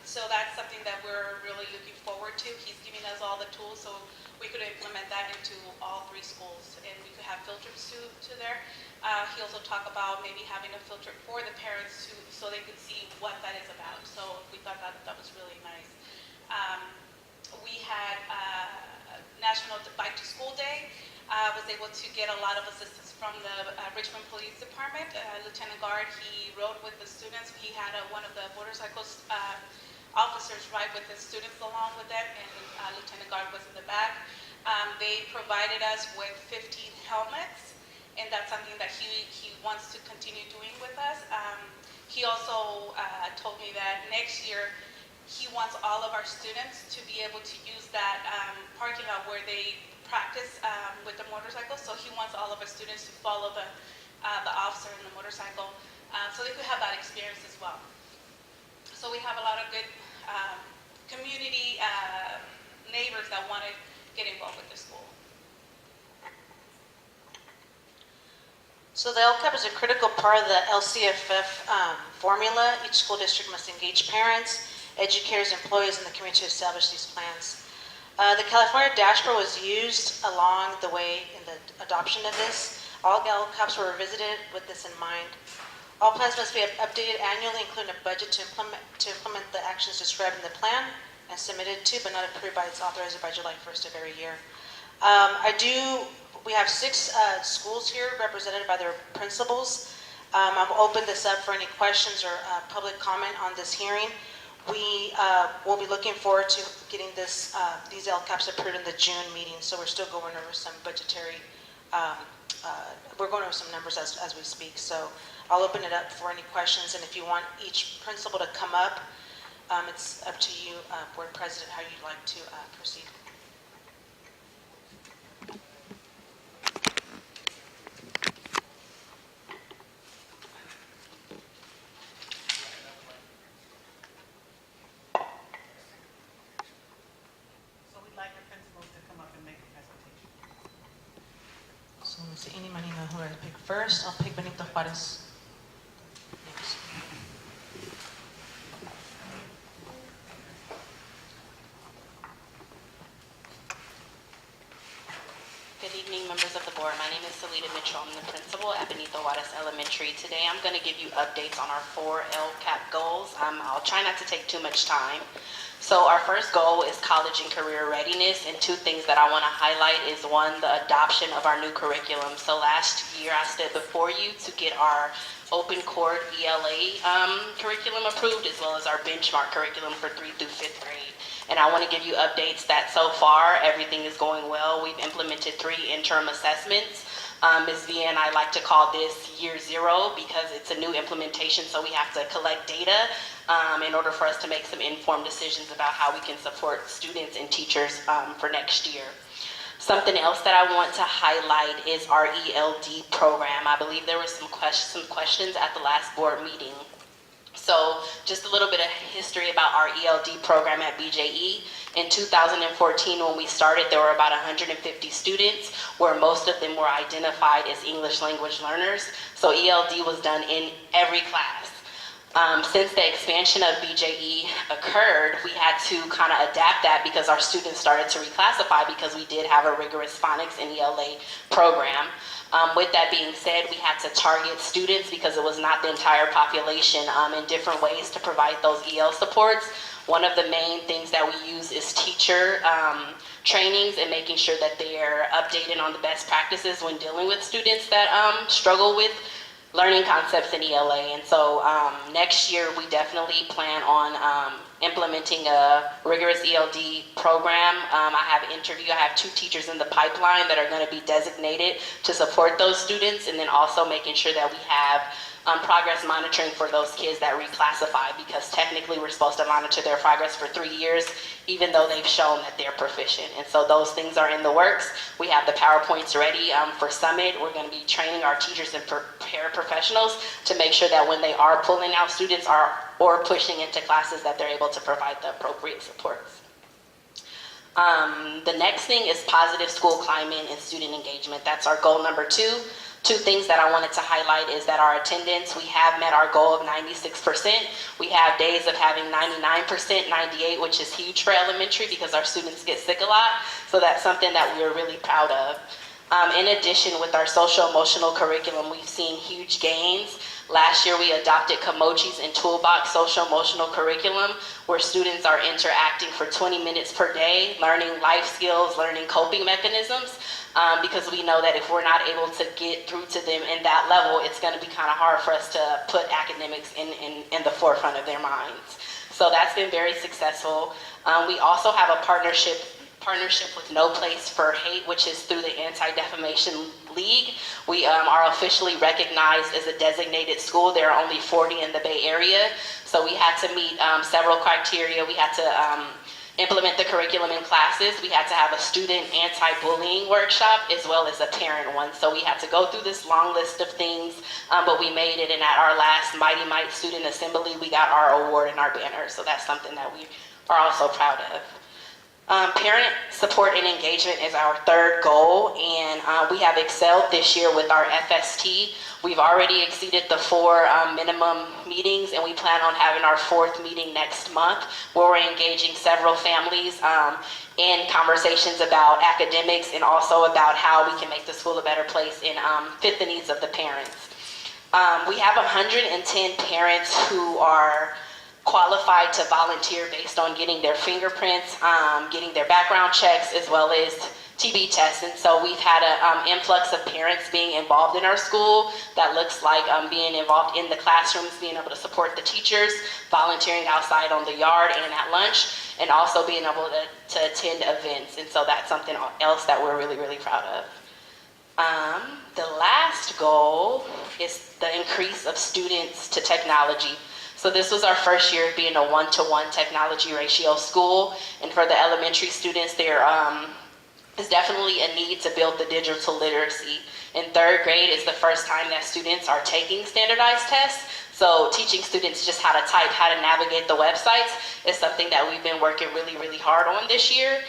[SPEAKER 13] So that's something that we're really looking forward to. He's giving us all the tools so we could implement that into all 3 schools, and we could have filters to there. He also talked about maybe having a filter for the parents so they could see what that is about. So we thought that was really nice. We had National Bike to School Day. Was able to get a lot of assistance from the Richmond Police Department. Lieutenant Guard, he rode with the students. He had one of the motorcycles officers ride with the students along with them, and Lieutenant Guard was in the back. They provided us with 15 helmets, and that's something that he wants to continue doing with us. He also told me that next year he wants all of our students to be able to use that parking lot where they practice with the motorcycle. So he wants all of our students to follow the officer in the motorcycle so they could have that experience as well. So we have a lot of good community neighbors that want to get involved with the school.
[SPEAKER 22] So the LCAP is a critical part of the LCFF formula. Each school district must engage parents, educators, employees, and the community to establish these plans. The California dashboard was used along the way in the adoption of this. All LCAPs were revisited with this in mind. All plans must be updated annually, including a budget to implement the actions described in the plan and submitted to, but not approved by its authorizer by July 1st of every year. We have 6 schools here represented by their principals. I've opened this up for any questions or public comment on this hearing. We will be looking forward to getting these LCAPs approved in the June meeting, so we're still going over some budgetary, we're going over some numbers as we speak. So I'll open it up for any questions, and if you want each principal to come up, it's up to you, Board President, how you'd like to proceed.
[SPEAKER 2] So we'd like the principals to come up and make a presentation.
[SPEAKER 22] So let's see, anybody know who to pick first? I'll pick Benito Juarez. Next.
[SPEAKER 5] Good evening, members of the board. My name is Salita Mitchell. I'm the principal at Benito Juarez Elementary. Today, I'm going to give you updates on our 4 LCAP goals. I'll try not to take too much time. So our first goal is college and career readiness, and 2 things that I want to highlight is 1, the adoption of our new curriculum. So last year, I stood before you to get our open chord ELA curriculum approved, as well as our benchmark curriculum for 3 through 5th grade. And I want to give you updates that so far, everything is going well. We've implemented 3 interim assessments. Ms. Via and I like to call this year 0 because it's a new implementation, so we have to collect data in order for us to make some informed decisions about how we can support students and teachers for next year. Something else that I want to highlight is our ELD program. I believe there were some questions at the last board meeting. So just a little bit of history about our ELD program at BJE. In 2014, when we started, there were about 150 students, where most of them were identified as English language learners. So ELD was done in every class. Since the expansion of BJE occurred, we had to kind of adapt that because our students started to reclassify because we did have a rigorous phonics and ELA program. With that being said, we had to target students because it was not the entire population in different ways to provide those EL supports. One of the main things that we use is teacher trainings and making sure that they're updated on the best practices when dealing with students that struggle with learning concepts in ELA. And so next year we definitely plan on implementing a rigorous ELD program. I have 2 teachers in the pipeline that are going to be designated to support those students, and then also making sure that we have progress monitoring for those kids that reclassify, because technically we're supposed to monitor their progress for 3 years, even though they've shown that they're proficient. And so those things are in the works. We have the PowerPoints ready for Summit. We're going to be training our teachers and paraprofessionals to make sure that when they are pulling out students or pushing into classes, that they're able to provide the appropriate supports. The next thing is positive school climate and student engagement. That's our goal number 2. 2 things that I wanted to highlight is that our attendance, we have met our goal of 96%. We have days of having 99%, 98, which is huge for elementary because our students get sick a lot. So that's something that we're really proud of. In addition, with our social emotional curriculum, we've seen huge gains. Last year, we adopted Kamochi's and Toolbox social emotional curriculum, where students are interacting for 20 minutes per day, learning life skills, learning coping mechanisms, because we know that if we're not able to get through to them in that level, it's going to be kind of hard for us to put academics in the forefront of their minds. So that's been very successful. We also have a partnership with No Place for Hate, which is through the Anti-Defamation League. We are officially recognized as a designated school. There are only 40 in the Bay Area, so we had to meet several criteria. We had to implement the curriculum in classes. We had to have a student anti-bullying workshop as well as a parent one. So we had to go through this long list of things, but we made it, and at our last Mighty Might Student Assembly, we got our award and our banner. So that's something that we are also proud of. Parent support and engagement is our 3rd goal, and we have excelled this year with our FST. We've already exceeded the 4 minimum meetings, and we plan on having our 4th meeting next month, where we're engaging several families in conversations about academics and also about how we can make the school a better place and fit the needs of the parents. We have 110 parents who are qualified to volunteer based on getting their fingerprints, getting their background checks, as well as TB tests. And so we've had an influx of parents being involved in our school. That looks like being involved in the classrooms, being able to support the teachers, volunteering outside on the yard and at lunch, and also being able to attend events. And so that's something else that we're really, really proud of. The last goal is the increase of students to technology. So this was our first year of being a 1-to-1 technology ratio school, and for the elementary students, there is definitely a need to build the digital literacy. In 3rd grade is the first time that students are taking standardized tests, so teaching students just how to type, how to navigate the websites is something that we've been working really, really hard on this year.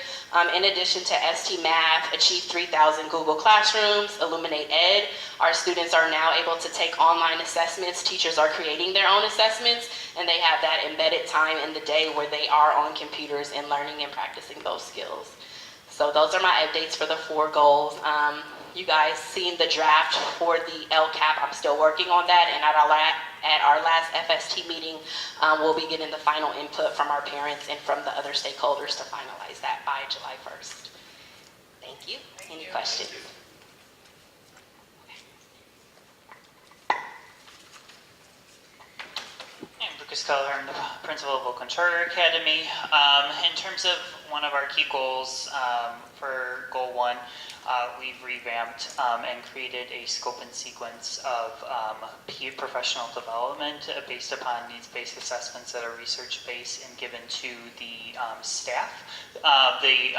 [SPEAKER 5] In addition to ST Math, Achieve 3000 Google Classrooms, Illuminate Ed, our students are now able to take online assessments. Teachers are creating their own assessments, and they have that embedded time in the day where they are on computers and learning and practicing those skills. So those are my updates for the 4 goals. You guys seen the draft for the LCAP. I'm still working on that, and at our last FST meeting, we'll be getting the final input from our parents and from the other stakeholders to finalize that by July 1st. Thank you. Any questions?
[SPEAKER 3] I'm Lucas Keller. I'm the principal of Oakland Charter Academy. In terms of one of our key goals for Goal 1, we've revamped and created a scope and sequence of peer professional development based upon needs-based assessments that are research-based and given to the staff. The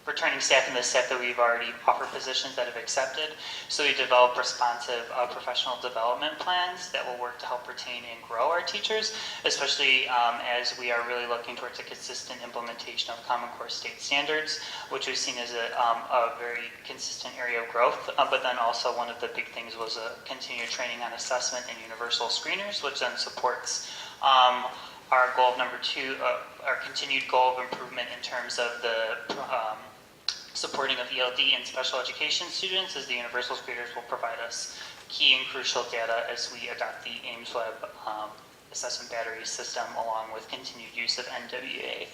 [SPEAKER 3] returning staff and the staff that we've already offered positions that have accepted. So we develop responsive professional development plans that will work to help retain and grow our teachers, especially as we are really looking towards a consistent implementation of Common Core state standards, which we've seen as a very consistent area of growth. But then also one of the big things was a continued training on assessment and universal screeners, which then supports our goal of number 2, our continued goal of improvement in terms of the supporting of ELD and special education students, as the universal screeners will provide us key and crucial data as we adopt the Ames Web assessment battery system, along with continued use of NWA.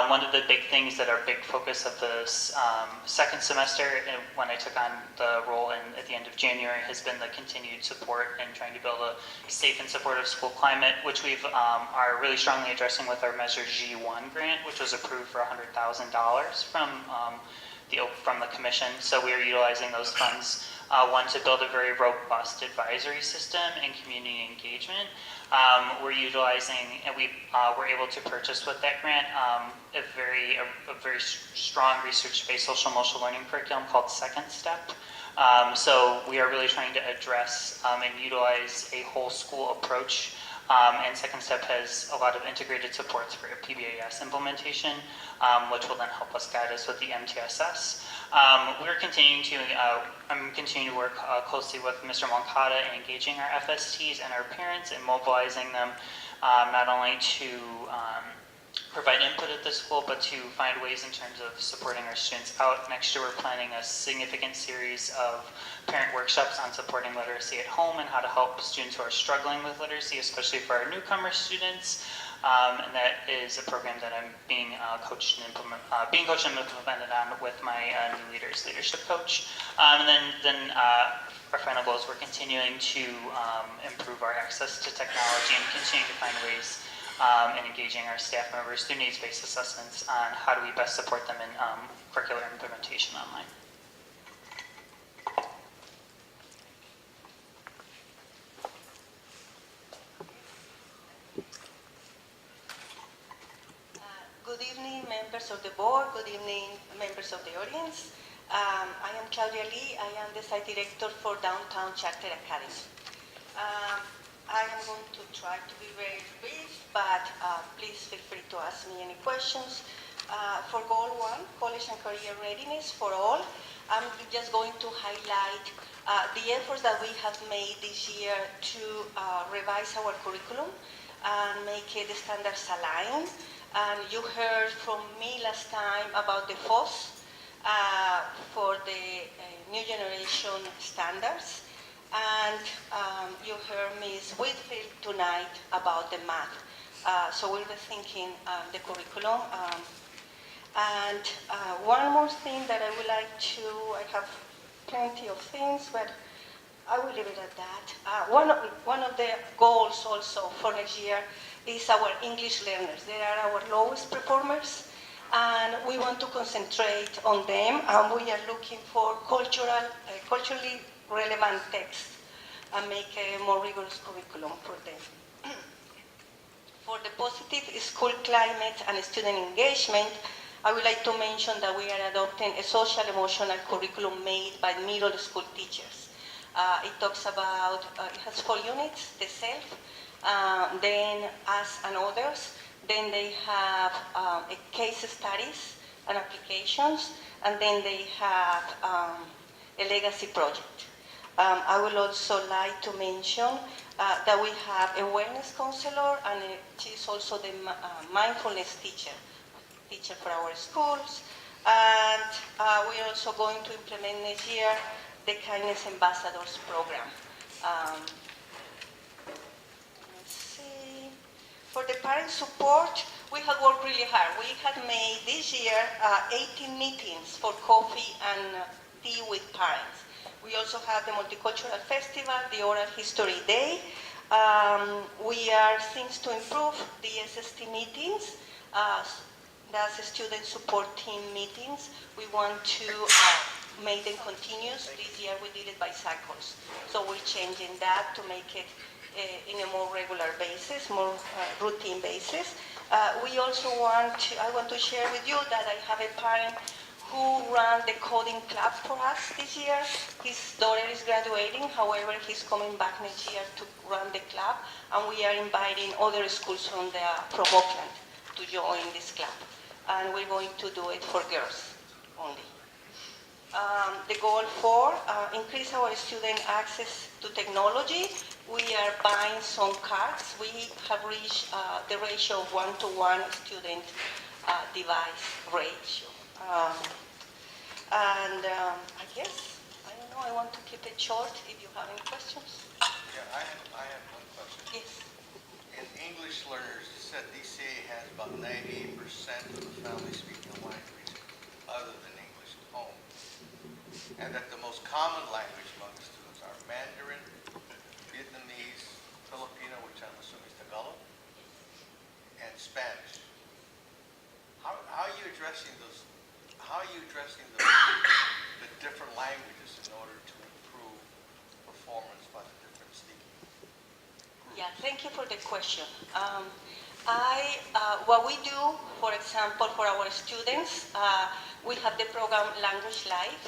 [SPEAKER 3] One of the big things that are big focus of the second semester, and when I took on the role at the end of January, has been the continued support and trying to build a safe and supportive school climate, which we've are really strongly addressing with our Measure G1 grant, which was approved for $100,000 from the commission. So we are utilizing those funds, one, to build a very robust advisory system and community engagement. We're utilizing, and we were able to purchase with that grant a very strong research-based social emotional learning curriculum called Second Step. So we are really trying to address and utilize a whole school approach. And Second Step has a lot of integrated supports for PBAS implementation, which will then help us guide us with the MTSS. We're continuing to, I'm continuing to work closely with Mr. Moncada in engaging our FSTs and our parents and mobilizing them not only to provide input at the school, but to find ways in terms of supporting our students out. Next year, we're planning a significant series of parent workshops on supporting literacy at home and how to help students who are struggling with literacy, especially for our newcomer students. And that is a program that I'm being coached and implemented on with my new leadership coach. And then our final goal is we're continuing to improve our access to technology and continue to find ways and engaging our staff members through needs-based assessments on how do we best support them in curricular implementation online.
[SPEAKER 6] Good evening, members of the board. Good evening, members of the audience. I am Claudia Lee. I am the site director for Downtown Charter Academy. I am going to try to be very brief, but please feel free to ask me any questions. For Goal 1, College and Career Readiness for All, I'm just going to highlight the efforts that we have made this year to revise our curriculum and make the standards aligned. And you heard from me last time about the FOSS for the new generation standards. And you heard Ms. Whitfield tonight about the math. So we'll be thinking the curriculum. And one more thing that I would like to, I have plenty of things, but I will leave it at that. One of the goals also for next year is our English learners. They are our lowest performers, and we want to concentrate on them, and we are looking for culturally relevant text and make a more rigorous curriculum for them. For the positive school climate and student engagement, I would like to mention that we are adopting a social emotional curriculum made by middle school teachers. It talks about, it has 4 units, the self, then us and others, then they have a case studies and applications, and then they have a legacy project. I would also like to mention that we have a wellness counselor, and she is also the mindfulness teacher for our schools. And we're also going to implement next year the Kindness Ambassadors program. Let's see. For the parent support, we have worked really hard. We had made this year 18 meetings for coffee and tea with parents. We also have the Multicultural Festival, the Oral History Day. We are things to improve the SST meetings. That's the student support team meetings. We want to make them continuous. This year we did it by cycles. So we're changing that to make it in a more regular basis, more routine basis. We also I want to share with you that I have a parent who ran the coding club for us this year. His daughter is graduating, however, he's coming back next year to run the club, and we are inviting other schools from Oakland to join this club. And we're going to do it for girls only. The goal 4, increase our student access to technology. We are buying some cards. We have reached the ratio of 1-to-1 student device ratio. I guess, I don't know, I want to keep it short if you have any questions.
[SPEAKER 1] Yeah, I have one question.
[SPEAKER 6] Yes.
[SPEAKER 1] In addressing the different languages in order to improve performance by the different speaking groups?
[SPEAKER 6] Yeah, thank you for the question. What we do, for example, for our students, we have the program Language Live,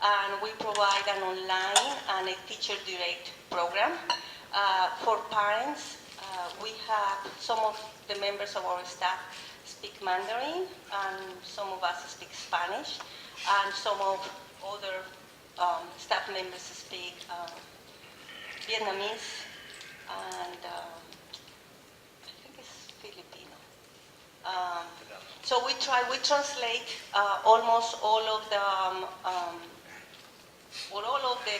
[SPEAKER 6] and we provide an online and a teacher-direct program. For parents, we have some of the members of our staff speak Mandarin, and some of us speak Spanish, and some of other staff members speak Vietnamese, and I think it's Filipino. So we translate almost all of the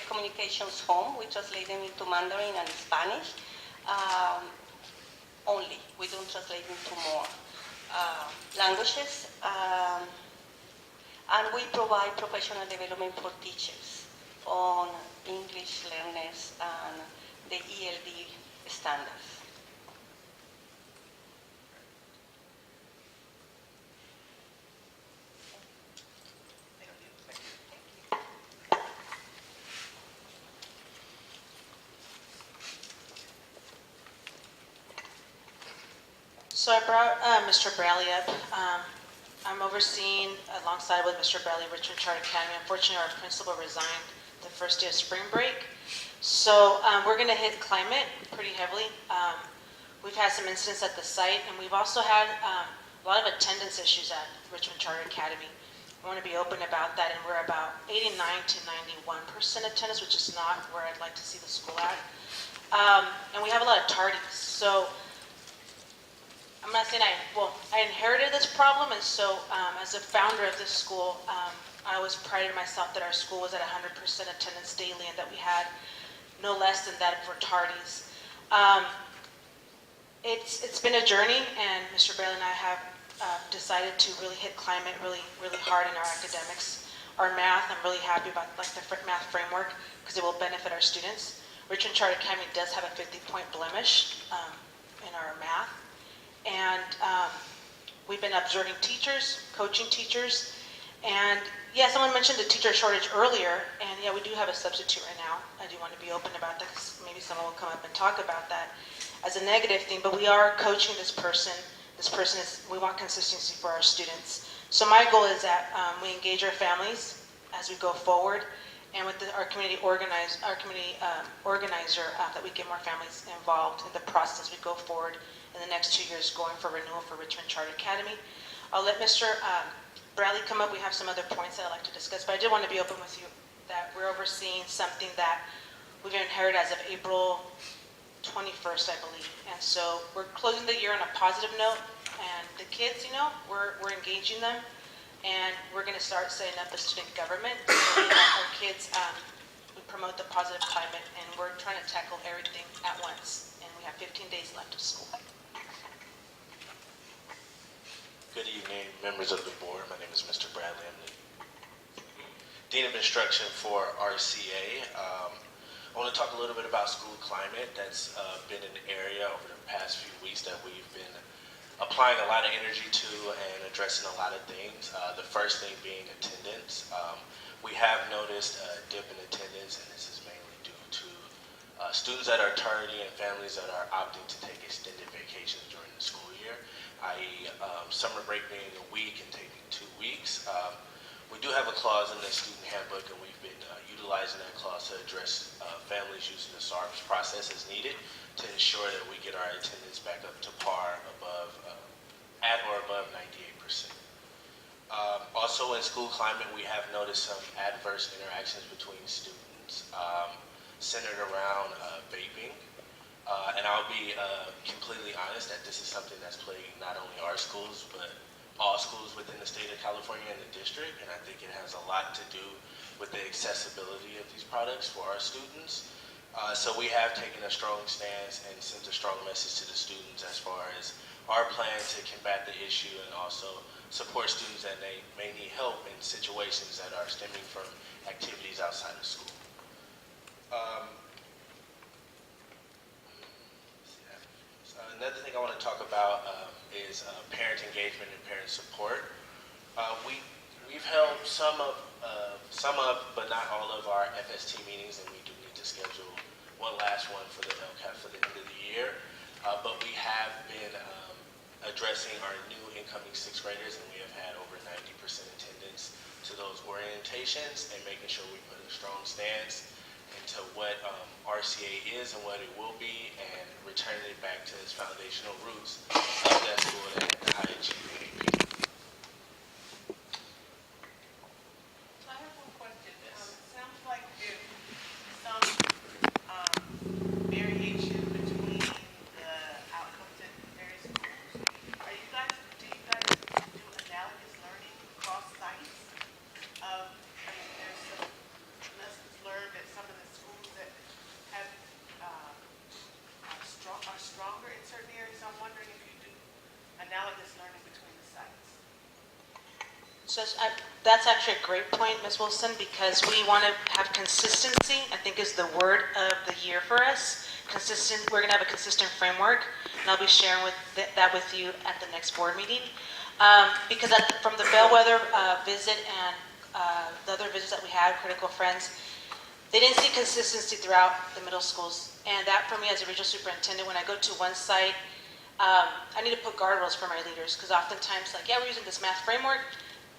[SPEAKER 6] communications home. We translate them into Mandarin and Spanish only. We don't translate into more languages. And we provide professional development for teachers on English learners and the ELD standards.
[SPEAKER 22] So I brought Mr. Bradley up. I'm overseeing, alongside with Mr. Bradley, Richmond Charter Academy. Unfortunately, our principal resigned the first day of spring break. So we're going to hit climate pretty heavily. We've had some incidents at the site, and we've also had a lot of attendance issues at Richmond Charter Academy. I want to be open about that, and we're about 89 to 91% attendance, which is not where I'd like to see the school at. And we have a lot of tardies. So I'm not saying I inherited this problem, and so as a founder of this school, I always prided myself that our school was at 100% attendance daily, and that we had no less than that for tardies. It's been a journey, and Mr. Bailey and I have decided to really hit climate really hard in our academics. Our math, I'm really happy about the math framework because it will benefit our students. Richmond Charter Academy does have a 50-point blemish in our math. And we've been observing teachers, coaching teachers, and yeah, someone mentioned the teacher shortage earlier, and yeah, we do have a substitute right now. I do want to be open about that because maybe someone will come up and talk about that as a negative thing, but we are coaching this person. This person we want consistency for our students. So my goal is that we engage our families as we go forward, and with our community organizer, that we get more families involved in the process as we go forward in the next 2 years going for renewal for Richmond Charter Academy. I'll let Mr. Bradley come up. We have some other points that I'd like to discuss, but I did want to be open with you that we're overseeing something that we've inherited as of April 21st, I believe. And so we're closing the year on a positive note, and the kids, we're engaging them, and we're going to start setting up a student government so that our kids, we promote the positive climate, and we're trying to tackle everything at once. And we have 15 days left of school.
[SPEAKER 8] Good evening, members of the board. My name is Mr. Bradley. I'm the Dean of Instruction for RCA. I want to talk a little bit about school climate. That's been an area over the past few weeks that we've been applying a lot of energy to and addressing a lot of things. The first thing being attendance. We have noticed a dip in attendance, and this is mainly due to students that are tardy and families that are opting to take extended vacations during the school year, i.e. Summer break being a week and taking 2 weeks. We do have a clause in the student handbook, and we've been utilizing that clause to address families using the SARPS process as needed to ensure that we get our attendance back up to par at or above 98%. Also in school climate, we have noticed some adverse interactions between students centered around vaping. And I'll be completely honest that this is something that's plaguing not only our schools, but all schools within the state of California and the district. And I think it has a lot to do with the accessibility of these products for our students. So we have taken a strong stance and sent a strong message to the students as far as our plan to combat the issue and also support students that may need help in situations that are stemming from activities outside of school. Another thing I want to talk about is parent engagement and parent support. We've held some of, but not all of our FST meetings, and we do need to schedule one last one for the LCAP for the end of the year. But we have been addressing our new incoming sixth graders, and we have had over 90% attendance to those orientations and making sure we put a strong stance into what RCA is and what it will be, and returning it back to its foundational roots of that school and the high achieving AP.
[SPEAKER 2] I have one question. It sounds like there's some variation between the outcomes at various schools. Do you guys do analogous learning across sites? There's some lessons learned at some of the schools that have are stronger in certain areas. I'm wondering if you do analogous learning between the sites.
[SPEAKER 22] So that's actually a great point, Ms. Wilson, because we want to have consistency, I think is the word of the year for us. Consistent, we're going to have a consistent framework, and I'll be sharing that with you at the next board meeting. Because from the Bellwether visit and the other visits that we had, Critical Friends, they didn't see consistency throughout the middle schools. And that for me as a regional superintendent, when I go to one site, I need to put guardrails for my leaders, because oftentimes, like, yeah, we're using this math framework.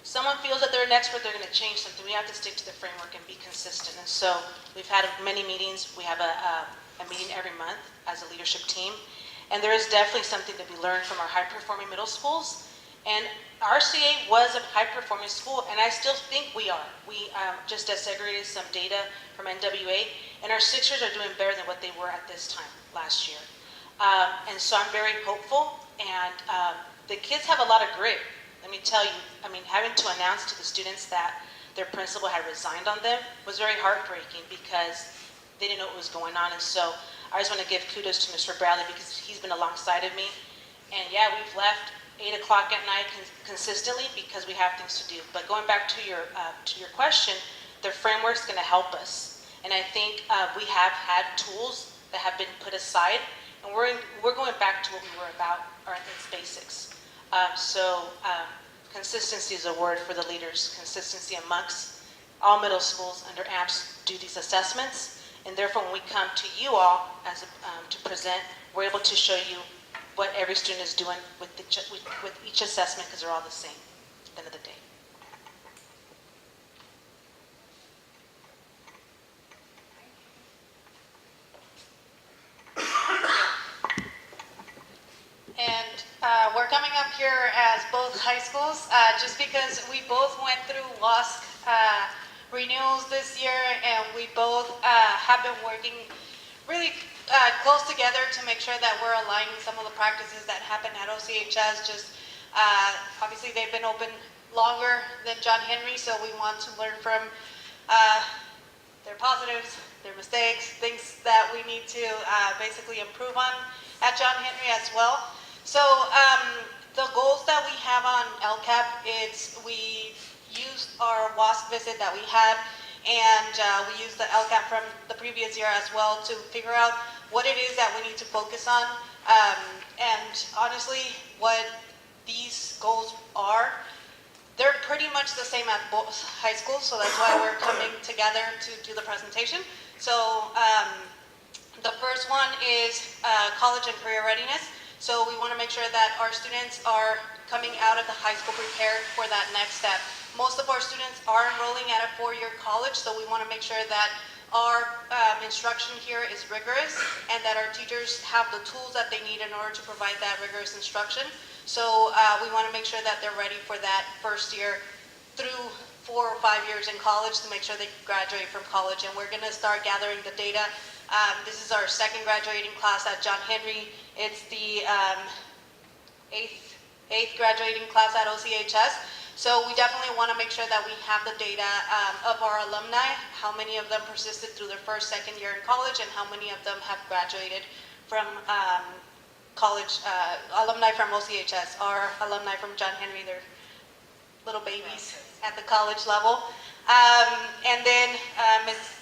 [SPEAKER 22] Someone feels that they're an expert, they're going to change something. We have to stick to the framework and be consistent. And so we've had many meetings. We have a meeting every month as a leadership team. And there is definitely something to be learned from our high-performing middle schools. And RCA was a high-performing school, and I still think we are. We just segregated some data from NWA, and our Sixers are doing better than what they were at this time last year. And so I'm very hopeful, and the kids have a lot of grit. Let me tell you, having to announce to the students that their principal had resigned on them was very heartbreaking because they didn't know what was going on. And so I just want to give kudos to Mr. Bradley because he's been alongside of me. And yeah, we've left 8 o'clock at night consistently because we have things to do. But going back to your question, the framework's going to help us. And I think we have had tools that have been put aside, and we're going back to what we were about, or its basics. Consistency is a word for the leaders. Consistency amongst all middle schools under AMPS do these assessments, and therefore when we come to you all to present, we're able to show you what every student is doing with each assessment, because they're all the same at the end of the day.
[SPEAKER 7] And we're coming up here as both high schools, just because we both went through WASC renewals this year, and we both have been working really close together to make sure that we're aligning some of the practices that happen at OCHS. Just obviously they've been open longer than John Henry, so we want to learn from their positives, their mistakes, things that we need to basically improve on at John Henry as well. So the goals that we have on LCAP is we used our WASC visit that we had, and we used the LCAP from the previous year as well to figure out what it is that we need to focus on. And honestly, what these goals are, they're pretty much the same at both high schools, so that's why we're coming together to do the presentation. So the first one is college and career readiness. So we want to make sure that our students are coming out of the high school prepared for that next step. Most of our students are enrolling at a 4-year college, so we want to make sure that our instruction here is rigorous and that our teachers have the tools that they need in order to provide that rigorous instruction. So we want to make sure that they're ready for that first year through 4 or 5 years in college to make sure they graduate from college. And we're going to start gathering the data. This is our second graduating class at John Henry. It's the eighth graduating class at OCHS. So we definitely want to make sure that we have the data of our alumni, how many of them persisted through their first, second year in college, and how many of them have graduated from college, alumni from OCHS. Our alumni from John Henry, they're little babies at the college level. And then Ms.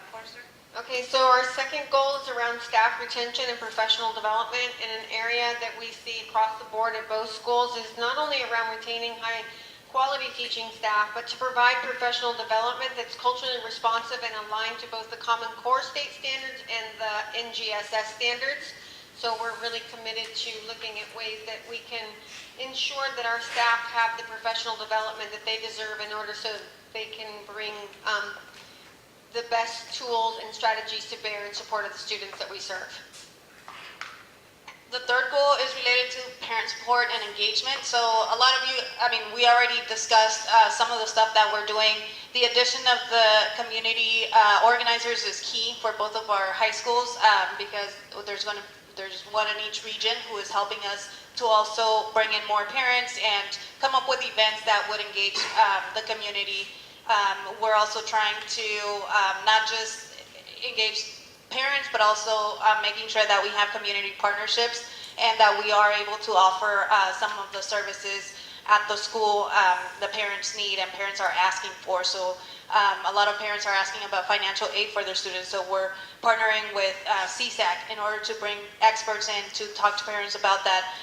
[SPEAKER 7] Forster.
[SPEAKER 20] Okay, so our second goal is around staff retention and professional development, in an area that we see across the board at both schools is not only around retaining high quality teaching staff, but to provide professional development that's culturally responsive and aligned to both the Common Core state standards and the NGSS standards. So we're really committed to looking at ways that we can ensure that our staff have the professional development that they deserve in order so they can bring the best tools and strategies to bear in support of the students that we serve.
[SPEAKER 7] The third goal is related to parent support and engagement. So a lot of you, we already discussed some of the stuff that we're doing. The addition of the community organizers is key for both of our high schools because there's one in each region who is helping us to also bring in more parents and come up with events that would engage the community. We're also trying to not just engage parents, but also making sure that we have community partnerships and that we are able to offer some of the services at the school the parents need and parents are asking for. So a lot of parents are asking about financial aid for their students, so we're partnering with CSAC in order to bring experts in to talk to parents about that.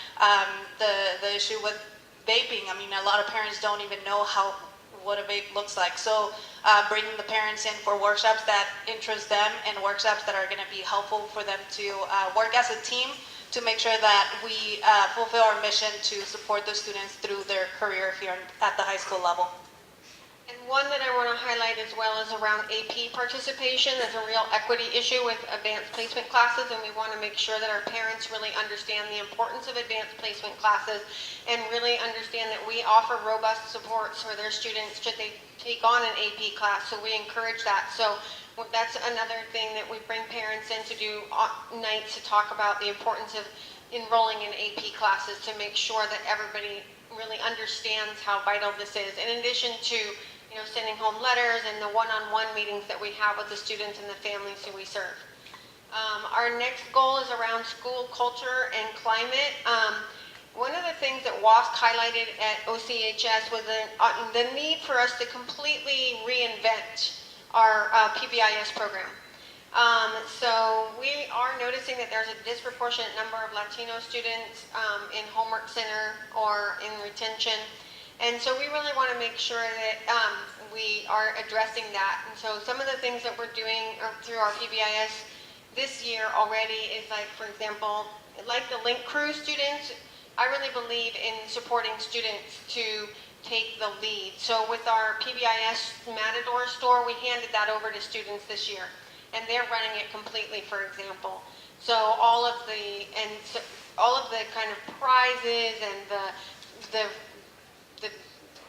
[SPEAKER 7] The issue with vaping, a lot of parents don't even know what a vape looks like. So bringing the parents in for workshops that interest them and workshops that are going to be helpful for them to work as a team to make sure that we fulfill our mission to support the students through their career here at the high school level.
[SPEAKER 20] And one that I want to highlight as well is around AP participation. There's a real equity issue with advanced placement classes, and we want to make sure that our parents really understand the importance of advanced placement classes and really understand that we offer robust supports for their students should they take on an AP class. So we encourage that. So that's another thing that we bring parents in to do nights to talk about the importance of enrolling in AP classes to make sure that everybody really understands how vital this is. In addition to sending home letters and the one-on-one meetings that we have with the students and the families who we serve. Our next goal is around school culture and climate. One of the things that WASC highlighted at OCHS was the need for us to completely reinvent our PBIS program. So we are noticing that there's a disproportionate number of Latino students in homework center or in retention. And so we really want to make sure that we are addressing that. And so some of the things that we're doing through our PBIS this year already is like, for example, like the Link Crew students, I really believe in supporting students to take the lead. So with our PBIS Matador store, we handed that over to students this year. And they're running it completely, for example. So all of the kind of prizes and the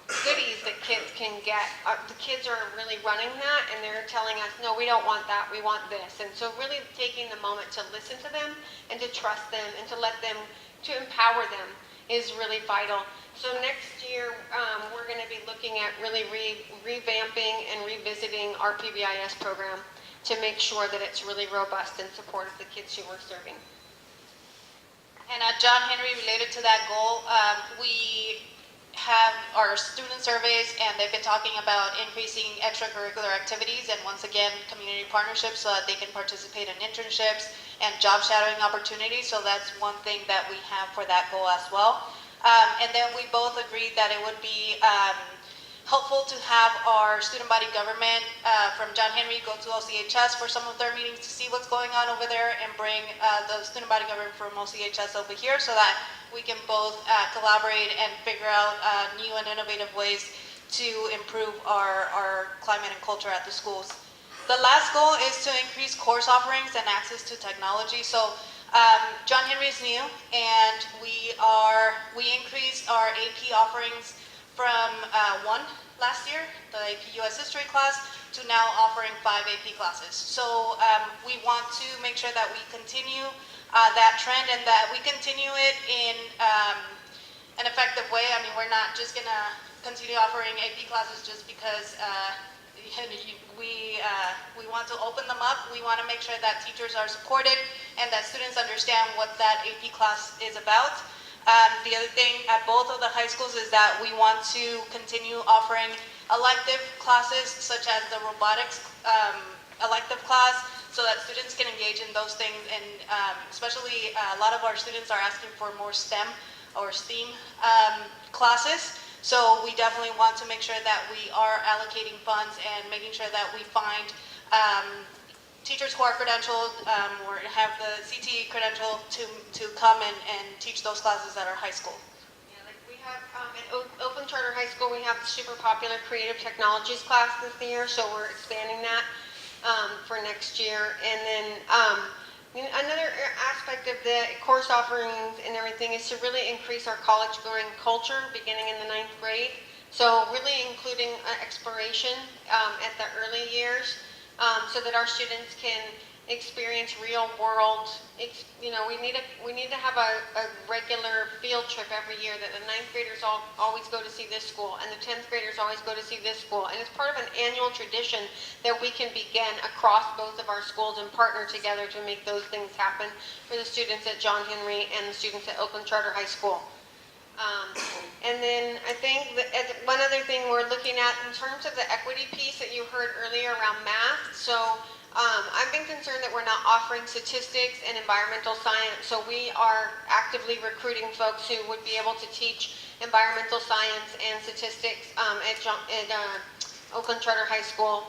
[SPEAKER 20] goodies that kids can get, the kids are really running that, and they're telling us, no, we don't want that, we want this. And so really taking the moment to listen to them and to trust them and to let them, to empower them is really vital. So next year, we're going to be looking at really revamping and revisiting our PBIS program to make sure that it's really robust in support of the kids who we're serving.
[SPEAKER 7] And at John Henry, related to that goal, we have our student surveys, and they've been talking about increasing extracurricular activities and, once again, community partnerships so that they can participate in internships and job shadowing opportunities. So that's one thing that we have for that goal as well. And then we both agreed that it would be helpful to have our student body government from John Henry go to OCHS for some of their meetings to see what's going on over there and bring the student body government from OCHS over here so that we can both collaborate and figure out new and innovative ways to improve our climate and culture at the schools. The last goal is to increase course offerings and access to technology. So John Henry is new, and we increased our AP offerings from 1 last year, the AP US History class, to now offering 5 AP classes. So we want to make sure that we continue that trend and that we continue it in an effective way. I mean, we're not just going to continue offering AP classes just because we want to open them up. We want to make sure that teachers are supported and that students understand what that AP class is about. The other thing at both of the high schools is that we want to continue offering elective classes such as the robotics elective class so that students can engage in those things, and especially a lot of our students are asking for more STEM or STEAM classes. So we definitely want to make sure that we are allocating funds and making sure that we find teachers who are credentialed or have the CTE credential to come and teach those classes at our high school.
[SPEAKER 20] Yeah, like we have at Oakland Charter High School, we have the super popular creative technologies class this year, so we're expanding that for next year. And then another aspect of the course offerings and everything is to really increase our college-going culture beginning in the 9th grade. So really including exploration at the early years so that our students can experience real world, we need to have a regular field trip every year that the 9th graders always go to see this school and the 10th graders always go to see this school. And it's part of an annual tradition that we can begin across both of our schools and partner together to make those things happen for the students at John Henry and the students at Oakland Charter High School. And then I think that one other thing we're looking at in terms of the equity piece that you heard earlier around math. So I've been concerned that we're not offering statistics and environmental science. So we are actively recruiting folks who would be able to teach environmental science and statistics at Oakland Charter High School.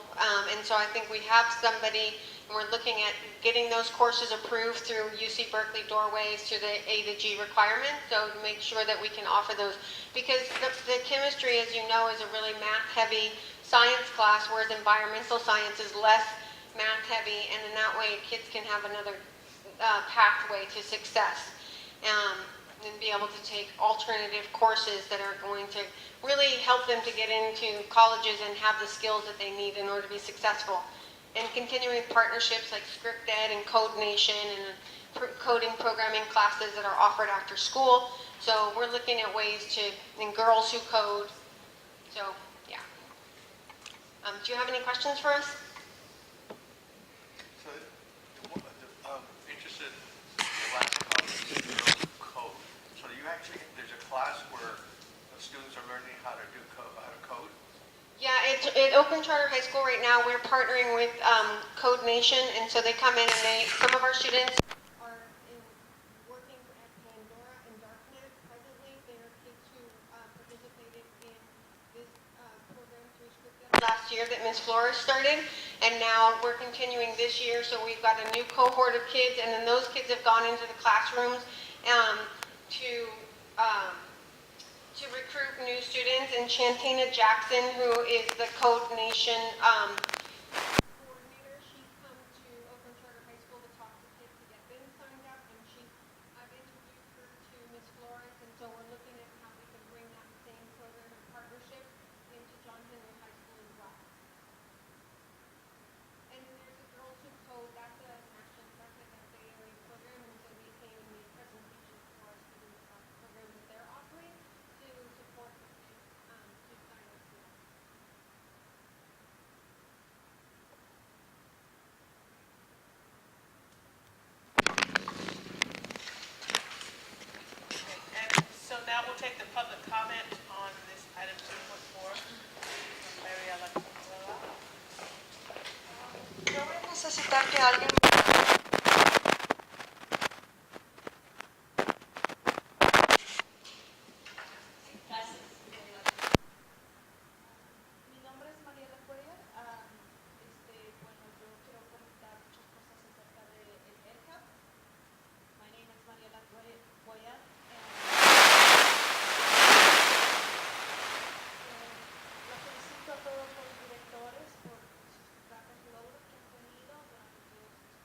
[SPEAKER 20] And so I think we have somebody, and we're looking at getting those courses approved through UC Berkeley doorways to the A to G requirement, so to make sure that we can offer those. Because the chemistry, as you know, is a really math-heavy science class, whereas environmental science is less math-heavy, and in that way, kids can have another pathway to success. And be able to take alternative courses that are going to really help them to get into colleges and have the skills that they need in order to be successful. And continuing partnerships like Script Ed and Code Nation and coding programming classes that are offered after school. So we're looking at ways and Girls Who Code. So, yeah. Do you have any questions for us?
[SPEAKER 1] So, interested in the last comment, Girls Who Code. So there's a class where the students are learning how to code?
[SPEAKER 20] Yeah, at Oakland Charter High School right now, we're partnering with Code Nation, and so they come in and some of our students are working at Pandora and Darknet presently. They are kids who participated in this program through Script last year that Ms. Flores started, and now we're continuing this year, so we've got a new cohort of kids, and then those kids have gone into the classrooms to recruit new students. And Chantina Jackson, who is the Code Nation coordinator, she's come to Oakland Charter High School to talk to kids to get them signed up, and I've introduced her to Ms. Flores, and so we're looking at how we can bring that same program and partnership into John Henry High School as well. And then there's a Girls Who Code, that's a national, that's like a daily program, and so they came and made presentations for us to do the program that they're offering to support the kids to sign up for that.
[SPEAKER 2] And so now we'll take the public comment on this item 2.4 from Mariela.
[SPEAKER 6] Yo voy a necesitar que alguien
[SPEAKER 9] Mi nombre es Mariela Cuellar. Bueno, yo quiero comentar muchas cosas acerca del AMETHOD. My name is Mariela Cuellar. Los felicito a todos los directores por sus grandes logros que han tenido durante todos estos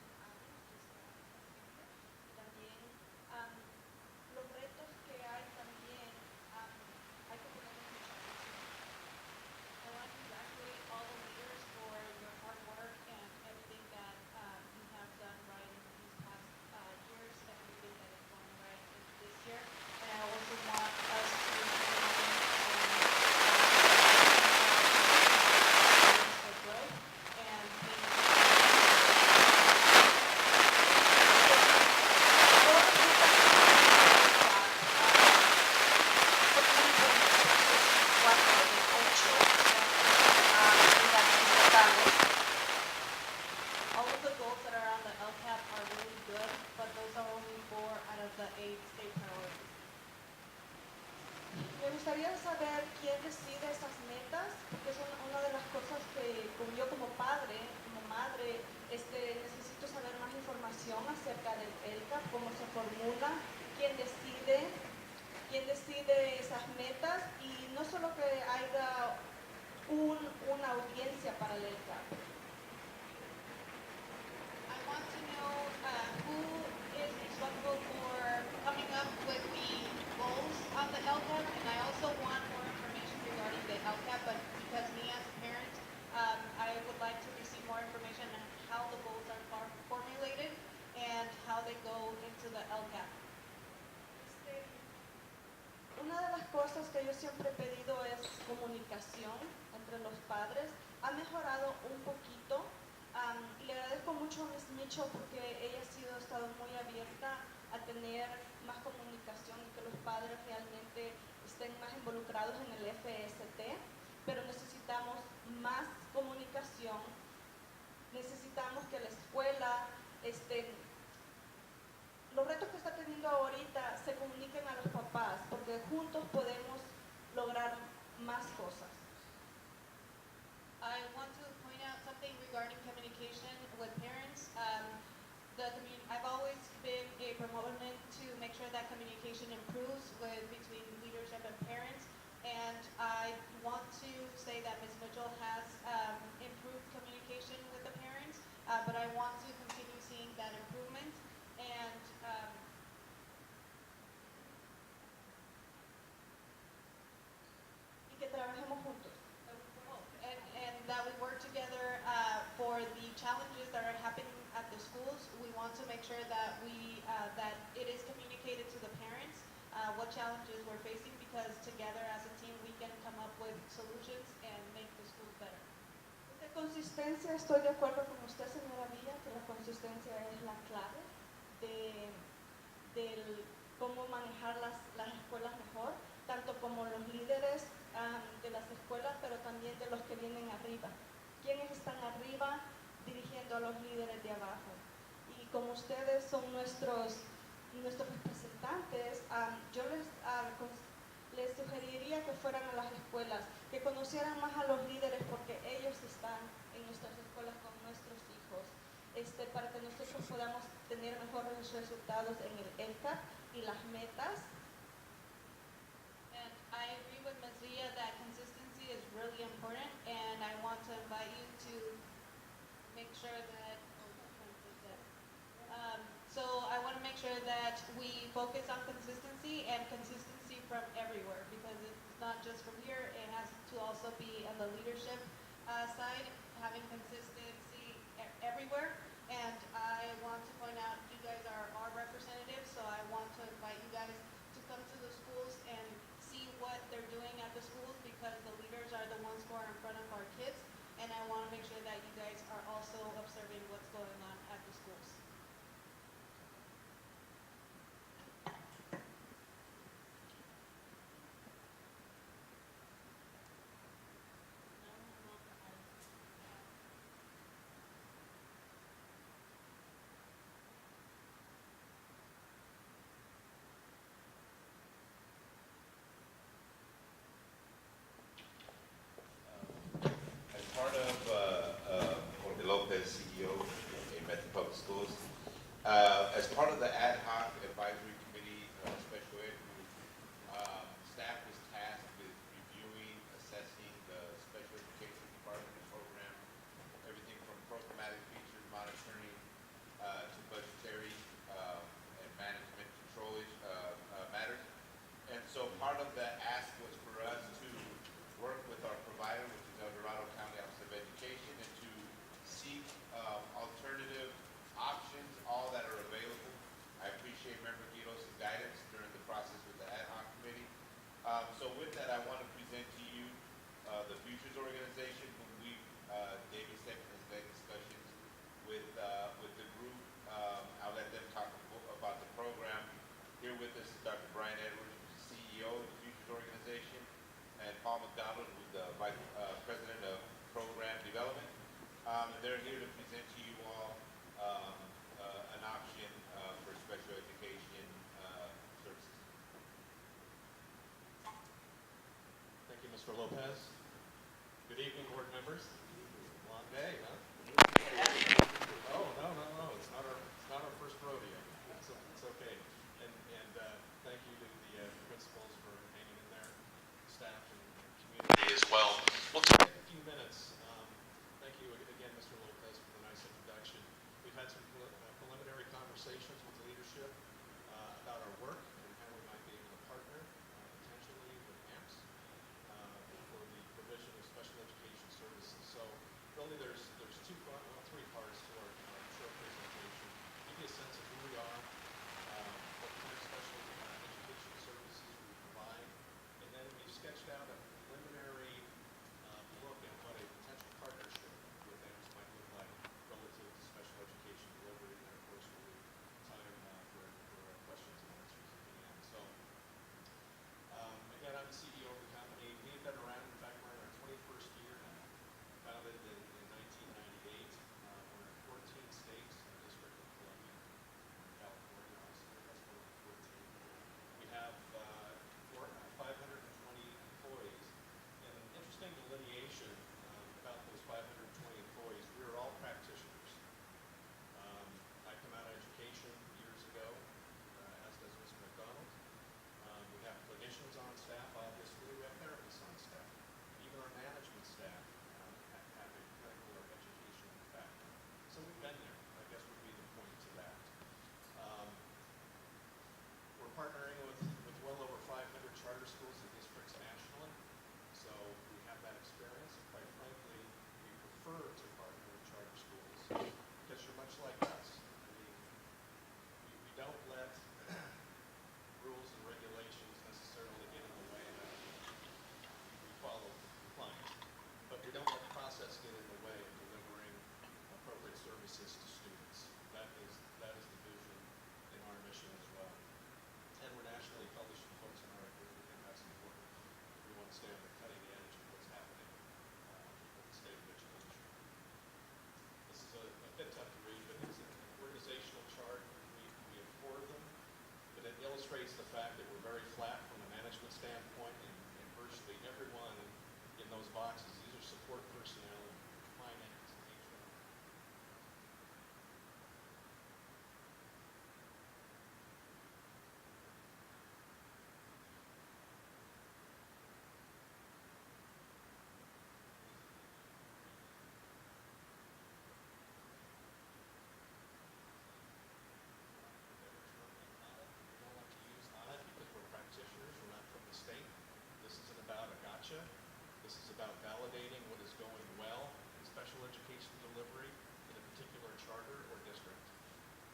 [SPEAKER 9] gustaría saber quién decide esas metas, porque es una de las cosas que yo como padre, como madre, necesito saber más información acerca del LCAP, cómo se formula, quién decide esas metas y no solo que haya una audiencia para el LCAP.
[SPEAKER 7] I want to know who is responsible for coming up with the goals of the LCAP, and I also want more information regarding the LCAP, but because me as a parent, I would like to receive more information on how the goals are formulated and how they go into the LCAP.
[SPEAKER 9] Una de las cosas que yo siempre he pedido es comunicación entre los padres. Ha mejorado un poquito. Y le agradezco mucho a Ms. Mitchell porque ella ha estado muy abierta a tener más comunicación y que los padres realmente estén más involucrados en el FST, pero necesitamos más comunicación, necesitamos que la escuela, los retos que está teniendo ahorita se comuniquen a los papás, porque juntos podemos lograr más cosas.
[SPEAKER 7] I want to point out something regarding communication with parents. I've always been a proponent to make sure that communication improves between leadership and parents, and I want to say that Ms. Mitchell has improved communication with the parents, but I want to continue seeing that improvement, and
[SPEAKER 9] Y que trabajemos juntos.
[SPEAKER 7] and that we work together for the challenges that are happening at the schools. We want to make sure that that it is communicated to the parents what challenges we're facing, because together as a team we can come up with solutions and make the schools better.
[SPEAKER 9] De consistencia, estoy de acuerdo con usted, señora Villa, que la consistencia es la clave de cómo manejar las escuelas mejor, tanto como los líderes de las escuelas, pero también de los que vienen arriba. ¿Quiénes están arriba dirigiendo a los líderes de abajo? Y como ustedes son nuestros representantes, yo les sugeriría que fueran a las escuelas, que conocieran más a los líderes, porque ellos están en nuestras escuelas con nuestros hijos, para que nosotros podamos tener mejores resultados en el LCAP y las metas.
[SPEAKER 7] And I agree with Ms. Villa that consistency is really important, and I want to invite you to make sure that, so I want to make sure that we focus on consistency and consistency from everywhere, because it's not just from here, it has to also be on the leadership side, having consistency everywhere. And I want to point out, you guys are our representatives, so I want to invite you guys to come to the schools and see what they're doing at the schools, because the leaders are the ones who are in front of our kids, and I want to make sure that you guys are also observing what's going on at the schools.
[SPEAKER 4] As part of Jorge Lopez, CEO of AMETHOD Public Schools, as part of the ad hoc advisory committee, special ed group, staff was tasked with reviewing, assessing the special education department program, everything from programmatic features monitoring to budgetary and management control matters. And so part of the ask was for us to work with our provider, which is El Dorado County Office of Education, and to seek alternative options, all that are available. I appreciate Member Quiroz' guidance during the process with the ad hoc committee. So with that, I want to present to you the Futures Organization, whom David Stephen has led discussions with the group. I'll let them talk about the program. Here with us is Dr. Brian Edwards, who's the CEO of the Futures Organization, and Paul McDonald, who's the Vice President of Program Development. They're here to present to you all an option for special education services.
[SPEAKER 16] Lopez. Good evening, board members. Long day, huh? Oh, no. It's not our first rodeo. It's okay. And thank you to the principals for hanging in there, staff and community as well. We'll take a few minutes. Thank you again, Mr. Lopez, for the nice introduction. We've had some preliminary conversations with the leadership about our work and how we might be able to partner potentially with AMPS for the provision of special education services. So really there's three parts to our short presentation. Give you a sense of who we are, what kind of special education services we provide, and then we've sketched out a preliminary look at what a potential partnership with AMPS might look like relative to special education delivery, and then of course we'll leave time for questions and answers at the end. So again, I'm the CEO of the company. We've been around, in fact, we're in our 21st year now. Founded in 1998. We're in 14 states and the District of Columbia, in California, obviously, that's one of the 14. We have 520 employees. And an interesting delineation about those 520 employees, we are all practitioners. I come out of education years ago, as does Mr. McDonald. We have clinicians on staff, obviously. We have therapists on staff. Even our management staff have a clinical or educational background. So we've been there, I guess would be the point to that. We're partnering with well over 500 charter schools and districts nationally. So we have that experience. And quite frankly, we prefer to partner with charter schools because you're much like us. I mean, we don't let rules and regulations necessarily get in the way of that. We follow compliance, but we don't let the process get in the way of delivering appropriate services to students. That is the vision in our mission as well. And we're nationally publishing folks in our group. We think that's important. We want to stay on the cutting edge of what's happening with the state of education. This is a bit tough to read, but it's an organizational chart. We have 4 of them. But it illustrates the fact that we're very flat from a management standpoint, and virtually everyone in those boxes, these are support personnel, finance, HR. Practitioners, we're not from the state. This isn't about a gotcha. This is about validating what is going well in special education delivery in a particular charter or district.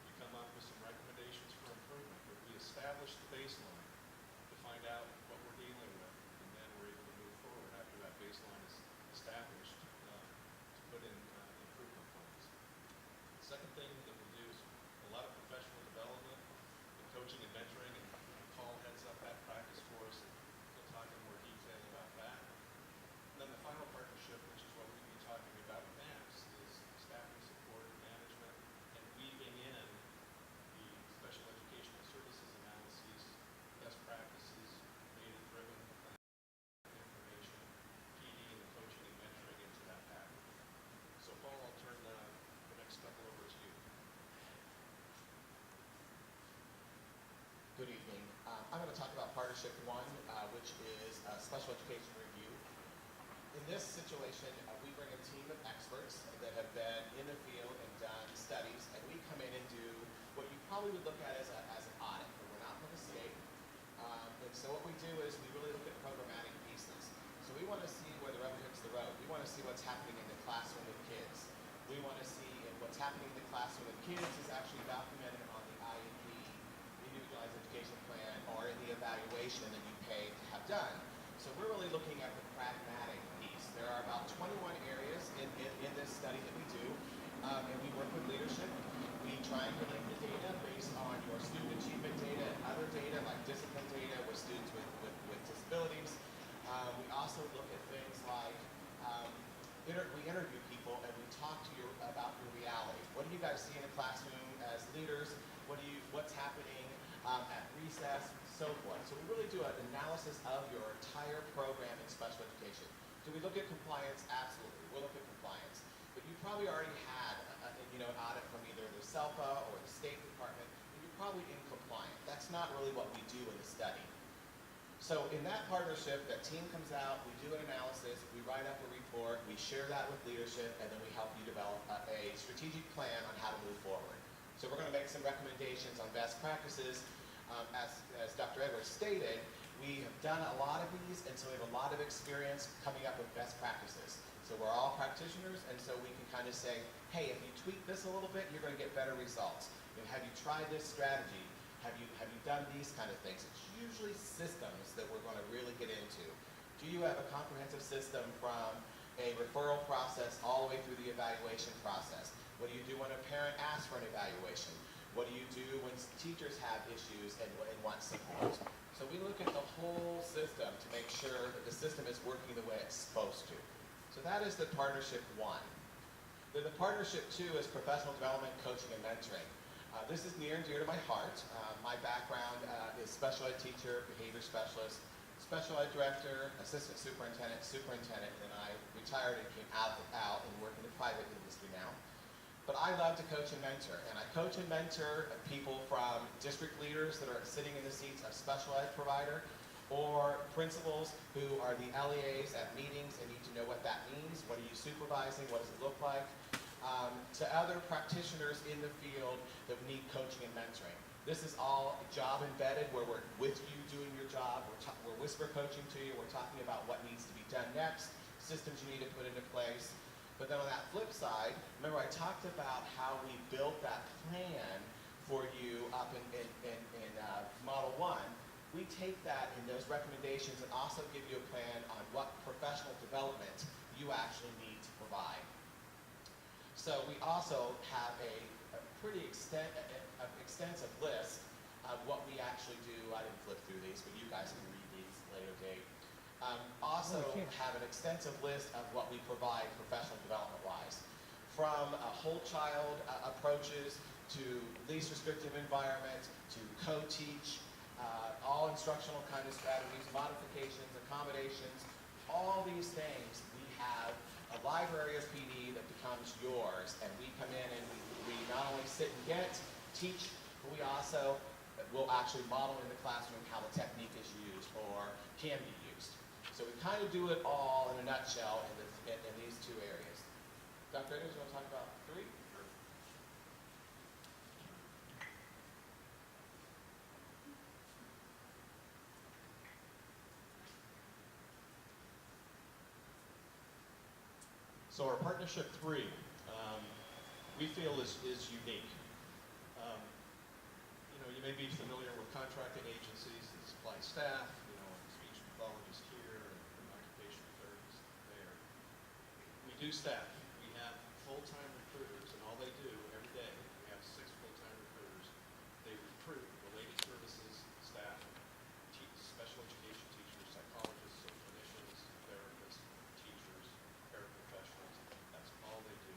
[SPEAKER 16] We come up with some recommendations for improvement, but we establish the baseline to find out what we're dealing with, and then we're able to move forward after that baseline is established to put in improvement plans. The second thing that we do is a lot of professional development and coaching and mentoring, and Paul heads up that practice for us, and he'll talk in more detail about that. And then the final partnership, which is what we've been talking about with AMPS, is staffing support, management, and weaving in the special educational services analyses, best practices, data-driven information, PD, and the coaching and mentoring into that package. So Paul, I'll turn the next couple over to you.
[SPEAKER 21] Good evening. I'm going to talk about Partnership 1, which is Special Education Review. In this situation, we bring a team of experts that have been in the field and done studies, and we come in and do what you probably would look at as an audit, but we're not from the state. And so what we do is we really look at programmatic pieces. So we want to see where the rubber hits the road. We want to see what's happening in the classroom with kids. We want to see if what's happening in the classroom with kids is actually documented on the IEP, Individualized Education Plan, or in the evaluation that you pay to have done. So we're really looking at the pragmatic piece. There are about 21 areas in this study that we do, and we work with leadership. We triangulate the data based on your student achievement data and other data like discipline data with students with disabilities. We also look at things like we interview people and we talk to you about your reality. What do you guys see in the classroom as leaders? What's happening at recess, so forth. So we really do an analysis of your entire program in special education. Do we look at compliance? Absolutely. We'll look at compliance. But you probably already had an audit from either the SELPA or the State Department, and you're probably in compliance. That's not really what we do in the study. So in that partnership, that team comes out, we do an analysis, we write up a report, we share that with leadership, and then we help you develop a strategic plan on how to move forward. So we're going to make some recommendations on best practices. As Dr. Edwards stated, we have done a lot of these, and so we have a lot of experience coming up with best practices. So we're all practitioners, and so we can kind of say, hey, if you tweak this a little bit, you're going to get better results. Have you tried this strategy? Have you done these kind of things? It's usually systems that we're going to really get into. Do you have a comprehensive system from a referral process all the way through the evaluation process? What do you do when a parent asks for an evaluation? What do you do when teachers have issues and want support? So we look at the whole system to make sure that the system is working the way it's supposed to. So that is the partnership 1. Then the partnership 2 is professional development, coaching, and mentoring. This is near and dear to my heart. My background is special ed teacher, behavior specialist, special ed director, assistant superintendent, and I retired and came out and work in the private industry now. But I love to coach and mentor, and I coach and mentor people from district leaders that are sitting in the seats of special ed provider, or principals who are the LEAs at meetings and need to know what that means. What are you supervising? What does it look like? To other practitioners in the field that need coaching and mentoring. This is all job embedded, where we're with you doing your job. We're whisper coaching to you. We're talking about what needs to be done next, systems you need to put into place. But then on that flip side, remember I talked about how we built that plan for you up in Model 1. We take that in those recommendations and also give you a plan on what professional development you actually need to provide. So we also have a pretty extensive list of what we actually do. I didn't flip through these, but you guys can read these later date. Also have an extensive list of what we provide professional development-wise, from whole child approaches to least restrictive environment to co-teach, all instructional kind of strategies, modifications, accommodations, all these things. We have a library of PD that becomes yours, and we come in and we not only sit and teach, but we also will actually model in the classroom how the technique is used or can be used. So we kind of do it all in a nutshell in these 2 areas. Dr. Edwards, you want to talk about 3?
[SPEAKER 16] So our partnership 3, we feel is unique. You may be familiar with contracting agencies that supply staff, speech pathologist here and occupational therapist there. We do staff. We have full-time recruiters, and all they do every day, we have 6 full-time recruiters. They recruit related services, staff, special education teachers, psychologists, clinicians, therapists, teachers, paraprofessionals. That's all they do.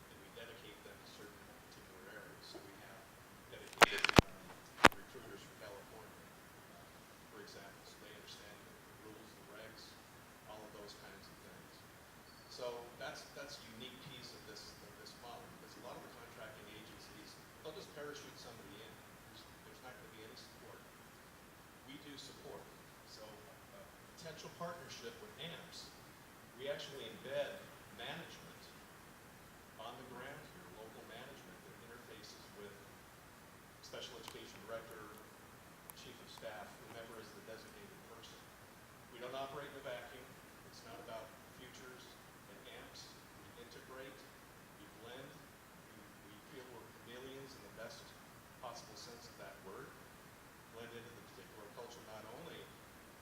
[SPEAKER 16] And we dedicate them to certain particular areas. So we have dedicated recruiters from California, for example, so they understand the rules, the regs, all of those kinds of things. So that's a unique piece of this model, because a lot of the contracting agencies, they'll just parachute somebody in. There's not going to be any support. We do support. So a potential partnership with AMPS, we actually embed management on the ground here, local management that interfaces with special education director, chief of staff, whomever is the designated person. We don't operate in a vacuum. It's not about futures and AMPS. We integrate, we blend, we feel we're chameleons in the best possible sense of that word, blend into the particular culture not only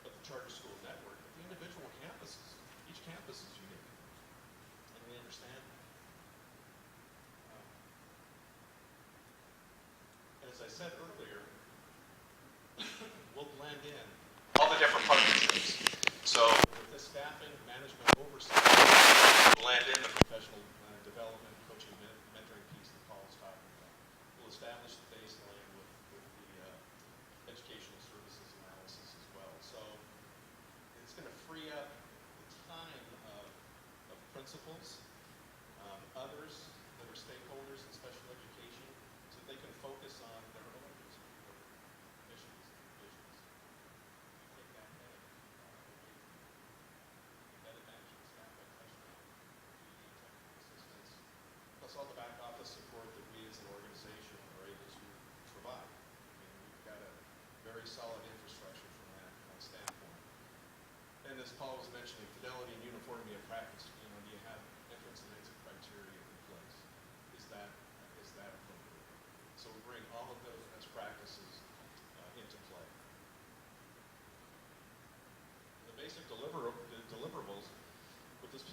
[SPEAKER 16] of the charter school network, but the individual campuses. Each campus is unique, and we understand that. And as I said earlier, we'll blend in all the different partnerships. So with the staffing, management oversight, we'll blend in the professional development, coaching, mentoring piece that Paul's talking about. We'll establish the baseline with the educational services and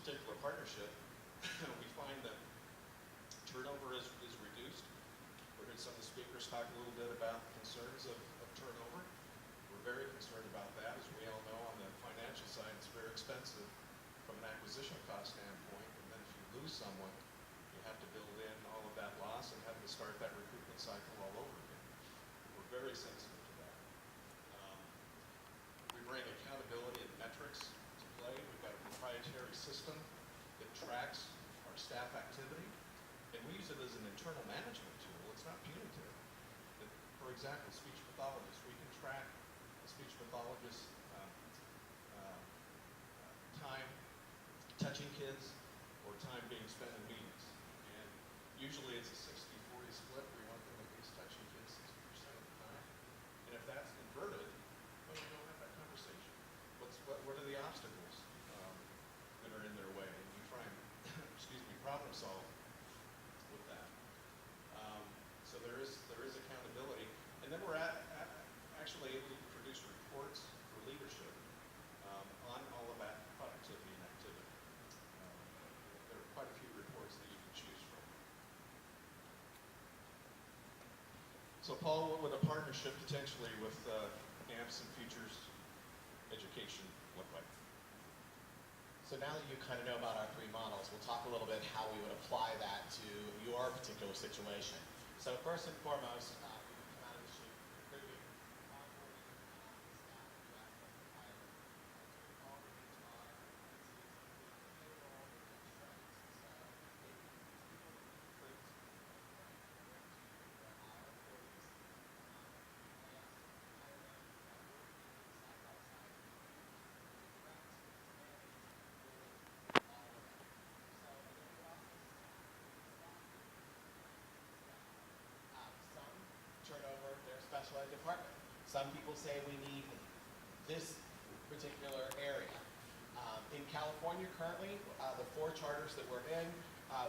[SPEAKER 16] particular partnership, we find that turnover is reduced. We heard some of the speakers talk a little bit about concerns of turnover. We're very concerned about that. As we all know, on the financial side, it's very expensive from an acquisition cost standpoint. And then if you lose someone, you have to build in all of that loss and have to start that recruitment cycle all over again. We're very sensitive to that. We bring accountability and metrics to play. We've got a proprietary system that tracks our staff activity, and we use it as an internal management tool. It's not punitive. For example, speech pathologists, we can track a speech pathologist's time touching kids or time being spent in meetings. And usually it's a 60-40 split. We want them at least touching kids 60% of the time. And if that's inverted, well, we don't have that conversation. What are the obstacles that are in their way? And we try and, problem solve with that. So there is accountability. And then we're actually able to produce reports for leadership on all of that productivity and activity. There are quite a few reports that you can choose from. So Paul, what would a partnership potentially with AMPS and Futures Education look like?
[SPEAKER 21] So now that you kind of know about our three models, we'll talk a little bit how we would apply that to your particular situation. So first and foremost, we would come out of the chute recruiting, onboarding, staff, all the HR, payroll, turnover their special ed department. Some people say we need this particular area. In California currently, the 4 charters that we're in,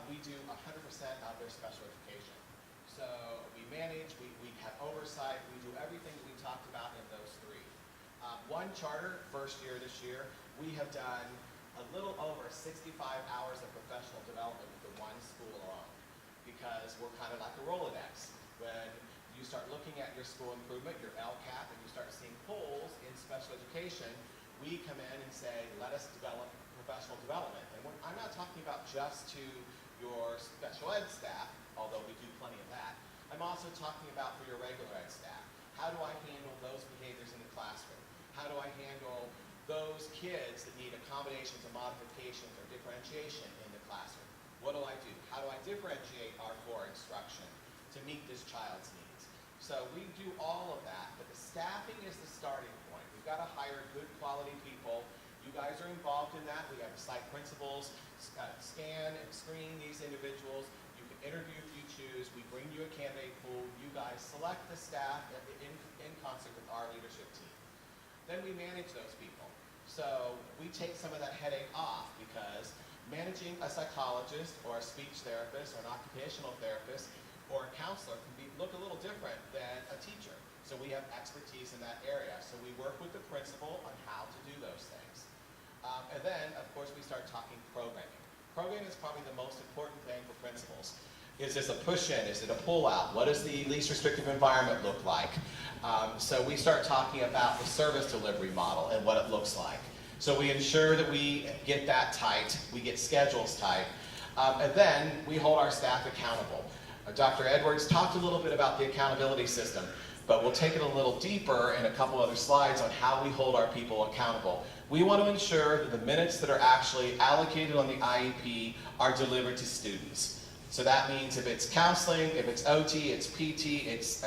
[SPEAKER 21] we do 100% of their special education. So we manage, we have oversight, we do everything that we talked about in those 3. One charter, first year this year, we have done a little over 65 hours of professional development with the one school alone, because we're kind of like a Rolodex. When you start looking at your school improvement, your LCAP, and you start seeing holes in special education, we come in and say, let us develop professional development. And I'm not talking about just to your special ed staff, although we do plenty of that. I'm also talking about for your regular ed staff. How do I handle those behaviors in the classroom? How do I handle those kids that need accommodations or modifications or differentiation in the classroom? What do I do? How do I differentiate our core instruction to meet this child's needs? So we do all of that, but the staffing is the starting point. We've got to hire good quality people. You guys are involved in that. We have site principals scan and screen these individuals. You can interview if you choose. We bring you a candidate pool. You guys select the staff in concert with our leadership team. Then we manage those people. So we take some of that headache off, because managing a psychologist or a speech therapist or an occupational therapist or a counselor can look a little different than a teacher. So we have expertise in that area. So we work with the principal on how to do those things. And then, of course, we start talking programming. Programming is probably the most important thing for principals. Is this a push-in? Is it a pull-out? What does the least restrictive environment look like? So we start talking about the service delivery model and what it looks like. So we ensure that we get that tight, we get schedules tight, and then we hold our staff accountable. Dr. Edwards talked a little bit about the accountability system, but we'll take it a little deeper in a couple other slides on how we hold our people accountable. We want to ensure that the minutes that are actually allocated on the IEP are delivered to students. So that means if it's counseling, if it's OT, it's PT, it's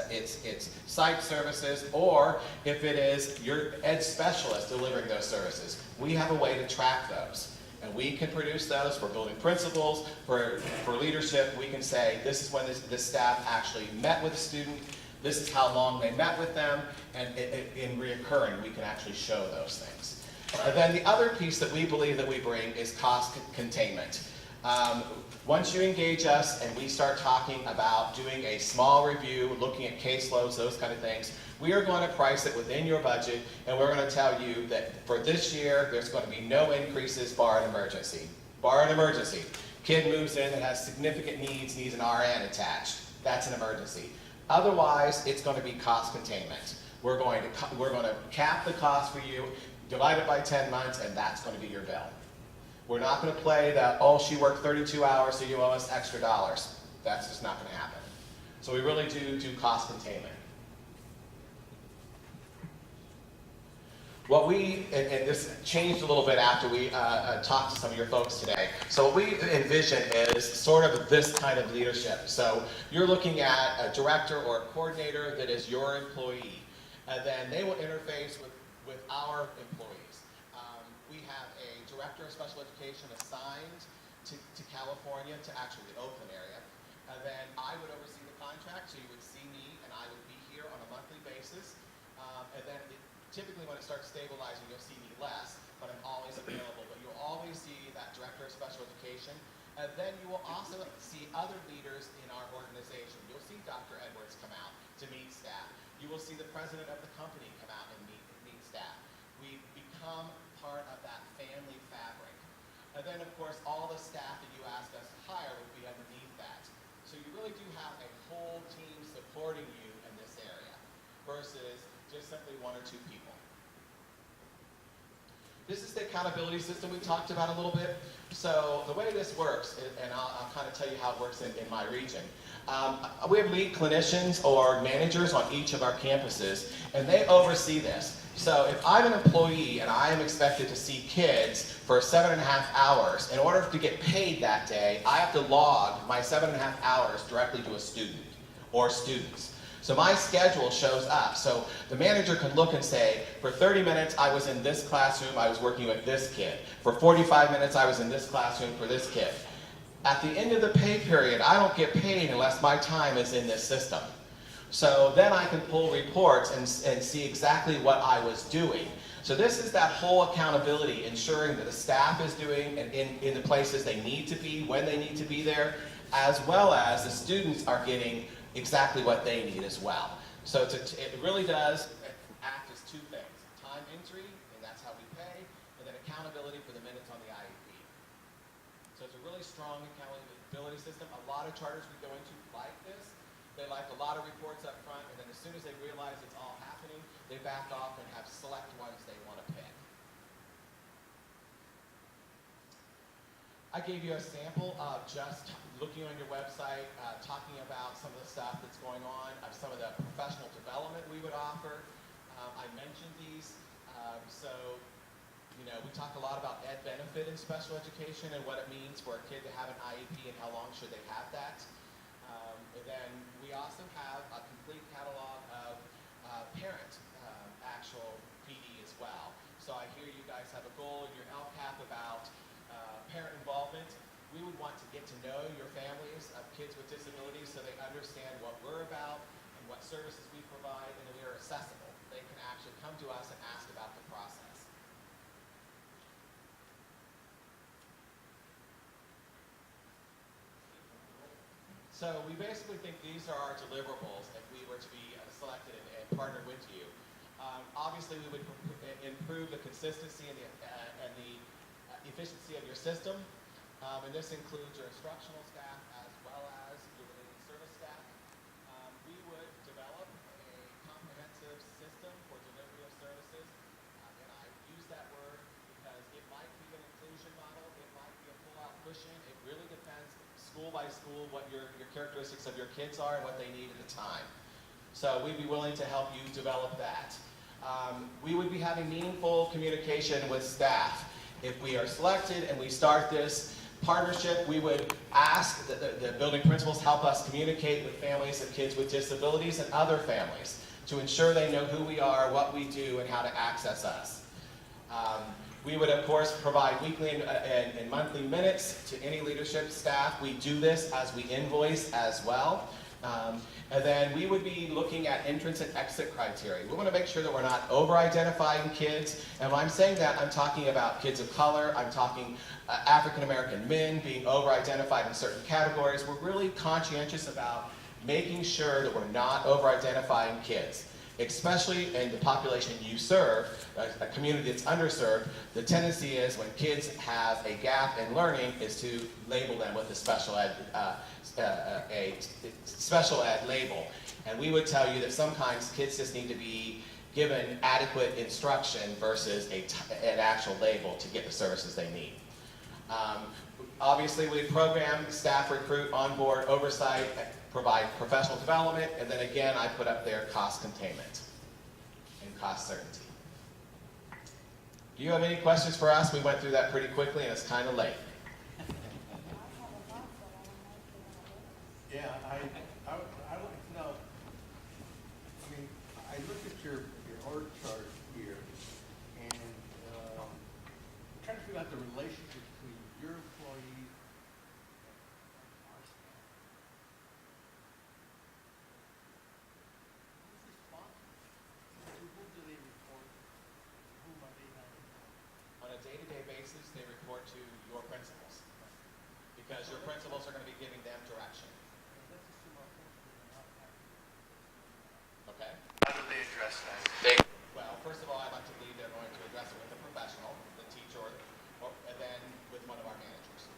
[SPEAKER 21] site services, or if it is your ed specialist delivering those services. We have a way to track those. And we can produce those for building principals, for leadership. We can say, this is when this staff actually met with a student, this is how long they met with them, and in reoccurring, we can actually show those things. And then the other piece that we believe that we bring is cost containment. Once you engage us and we start talking about doing a small review, looking at caseloads, those kind of things, we are going to price it within your budget, and we're going to tell you that for this year, there's going to be no increases bar an emergency. Bar an emergency. Kid moves in that has significant needs, needs an RN attached. That's an emergency. Otherwise, it's going to be cost containment. We're going to cap the cost for you, divide it by 10 months, and that's going to be your bill. We're not going to play that, oh, she worked 32 hours, so you owe us extra dollars. That's just not going to happen. So we really do cost containment. What we, and this changed a little bit after we talked to some of your folks today. So what we envision is sort of this kind of leadership. So you're looking at a director or a coordinator that is your employee, and then they will interface with our employees. We have a director of special education assigned to California, to actually the Oakland area. And then I would oversee the contract, so you would see me and I would be here on a monthly basis. And then typically when it starts stabilizing, you'll see me less, but I'm always available. But you'll always see that director of special education. And then you will also see other leaders in our organization. You'll see Dr. Edwards come out to meet staff. You will see the president of the company come out and meet staff. We become part of that family fabric. And then, of course, all the staff that you ask us to hire would be underneath that. So you really do have a whole team supporting you in this area versus just simply one or two people. This is the accountability system we talked about a little bit. So the way this works, and I'll kind of tell you how it works in my region. We have lead clinicians or managers on each of our campuses, and they oversee this. So if I'm an employee and I am expected to see kids for 7.5 hours, in order to get paid that day, I have to log my 7.5 hours directly to a student or students. So my schedule shows up. So the manager can look and say, for 30 minutes I was in this classroom, I was working with this kid. For 45 minutes I was in this classroom for this kid. At the end of the pay period, I don't get paid unless my time is in this system. So then I can pull reports and see exactly what I was doing. So this is that whole accountability, ensuring that the staff is doing in the places they need to be, when they need to be there, as well as the students are getting exactly what they need as well. So it really does act as two things: time entry, and that's how we pay, and then accountability for the minutes on the IEP. So it's a really strong accountability system. A lot of charters we go into like this. They like a lot of reports up front, and then as soon as they realize it's all happening, they back off and have select ones they want to pick. I gave you a sample of just looking on your website, talking about some of the stuff that's going on, some of the professional development we would offer. I mentioned these. We talk a lot about ed benefit in special education and what it means for a kid to have an IEP and how long should they have that. And then we also have a complete catalog of parent actual PD as well. So I hear you guys have a goal in your LCAP about parent involvement. We would want to get to know your families of kids with disabilities so they understand what we're about and what services we provide, and that we are accessible. They can actually come to us and ask about the process. So we basically think these are our deliverables if we were to be selected and partner with you. Obviously, we would improve the consistency and the efficiency of your system. And this includes your instructional staff as well as your related service staff. We would develop a comprehensive system for delivery of services. And I use that word because it might be an inclusion model, it might be a pull-out push-in. It really depends school by school what your characteristics of your kids are and what they need at the time. So we'd be willing to help you develop that. We would be having meaningful communication with staff. If we are selected and we start this partnership, we would ask that the building principals help us communicate with families of kids with disabilities and other families to ensure they know who we are, what we do, and how to access us. We would, of course, provide weekly and monthly minutes to any leadership staff. We do this as we invoice as well. And then we would be looking at entrance and exit criteria. We want to make sure that we're not over-identifying kids. And when I'm saying that, I'm talking about kids of color. I'm talking African-American men being over-identified in certain categories. We're really conscientious about making sure that we're not over-identifying kids. especially in the population you serve, a community that's underserved, the tendency is when kids have a gap in learning is to label them with a special ed label. And we would tell you that sometimes kids just need to be given adequate instruction versus an actual label to get the services they need. Obviously, we program, staff recruit, onboard, oversight, provide professional development, and then again, I put up there cost containment and cost certainty. Do you have any questions for us? We went through that pretty quickly and it's kind of late.
[SPEAKER 1] Yeah, I'd like to know, I mean, I look at your org chart here, and I'm trying to figure out the relationship between your employees and our staff. Who's responsible? To whom do they report? To whom are they not reporting?
[SPEAKER 21] On a day-to-day basis, they report to your principals because your principals are going to be giving them direction. Okay.
[SPEAKER 1] How do they address that?
[SPEAKER 21] Well, first of all, I'd like to believe they're going to address it with a professional, the teacher, and then with one of our managers.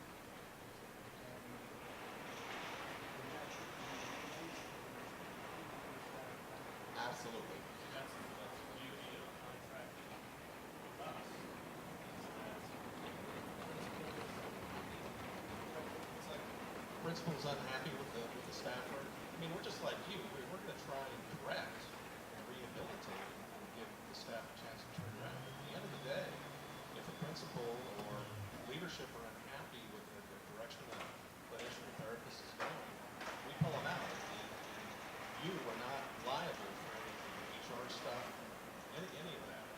[SPEAKER 21] Absolutely.
[SPEAKER 16] That's the beauty of contracting with us, it's like the principal's unhappy with the staffer. I mean, we're just like you. We're going to try and correct and rehabilitate and give the staff a chance to turn around. At the end of the day, if the principal or leadership are unhappy with the direction that clinician or therapist is going, we pull them out. And you are not liable for anything, HR stuff, any of that.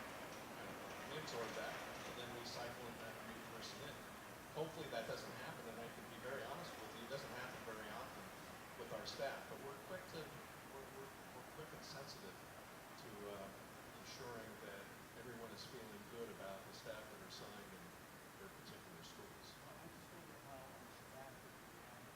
[SPEAKER 16] We absorb that, and then we cycle in that new person in. Hopefully that doesn't happen, and I can be very honest with you, it doesn't happen very often with our staff, but we're quick and sensitive to ensuring that everyone is feeling good about the staff that are assigned in their particular schools.
[SPEAKER 1] I just wonder how our staff could be right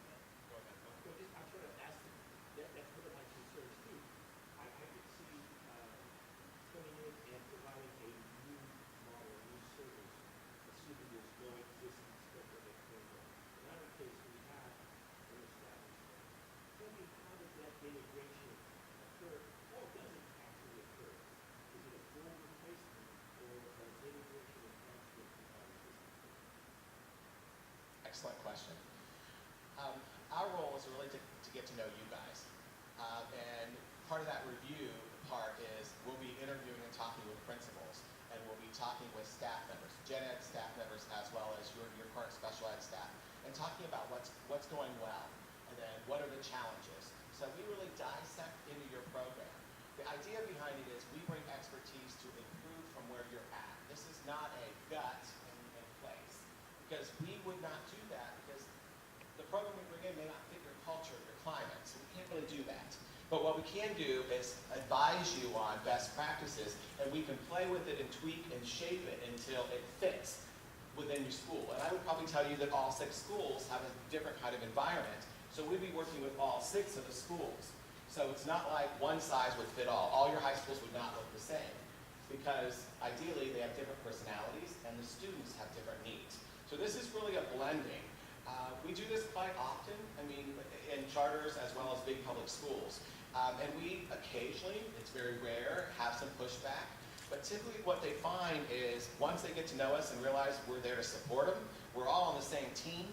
[SPEAKER 1] now, our principal, I'm sort of asking, that's one of my concerns too. I could see coming in and providing a new model, a new service, assuming there's no existing schedule that goes on. In our case, we have an established schedule. Tell me, how does that integration occur, or does it actually occur? Is it a full replacement, or an integration and transfer to our existing schedule?
[SPEAKER 21] Excellent question. Our role is really to get to know you guys. And part of that review part is we'll be interviewing and talking with principals, and we'll be talking with staff members, gen ed staff members, as well as your current special ed staff, and talking about what's going well, and then what are the challenges. So we really dissect into your program. The idea behind it is we bring expertise to improve from where you're at. This is not a gut in place, because we would not do that, because the program we bring in may not fit your culture, your climate, so we can't really do that. But what we can do is advise you on best practices, and we can play with it and tweak and shape it until it fits within your school. And I would probably tell you that all 6 schools have a different kind of environment, so we'd be working with all 6 of the schools. So it's not like one size would fit all. All your high schools would not look the same, because ideally they have different personalities and the students have different needs. So this is really a blending. We do this quite often, I mean, in charters as well as big public schools. And we occasionally, it's very rare, have some pushback. But typically what they find is once they get to know us and realize we're there to support them, we're all on the same team,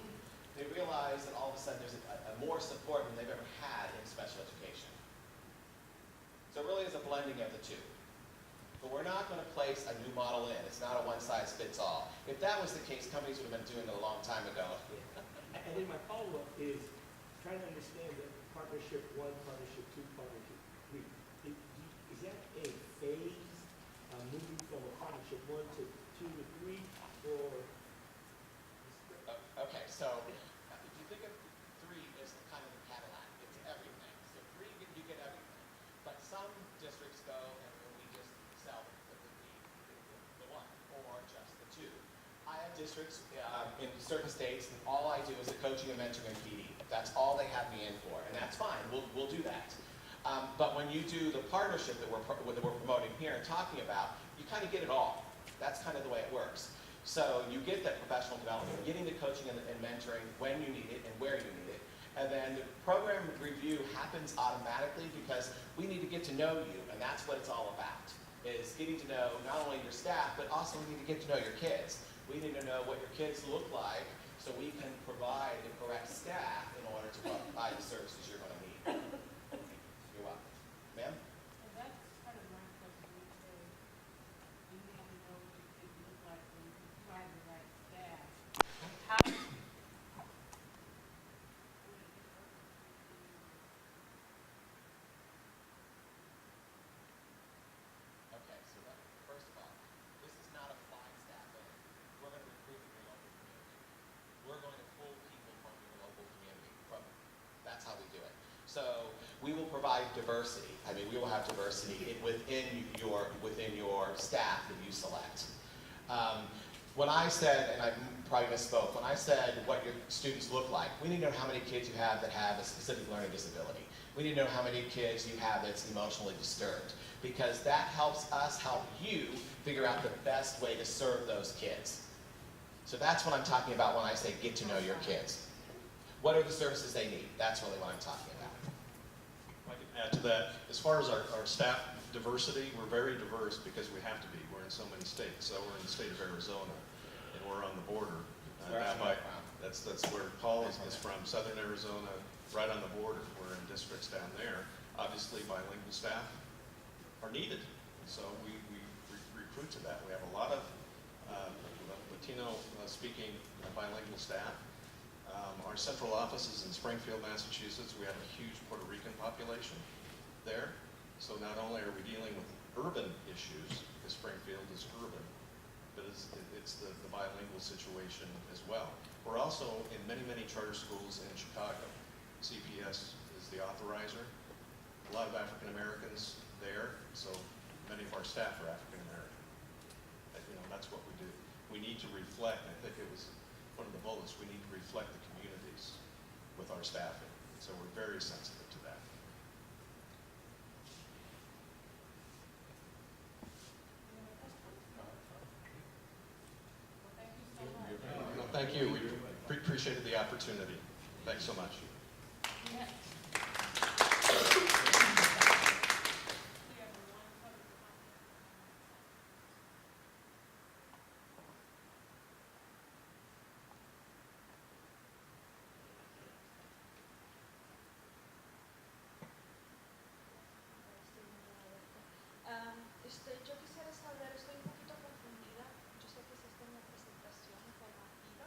[SPEAKER 21] they realize that all of a sudden there's a more support than they've ever had in special education. So it really is a blending of the two. But we're not going to place a new model in. It's not a one-size-fits-all. If that was the case, companies would have been doing it a long time ago.
[SPEAKER 14] And then my follow-up is trying to understand the partnership 1, partnership 2, partnership 3. Is that a phase moving from a partnership 1 to 2 to 3, or?
[SPEAKER 21] Okay, so if you think of 3 as kind of the Cadillac, it's everything. So 3, you get everything. But some districts go and we just sell the 1 or just the 2. I have districts in certain states, and all I do is the coaching and mentoring and PD. That's all they have me in for, and that's fine. We'll do that. But when you do the partnership that we're promoting here and talking about, you kind of get it all. That's kind of the way it works. So you get that professional development, getting the coaching and mentoring when you need it and where you need it. And then the program review happens automatically because we need to get to know you, and that's what it's all about, is getting to know not only your staff, but also we need to get to know your kids. We need to know what your kids look like so we can provide the correct staff in order to provide the services you're going to need. You're welcome. Ma'am?
[SPEAKER 18] That's part of my question. You need to know what your kids look like when you find the right staff. How
[SPEAKER 21] Okay, so first of all, this is not a flying staff only. We're going to recruit in your local community. We're going to pull people from your local community. That's how we do it. So we will provide diversity. I mean, we will have diversity within your staff that you select. When I said, and I probably misspoke, when I said what your students look like, we need to know how many kids you have that have a specific learning disability. We need to know how many kids you have that's emotionally disturbed, because that helps us help you figure out the best way to serve those kids. So that's what I'm talking about when I say get to know your kids. What are the services they need? That's really what I'm talking about.
[SPEAKER 19] I can add to that. As far as our staff diversity, we're very diverse because we have to be. We're in so many states. So we're in the state of Arizona, and we're on the border. That's where Paul is from, southern Arizona, right on the border. We're in districts down there. Obviously, bilingual staff are needed. So we recruit to that. We have a lot of Latino-speaking bilingual staff. Our central office is in Springfield, Massachusetts. We have a huge Puerto Rican population there. So not only are we dealing with urban issues, because Springfield is urban, but it's the bilingual situation as well. We're also in many, many charter schools in Chicago. CPS is the authorizer. A lot of African Americans there, so many of our staff are African American. That's what we do. We need to reflect, I think it was one of the bullets, we need to reflect the communities with our staffing. So we're very sensitive to that. No, thank you. We appreciated the opportunity. Thanks so much.
[SPEAKER 9] Yo quisiera saber, estoy un poquito confundida. Yo sé que es una presentación informativa.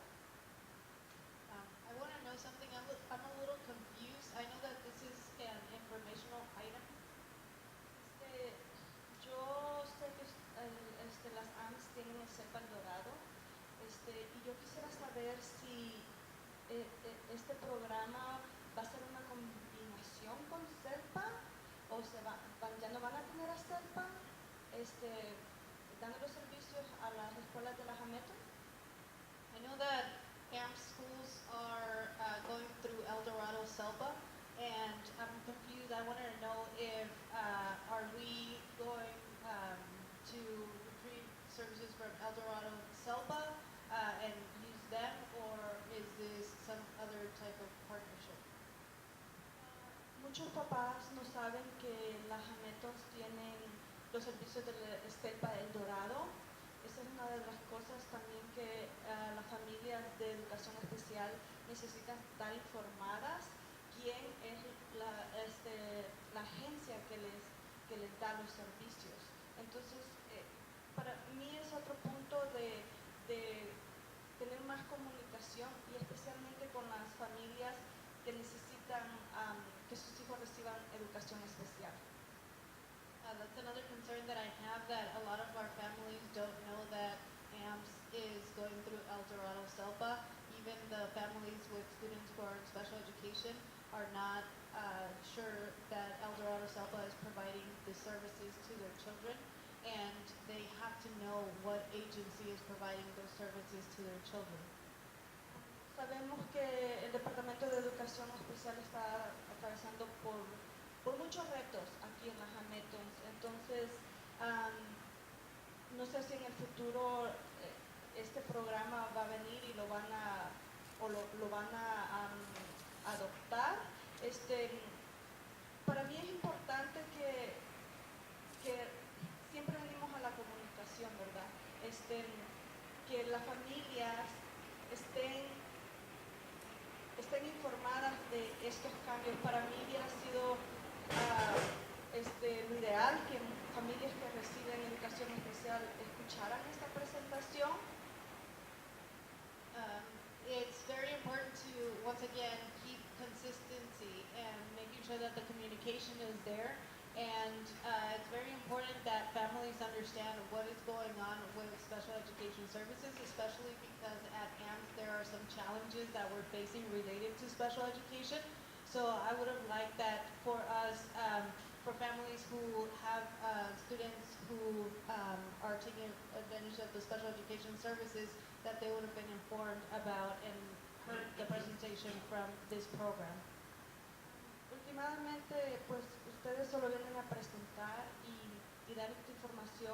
[SPEAKER 7] I want to know something. I'm a little confused. I know that this is an informational item.
[SPEAKER 9] Yo sé que las AMS tienen el CEPA El Dorado, y yo quisiera saber si este programa va a ser una combinación con CEPA o ya no van a tener a CEPA, dando los servicios a las escuelas de la AMETHOD.
[SPEAKER 7] I know that AMP schools are going through El Dorado SELPA, and I'm confused. I wanted to know if are we going to retrieve services from El Dorado SELPA and use them, or is this some other type of partnership?
[SPEAKER 9] Muchos papás no saben que las AMETHOD tienen los servicios del CEPA El Dorado. Esa es una de las cosas también que las familias de educación especial necesitan estar informadas. ¿Quién es la agencia que les da los servicios? Entonces, para mí es otro punto de tener más comunicación, y especialmente con las familias que necesitan que sus hijos reciban educación especial.
[SPEAKER 18] That's another concern that I have, that a lot of our families don't know that AMS is going through El Dorado SELPA. Even the families with students who are in special education are not sure that El Dorado SELPA is providing the services to their children, and they have to know what agency is providing those services to their children.
[SPEAKER 9] Sabemos que el Departamento de Educación Especial está atravesando por muchos retos aquí en las AMETHODs. Entonces, no sé si en el futuro este programa va a venir y lo van a adoptar. Para mí es importante que siempre venimos a la comunicación, ¿verdad? Que las familias estén informadas de estos cambios. Para mí hubiera sido lo ideal que familias que reciben educación especial escucharan esta presentación.
[SPEAKER 18] It's very important to, once again, keep consistency and making sure that the communication is there. And it's very important that families understand what is going on with special education services, especially because at AMS there are some challenges that we're facing related to special education. So I would have liked that for us, for families who have students who are taking advantage of the special education services, that they would have been informed about and heard the presentation from this program.
[SPEAKER 9] Últimamente, pues ustedes solo vienen a presentar y dar esta información.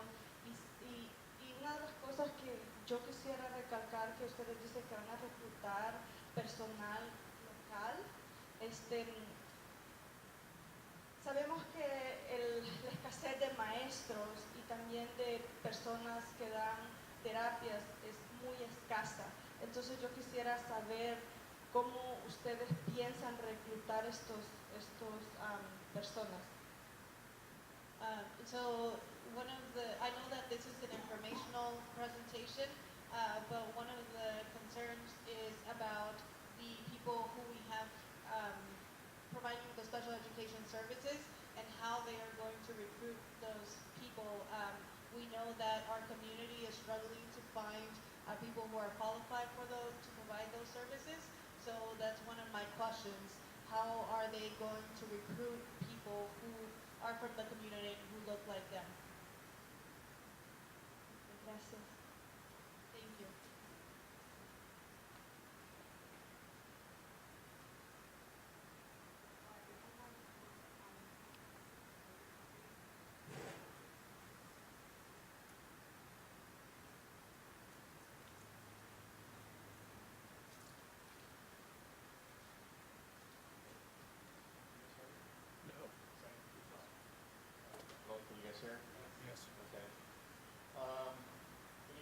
[SPEAKER 9] Y una de las cosas que yo quisiera recalcar, que ustedes dicen que van a reclutar personal local, sabemos que la escasez de maestros y también de personas que dan terapias es muy escasa. Entonces yo quisiera saber cómo ustedes piensan reclutar estos personas.
[SPEAKER 18] So I know that this is an informational presentation, but one of the concerns is about the people who we have providing the special education services and how they are going to recruit those people. We know that our community is struggling to find people who are qualified for those, to provide those services. So that's one of my questions. How are they going to recruit people who are from the community and who look like them?
[SPEAKER 9] Gracias.
[SPEAKER 18] Thank you.
[SPEAKER 16] Can you guys hear? Yes. Okay. Good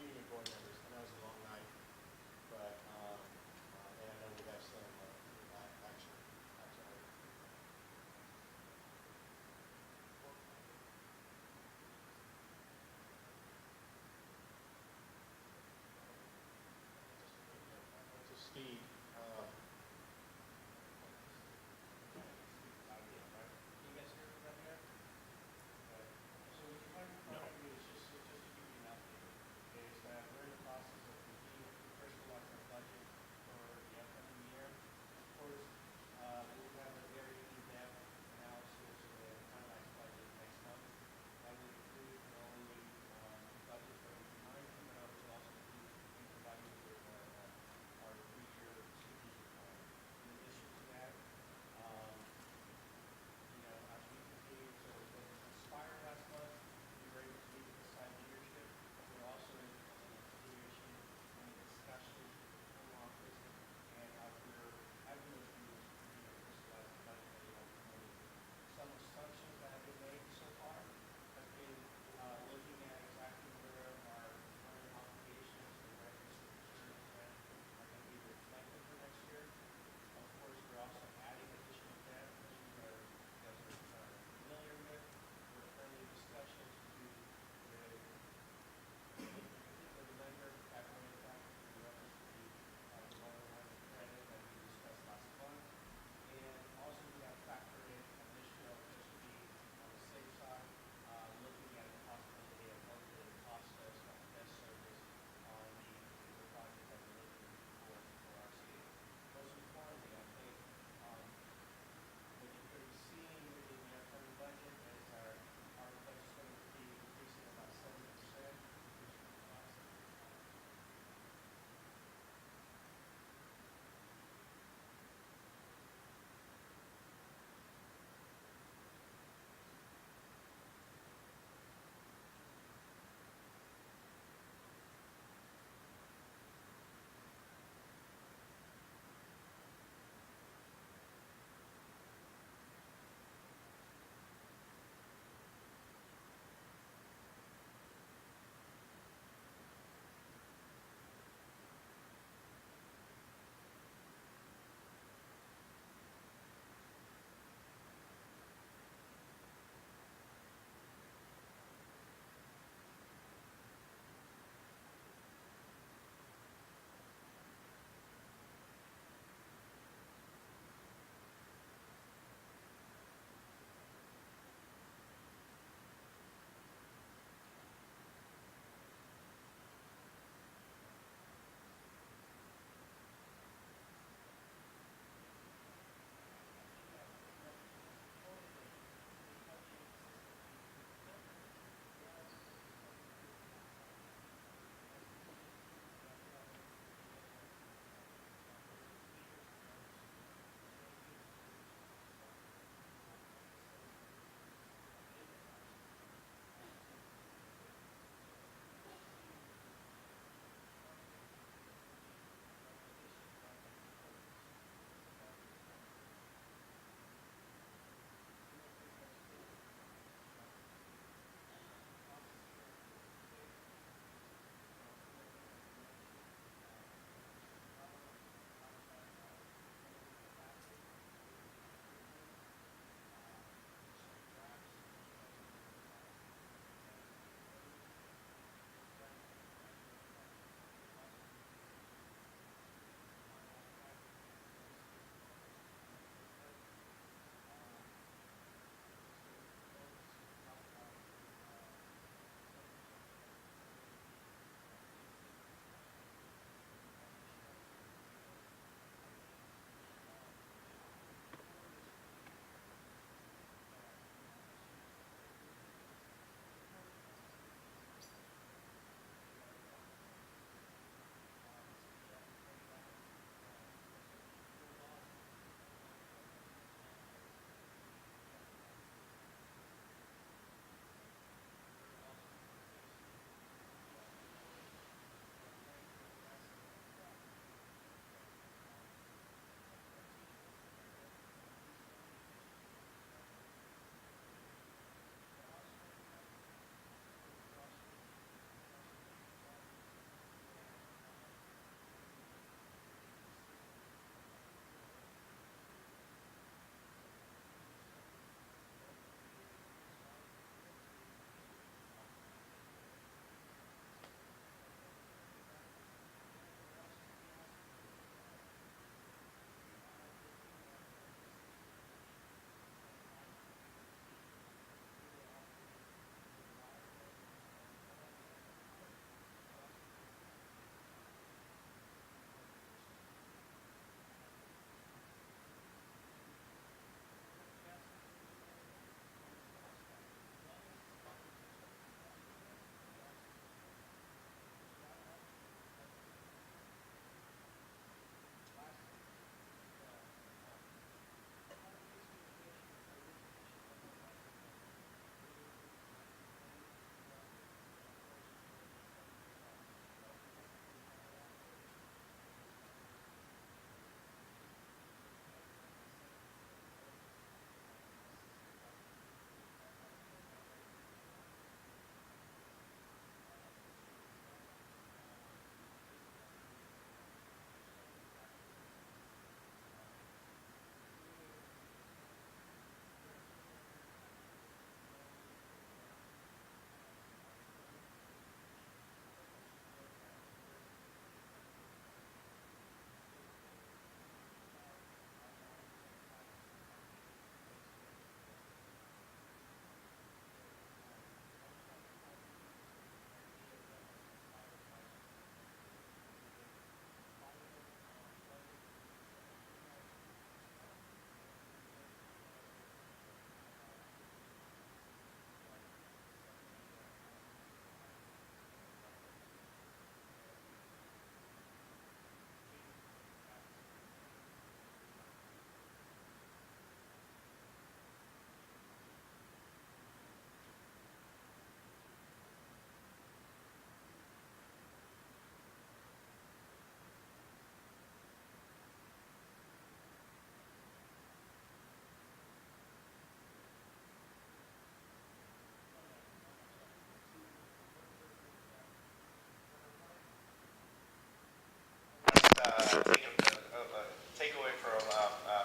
[SPEAKER 11] take away from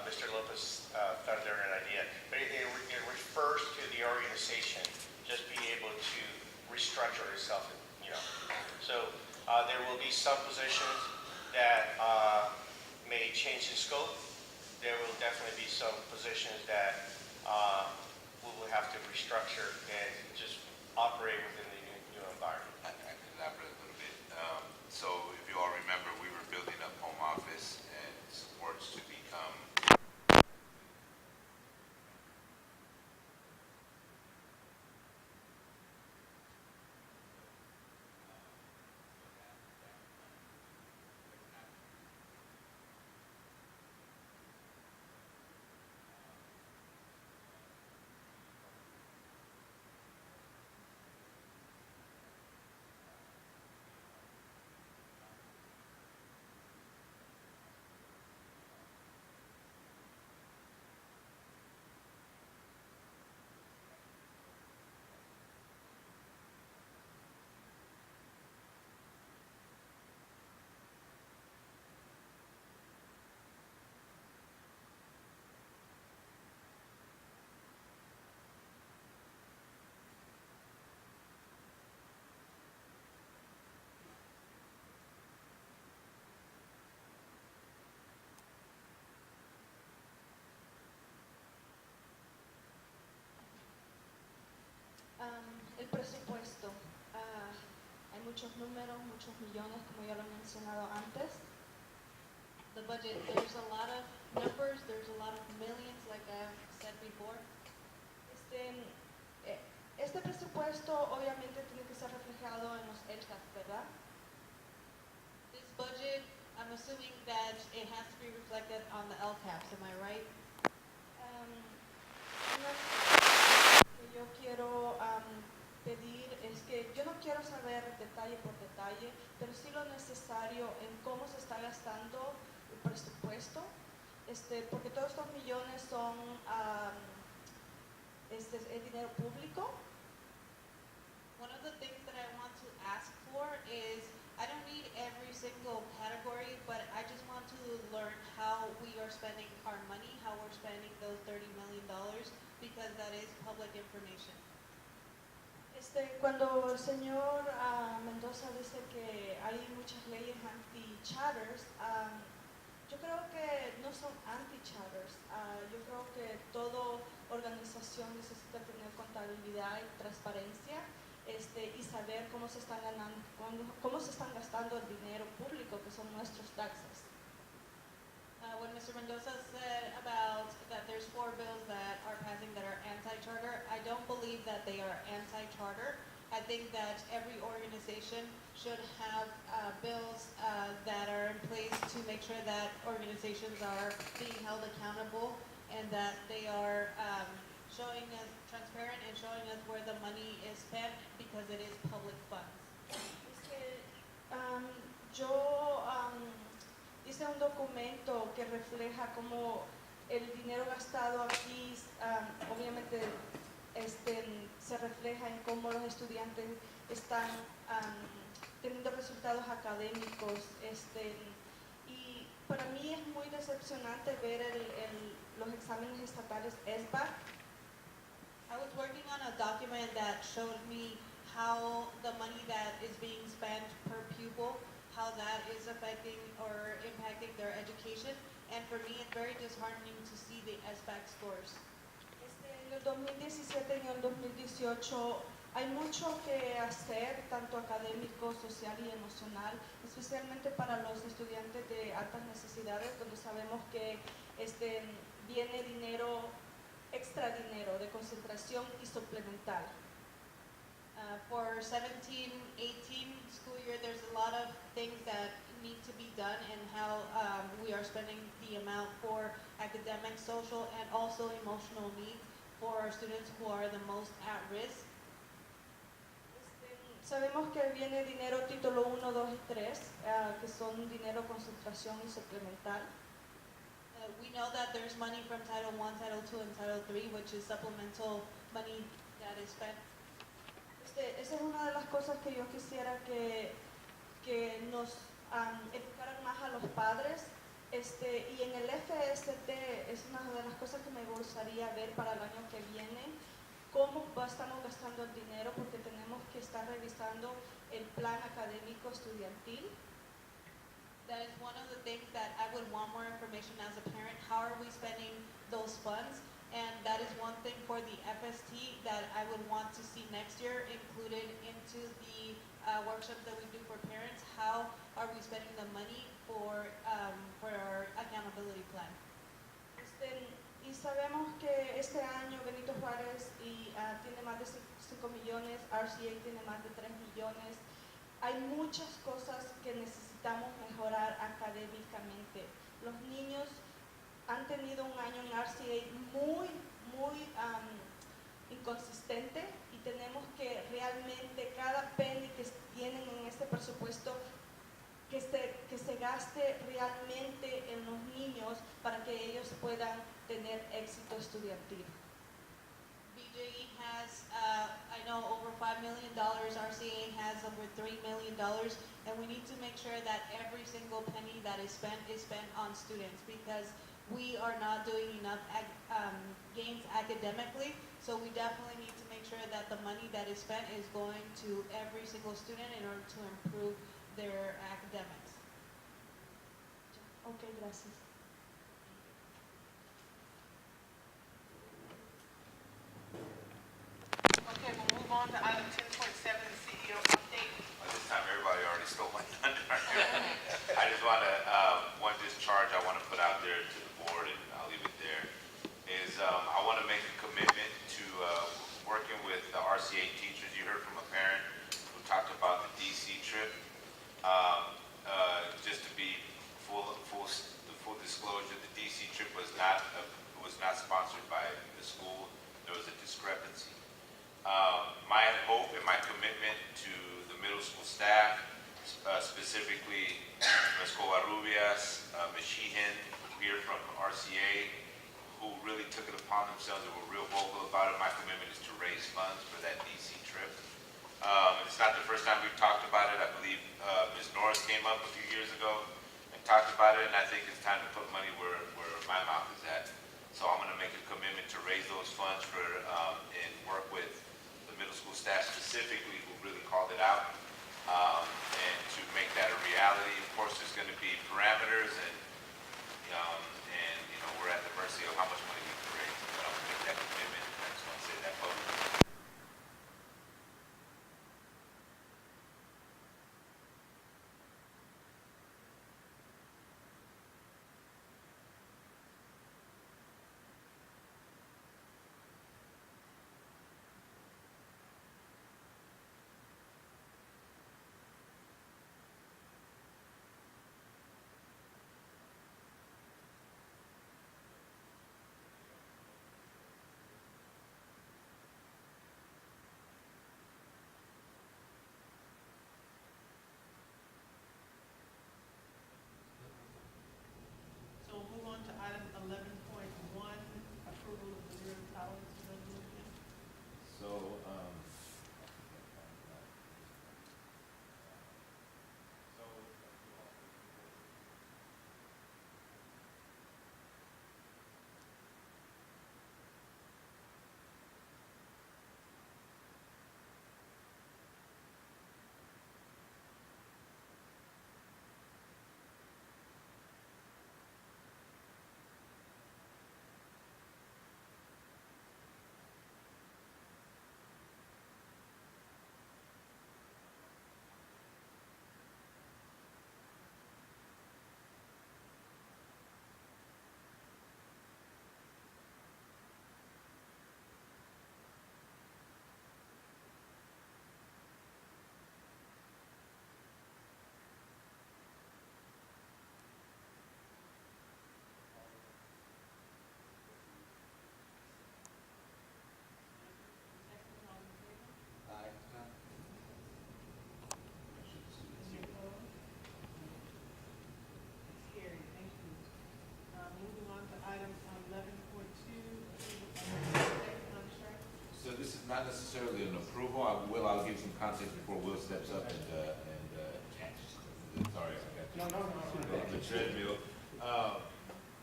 [SPEAKER 11] Mr. Lopez's thunder and idea, but it refers to the organization just being able to restructure itself, you know. So there will be some positions that may change in scope. There will definitely be some positions that we will have to restructure and just operate within the new environment.
[SPEAKER 4] I can elaborate a little bit. So if you all remember, we were building up home office and supports to become
[SPEAKER 9] El presupuesto. Hay muchos números, muchos millones, como ya lo he mencionado antes.
[SPEAKER 18] The budget, there's a lot of numbers, there's a lot of millions, like I've said before.
[SPEAKER 9] Este presupuesto obviamente tiene que ser reflejado en los LCAP, ¿verdad?
[SPEAKER 18] This budget, I'm assuming that it has to be reflected on the LCAPs, am I right?
[SPEAKER 9] Una cosa que yo quiero pedir es que yo no quiero saber detalle por detalle, pero sí lo necesario en cómo se está gastando el presupuesto, porque todos estos millones son es dinero público.
[SPEAKER 18] One of the things that I want to ask for is, I don't need every single category, but I just want to learn how we are spending our money, how we're spending those $30 million, because that is public information.
[SPEAKER 9] Cuando el señor Mendoza dice que hay muchas leyes anti-charters, yo creo que no son anti-charters. Yo creo que toda organización necesita tener contabilidad y transparencia y saber cómo se están gastando el dinero público, que son nuestros taxes.
[SPEAKER 18] When Mr. Mendoza said about that there's 4 bills that are passing that are anti-charter, I don't believe that they are anti-charter. I think that every organization should have bills that are in place to make sure that organizations are being held accountable and that they are showing us transparent and showing us where the money is spent, because it is public funds.
[SPEAKER 9] Yo hice un documento que refleja cómo el dinero gastado aquí obviamente se refleja en cómo los estudiantes están teniendo resultados académicos, y para mí es muy decepcionante ver los exámenes estatales SBAC.
[SPEAKER 18] I was working on a document that showed me how the money that is being spent per pupil, how that is affecting or impacting their education, and for me it's very disheartening to see the SBAC scores.
[SPEAKER 9] En el 2017 y en el 2018 hay mucho que hacer, tanto académico, social y emocional, especialmente para los estudiantes de altas necesidades, donde sabemos que viene extra dinero de concentración y suplemental.
[SPEAKER 18] For 17-18 school year, there's a lot of things that need to be done, and how we are spending the amount for academic, social, and also emotional needs for our students who are the most at risk.
[SPEAKER 9] Sabemos que viene dinero título 1, 2 y 3, que son dinero concentración y suplemental.
[SPEAKER 18] We know that there's money from Title I, Title II, and Title III, which is supplemental money that is spent.
[SPEAKER 9] Esa es una de las cosas que yo quisiera que nos educaran más a los padres. Y en el FST es una de las cosas que me gustaría ver para el año que viene, cómo estamos gastando el dinero, porque tenemos que estar revisando el plan académico estudiantil.
[SPEAKER 18] That is one of the things that I would want more information as a parent. How are we spending those funds? And that is one thing for the FST that I would want to see next year included into the workshops that we do for parents. How are we spending the money for our accountability plan?
[SPEAKER 9] Y sabemos que este año Benito Juárez tiene más de 5 millones, RCA tiene más de 3 millones. Hay muchas cosas que necesitamos mejorar académicamente. Los niños han tenido un año en RCA muy inconsistente y tenemos que realmente cada penny que tienen en este presupuesto que se gaste realmente en los niños para que ellos puedan tener éxito estudiantil.
[SPEAKER 18] BJE has, I know, over $5 million. RCA has over $3 million. And we need to make sure that every single penny that is spent on students, because we are not doing enough gains academically. So we definitely need to make sure that the money that is spent is going to every single student in order to improve their academics.
[SPEAKER 9] Okay, gracias.
[SPEAKER 2] Okay, we'll move on to item 10.7, the CEO update.
[SPEAKER 4] This time, everybody already stole my thunder. I just want to, one discharge I want to put out there to the board, and I'll leave it there, is I want to make a commitment to working with the RCA teachers. You heard from a parent who talked about the DC trip. Just to be full disclosure, the DC trip was not sponsored by the school. There was a discrepancy. My hope and my commitment to the middle school staff, specifically Ms. Covarrubias, Ms. Sheehan, here from RCA, who really took it upon themselves and were real vocal about it. My commitment is to raise funds for that DC trip. It's not the first time we've talked about it. I believe Ms. Norris came up a few years ago and talked about it, and I think it's time to put money where my mouth is at. So I'm going to make a commitment to raise those funds and work with the middle school staff specifically who really called it out, and to make that a reality. Of course, there's going to be parameters, and we're at the mercy of how much money we can raise. But I'm going to make that commitment. I just want to say that publicly.
[SPEAKER 2] So we'll move on to item 11.1, approval of the zero tolerance resolution.
[SPEAKER 12] So, this is not necessarily an approval. I'll give some context before Will steps up and sorry, I got
[SPEAKER 15] No, no, no.
[SPEAKER 12] On the treadmill.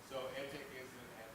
[SPEAKER 15] So EdTech is an app.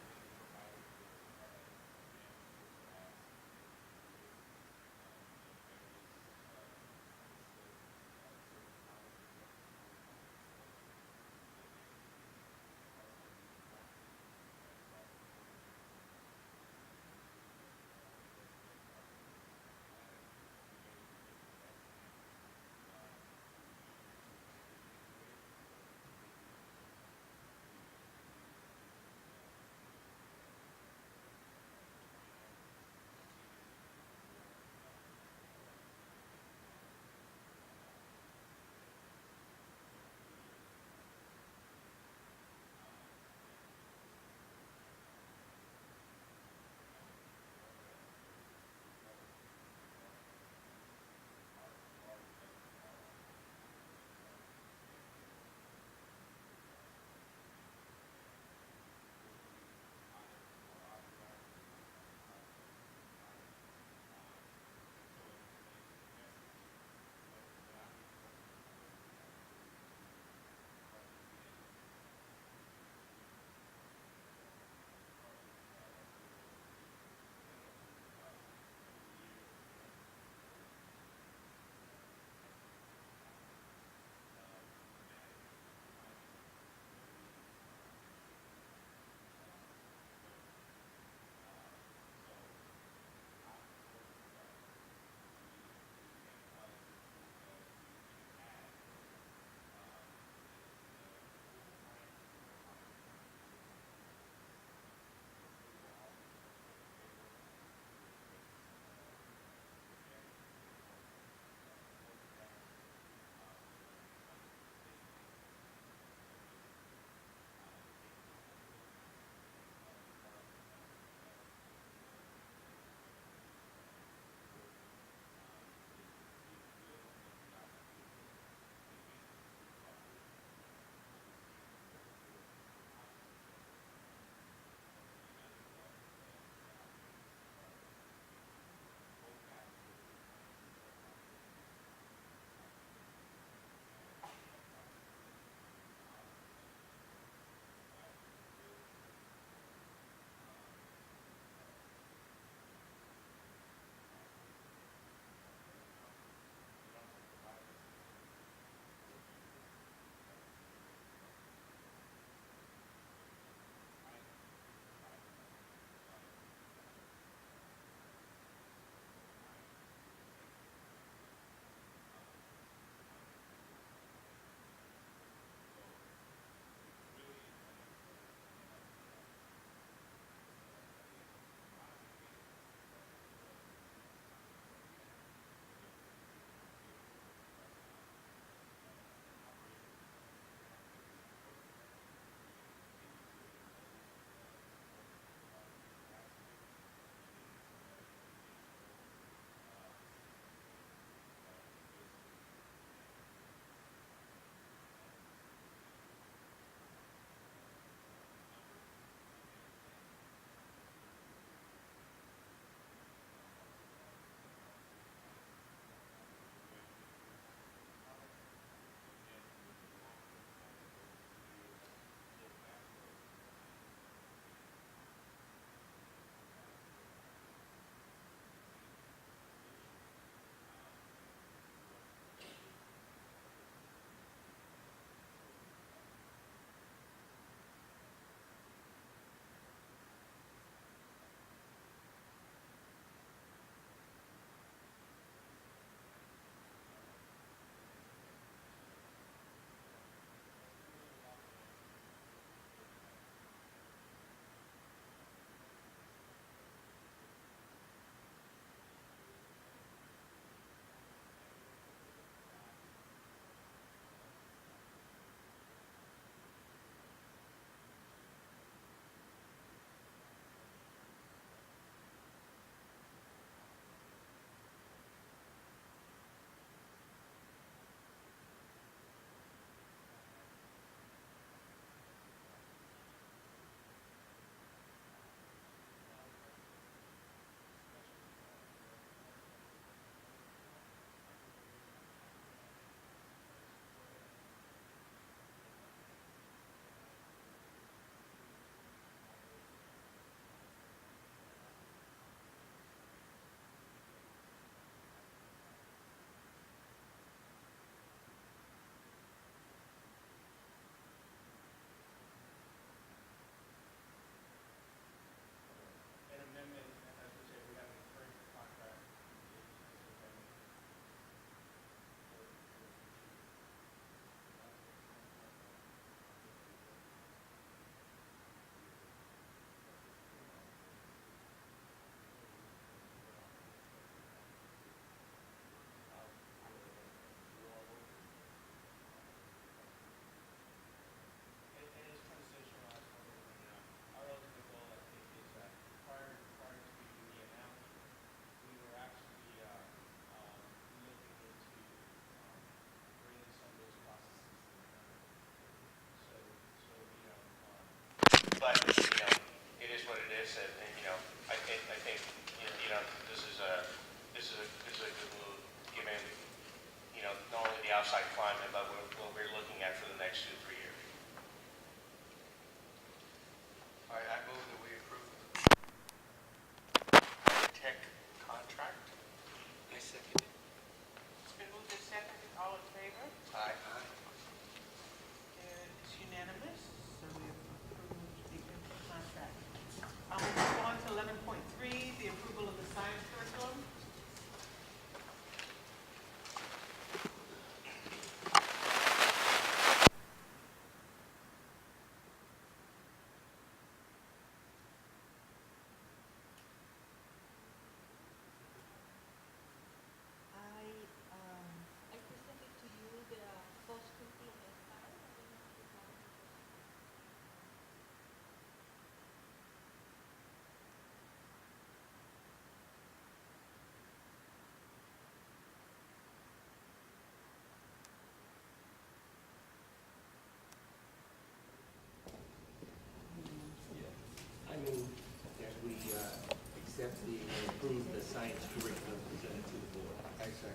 [SPEAKER 10] accept the, and approve the science curriculum presented to the board.
[SPEAKER 2] All right, so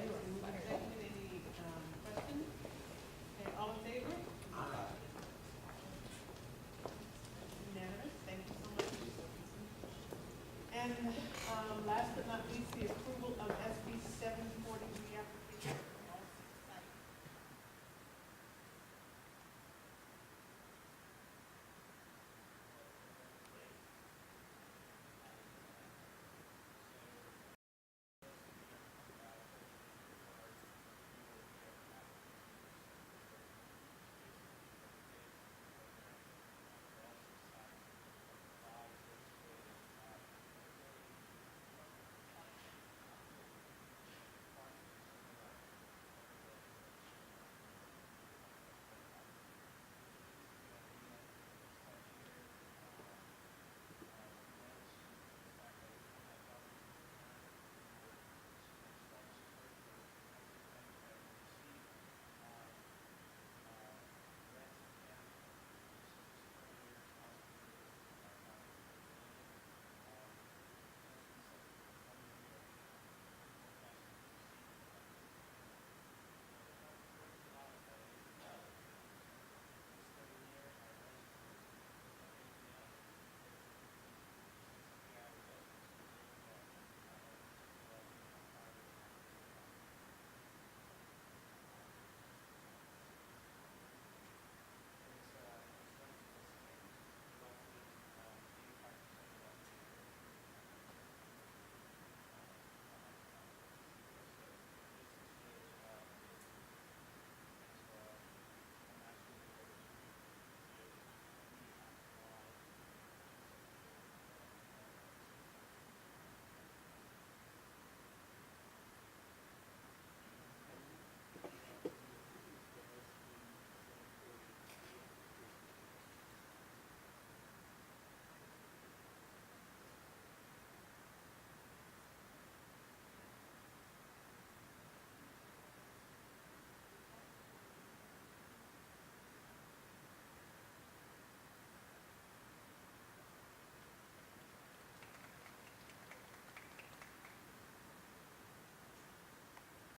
[SPEAKER 2] moved and seconded. Any questions? Okay, all in favor? Unanimous, thank you so much. And last but not least, the approval of SB 743